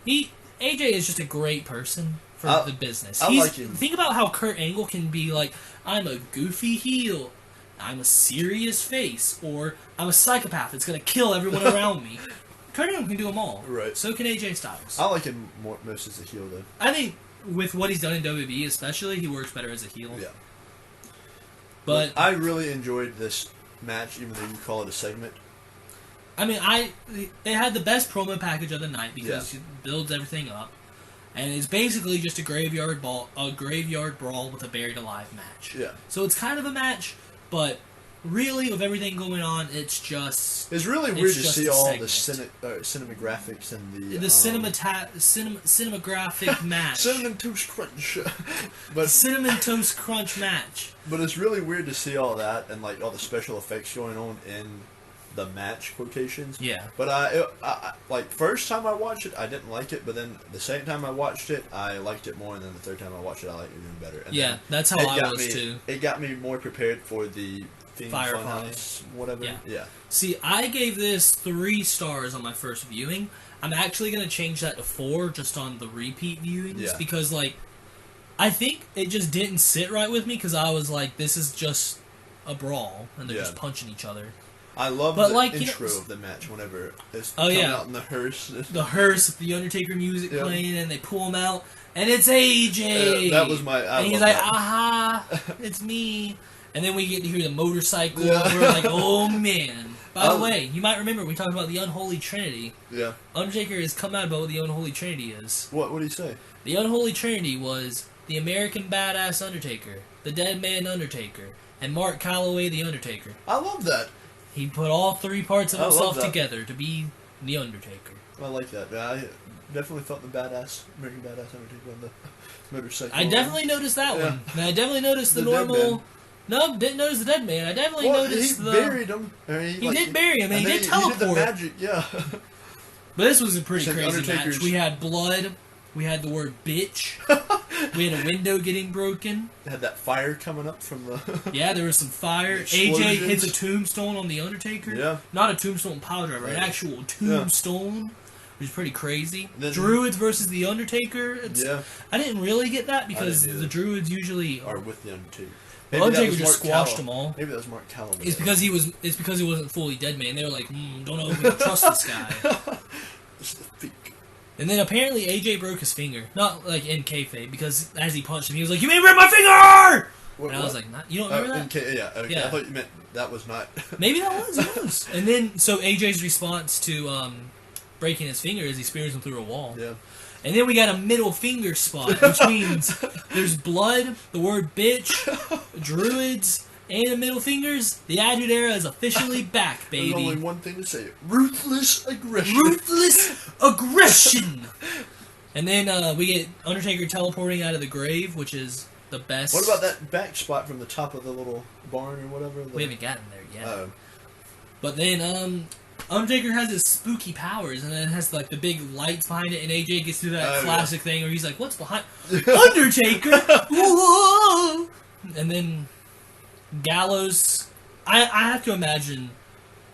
S1: AJ is just a great person for the business.
S2: I like him.
S1: Think about how Kurt Angle can be like, I'm a goofy heel, I'm a serious face, or I'm a psychopath that's gonna kill everyone around me. Kurt Angle can do them all.
S2: Right.
S1: So can AJ Styles.
S2: I like him most as a heel, though.
S1: I think with what he's done in WWE, especially, he works better as a heel.
S2: Yeah.
S1: But
S2: I really enjoyed this match, even though you call it a segment.
S1: It had the best promo package of the night because it builds everything up, and it's basically just a graveyard brawl with a buried alive match.
S2: Yeah.
S1: So it's kind of a match, but really, with everything going on, it's
S2: really weird to see all the
S1: cinematographics
S2: and the
S1: cinematographic match.
S2: Cinnamon Toast Crunch.
S1: Cinnamon Toast Crunch match.
S2: But it's really weird to see all that and like all the special effects going on in the match quotations.
S1: Yeah.
S2: But I like first time I watched it, I didn't like it. But then the second time I watched it, I liked it more. And then the third time I watched it, I liked it even better. And
S1: yeah, that's how I was too.
S2: It got me more prepared for the
S1: Fireflies,
S2: whatever. Yeah.
S1: See, I gave this 3 stars on my first viewing. I'm actually going to change that to 4 just on the repeat viewings because, like, I think it just didn't sit right with me because I was like, this is just a brawl and they're just punching each other.
S2: I love the intro of the match whenever it's coming out in the hearse. The
S1: hearse, the Undertaker music playing, and they pull him out, and it's AJ.
S2: That was
S1: and he's like, aha, it's me. And then we get to hear the motorcycle, and we're like, oh man. By the way, you might remember we talked about the Unholy Trinity.
S2: Yeah.
S1: Undertaker has come out about what the Unholy Trinity is.
S2: What did he say?
S1: The Unholy Trinity was the American Badass Undertaker, the Dead Man Undertaker, and Mark Calloway the Undertaker.
S2: I love that.
S1: He put all 3 parts of himself together to be the Undertaker.
S2: I like that. I definitely felt the American Badass Undertaker on the motorcycle.
S1: I definitely noticed that one. And I definitely noticed the normal... No, didn't notice the Dead Man. I definitely noticed
S2: he buried him.
S1: He did bury him, and he did teleport.
S2: He did the magic, yeah.
S1: But this was a pretty crazy match. We had blood. We had the word bitch. We had a window getting broken.
S2: They had that fire coming up from the...
S1: Yeah, there was some fire. AJ hits a tombstone on the Undertaker.
S2: Yeah.
S1: Not a tombstone pile driver, an actual tombstone. Which is pretty crazy. Druids versus the Undertaker. I didn't really get that because the Druids usually...
S2: are with the Undertaker.
S1: Maybe Undertaker just squashed them all.
S2: Maybe that was Mark Calloway.
S1: It's because he wasn't fully dead man. They were like, don't know if we can trust this guy.
S2: It's the fake.
S1: And then apparently AJ broke his finger, not like in kayfabe, because as he punched him, he was like, "You made me rip my finger!" And I was like, "You don't remember that?"
S2: Yeah. I thought you meant that was not.
S1: Maybe that was. It was. And then so AJ's response to breaking his finger is he spears him through a wall.
S2: Yeah.
S1: And then we got a middle finger spot, which means there's blood, the word bitch, druids, and the middle fingers. The Attitude Era is officially back, baby.
S2: There's only one thing to say. Ruthless aggression.
S1: Ruthless aggression! And then we get Undertaker teleporting out of the grave, which is the best.
S2: What about that back spot from the top of the little barn or whatever?
S1: We haven't gotten there yet. But then Undertaker has his spooky powers, and then it has like the big lights behind it, and AJ gets to that classic thing where he's like, "What's behind Undertaker?" Whoa! And then Gallows. I have to imagine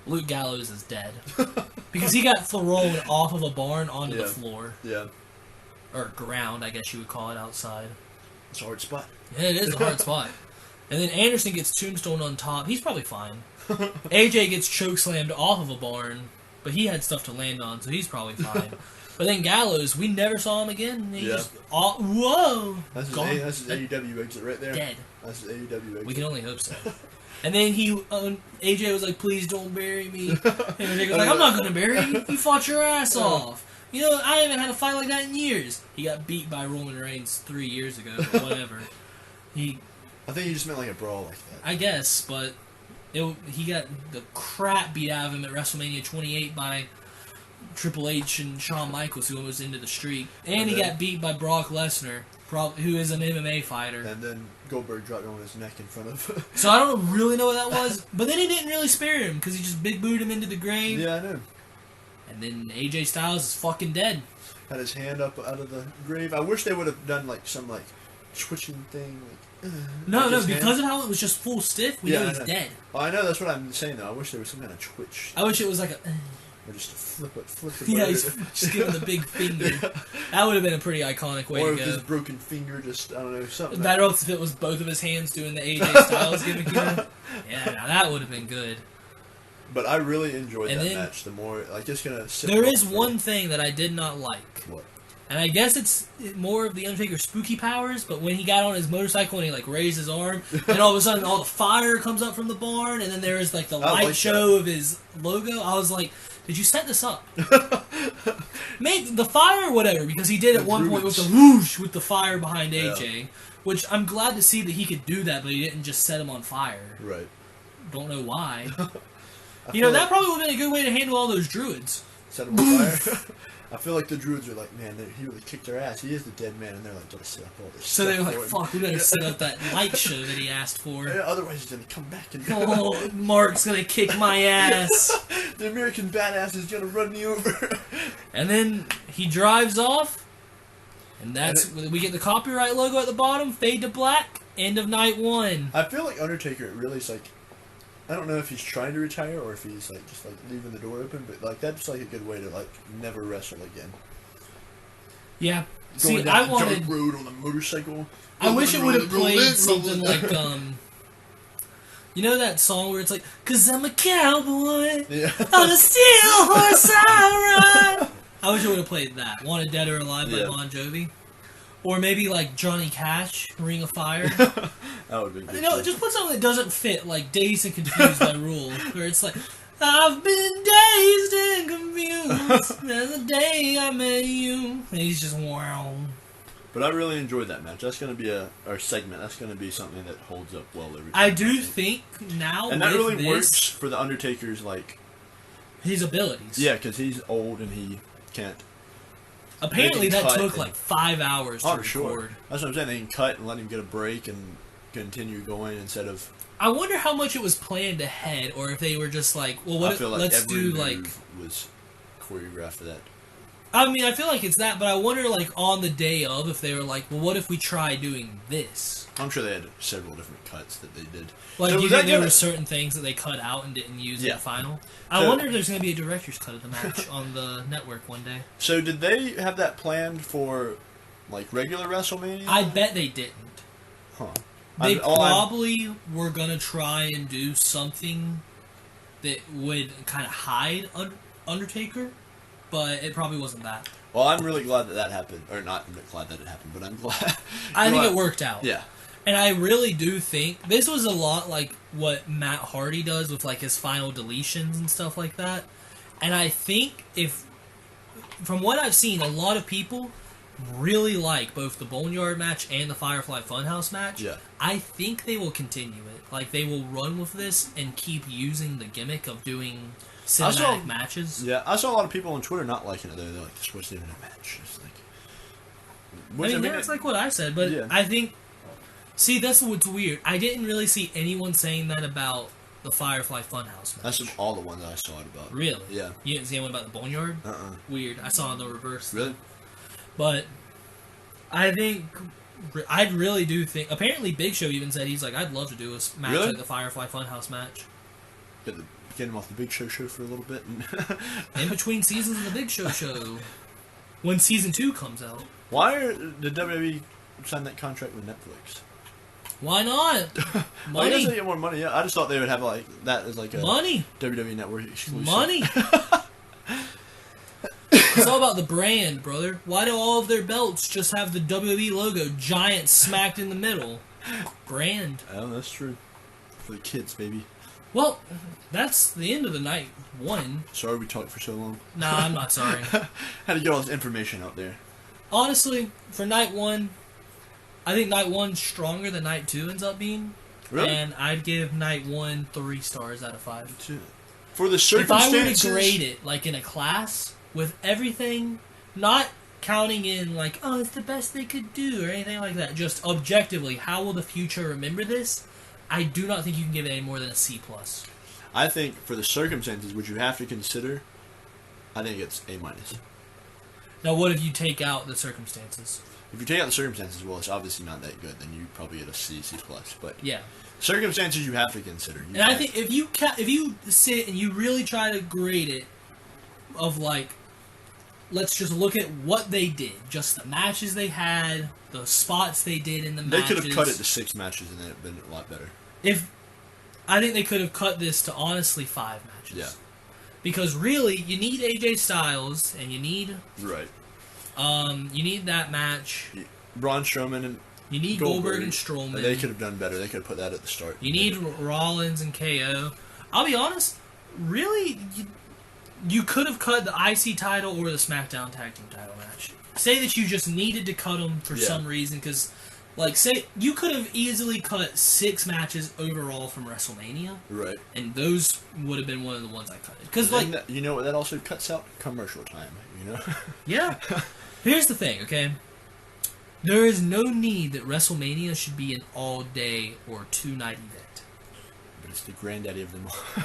S1: Luke Gallows is dead. Because he got thrown off of a barn onto the floor.
S2: Yeah.
S1: Or ground, I guess you would call it outside.
S2: It's a hard spot.
S1: Yeah, it is a hard spot. And then Anderson gets tombstone on top. He's probably fine. AJ gets chokeslammed off of a barn, but he had stuff to land on, so he's probably fine. But then Gallows, we never saw him again. He just, whoa!
S2: That's his AEW exit right there.
S1: Dead.
S2: That's his AEW exit.
S1: We can only hope so. And then AJ was like, please don't bury me. And AJ was like, I'm not going to bury you. You fought your ass off. You know, I haven't had a fight like that in years. He got beat by Roman Reigns 3 years ago, but whatever.
S2: I think he just meant like a brawl like that.
S1: I guess, but he got the crap beat out of him at WrestleMania 28 by Triple H and Shawn Michaels, who was into the streak. And he got beat by Brock Lesnar, who is an MMA fighter.
S2: And then Goldberg dropped on his neck in front of...
S1: So I don't really know what that was, but then he didn't really spare him, because he just big booed him into the grave.
S2: Yeah, I know.
S1: And then AJ Styles is fucking dead.
S2: Had his hand up out of the grave. I wish they would have done like some like twitching thing.
S1: No, because of how it was just full stiff, we know he's dead.
S2: Oh, I know, that's what I'm saying though. I wish there was some kind of twitch.
S1: I wish it was like a...
S2: Or just flip it.
S1: Yeah, he's just giving the big finger. That would have been a pretty iconic way to go.
S2: Or his broken finger, just, I don't know, something.
S1: Better if it was both of his hands doing the AJ Styles gimmick. Yeah, now that would have been good.
S2: But I really enjoyed that match. The more, like, it's gonna sit.
S1: There is one thing that I did not like.
S2: What?
S1: And I guess it's more of the Undertaker's spooky powers, but when he got on his motorcycle and he, like, raised his arm, and all of a sudden all the fire comes up from the barn, and then there is, like, the light show of his logo, I was like, did you set this up? Maybe the fire or whatever, because he did at one point with the whoosh with the fire behind AJ, which I'm glad to see that he could do that, but he didn't just set him on fire.
S2: Right.
S1: Don't know why. You know, that probably would have been a good way to handle all those druids.
S2: Set him on fire? I feel like the druids are like, man, he really kicked their ass. He is the dead man, and they're like, gotta set up all this
S1: So they were like, fuck, we better set up that light show that he asked for.
S2: Yeah, otherwise he's gonna come back and...
S1: Oh, Mark's gonna kick my ass.
S2: The American badass is gonna run me over.
S1: And then he drives off, and we get the copyright logo at the bottom, fade to black, end of night one.
S2: I feel like Undertaker really is like... I don't know if he's trying to retire or if he's like just like leaving the door open, but like that's like a good way to like never wrestle again.
S1: Yeah.
S2: Going down the dirt road on a motorcycle.
S1: I wish it would have played something like you know that song where it's like, 'cause I'm a cowboy on a steel horse I ride. I wish it would have played that. Wanted Dead or Alive by Bon Jovi. Or maybe like Johnny Cash, Ring of Fire.
S2: That would be good.
S1: You know, just put something that doesn't fit, like Dazed and Confused by Rule, where it's like, I've been dazed and confused since the day I met you. And he's just wow.
S2: But I really enjoyed that match. That's going to be our segment. That's going to be something that holds up well every time.
S1: I do think now,
S2: and that really works for the Undertaker's like
S1: his abilities.
S2: Yeah, because he's old and he can't.
S1: Apparently that took like 5 hours to record.
S2: Sure. That's what I'm saying. They can cut and let him get a break and continue going instead of...
S1: I wonder how much it was planned ahead, or if they were just like, well, what?
S2: I feel like
S1: let's
S2: every
S1: do
S2: move
S1: like
S2: was choreographed for that.
S1: I mean, I feel like it's that, but I wonder, like, on the day of, if they were like, well, what if we try doing this?
S2: I'm sure they had several different cuts that they did.
S1: Like, so you think there were certain things that they cut out and didn't use in the final? I wonder if there's going to be a director's cut of the match on the network one day.
S2: So did they have that planned for, like, regular WrestleMania?
S1: I bet they didn't.
S2: Huh.
S1: They probably were going to try and do something that would kind of hide Undertaker, but it probably wasn't that.
S2: Well, I'm really glad that happened. Or not glad that it happened, but I'm glad.
S1: I think it worked out.
S2: Yeah.
S1: And I really do think this was a lot like what Matt Hardy does with like his final deletions and stuff like that. And I think from what I've seen, a lot of people really like both the Boneyard match and the Firefly Funhouse match.
S2: Yeah.
S1: I think they will continue it. Like, they will run with this and keep using the gimmick of doing cinematic matches.
S2: Yeah, I saw a lot of people on Twitter not liking it, though. They're like, this wasn't even a match. It's like...
S1: I mean, that's like what I said, but I think... See, that's what's weird. I didn't really see anyone saying that about the Firefly Funhouse match.
S2: That's all the ones I saw it about.
S1: Really?
S2: Yeah.
S1: You didn't see anyone about the Boneyard? Weird. I saw the reverse.
S2: Really?
S1: But I think... I really do think... Apparently, Big Show even said he's like, I'd love to do a match like the Firefly Funhouse match.
S2: But Get him off the Big Show for a little bit. And
S1: In between seasons of the Big Show. When season 2 comes out.
S2: Why did WWE sign that contract with Netflix?
S1: Why not?
S2: Well, I guess
S1: Money.
S2: they get more money. Yeah, I just thought they would have like that as like a
S1: Money.
S2: WWE Network exclusive.
S1: Money. It's all about the brand, brother. Why do all of their belts just have the WWE logo giant smacked in the middle? Brand.
S2: Oh, that's true. For the kids, baby.
S1: Well, that's the end of the night 1.
S2: Sorry we talked for so long.
S1: Nah, I'm not sorry.
S2: Had to get all this information out there.
S1: Honestly, for night 1, I think night 1's stronger than night 2 ends up being.
S2: Really?
S1: And I'd give night 1 3 stars out of 5.
S2: For the
S1: If
S2: circumstances...
S1: I were to grade it, like in a class, with everything, not counting in like, oh, it's the best they could do, or anything like that, just objectively, how will the future remember this? I do not think you can give it any more than a C+.
S2: I think for the circumstances, which you have to consider, I think it's A-.
S1: Now, what if you take out the circumstances?
S2: If you take out the circumstances, well, it's obviously not that good. Then you probably get a C+. But
S1: Yeah.
S2: circumstances you have to consider.
S1: And I think if you sit and you really try to grade it, of like, let's just look at what they did, just the matches they had, the spots they did in the
S2: they
S1: matches.
S2: could have cut it to 6 matches and it would have been a lot better.
S1: I think they could have cut this to honestly 5 matches.
S2: Yeah.
S1: Because really, you need AJ Styles and you need
S2: Right.
S1: you need that match.
S2: Braun Strowman and
S1: You need Goldberg and Strowman.
S2: They could have done better. They could have put that at the start.
S1: You need Rollins and KO. I'll be honest, really, you could have cut the IC title or the SmackDown Tag Team title match. Say that you just needed to cut them for some reason, because, like, say, you could have easily cut 6 matches overall from WrestleMania.
S2: Right.
S1: And those would have been one of the ones I cut. Because, like...
S2: you know what that also cuts out? Commercial time, you know?
S1: Yeah. Here's the thing, okay? There is no need that WrestleMania should be an all-day or 2-night event.
S2: But it's the granddaddy of them all.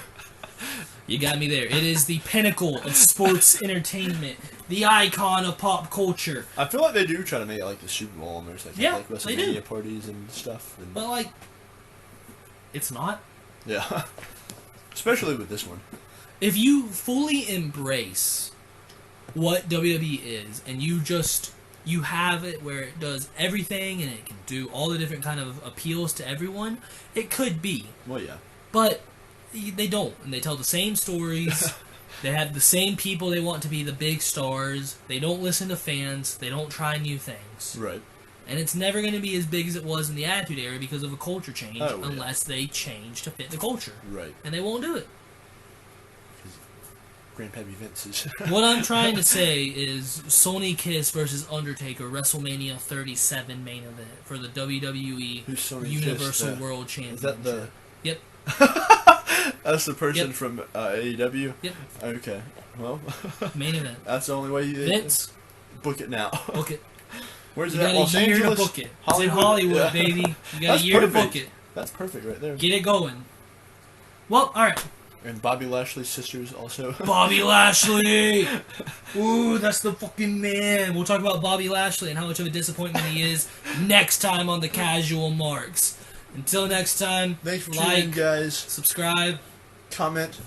S1: You got me there. It is the pinnacle of sports entertainment, the icon of pop culture.
S2: I feel like they do try to make it like the Super Bowl almost. Like,
S1: Yeah,
S2: like
S1: they do.
S2: WrestleMania parties and stuff. And
S1: But, like, it's not.
S2: yeah. Especially with this one.
S1: If you fully embrace what WWE is, and you have it where it does everything, and it can do all the different kind of appeals to everyone, it could be.
S2: Well, yeah.
S1: But they don't, and they tell the same stories. They have the same people they want to be the big stars. They don't listen to fans. They don't try new things.
S2: Right.
S1: And it's never going to be as big as it was in the Attitude Era because of a culture change,
S2: Oh, yeah.
S1: unless they change to fit the culture.
S2: Right.
S1: And they won't do it.
S2: Grandpappy Vince is...
S1: What I'm trying to say is Sony Kiss versus Undertaker WrestleMania 37 main event for the WWE
S2: Who's Sony
S1: Universal
S2: Kiss?
S1: World Championship.
S2: Is that the...
S1: Yep.
S2: That's the person
S1: Yep.
S2: from AEW?
S1: Yep.
S2: Okay. Well,
S1: Main event.
S2: that's the only way you...
S1: Vince,
S2: Book it now.
S1: book it.
S2: Where's
S1: You
S2: it at?
S1: got
S2: Los
S1: a year
S2: Angeles?
S1: to book it. It's in Hollywood,
S2: Yeah.
S1: baby. You got
S2: That's
S1: a year
S2: perfect.
S1: to book it.
S2: That's perfect right there.
S1: Get it going. Well, alright.
S2: And Bobby Lashley's sisters also.
S1: Bobby Lashley! Ooh, that's the fucking man. We'll talk about Bobby Lashley and how much of a disappointment he is next time on the Casual Marks. Until next time,
S2: Thanks for tuning in,
S1: like,
S2: guys.
S1: subscribe,
S2: Comment.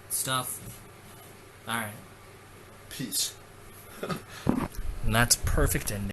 S1: stuff. Alright.
S2: Peace.
S1: And that's perfect ending.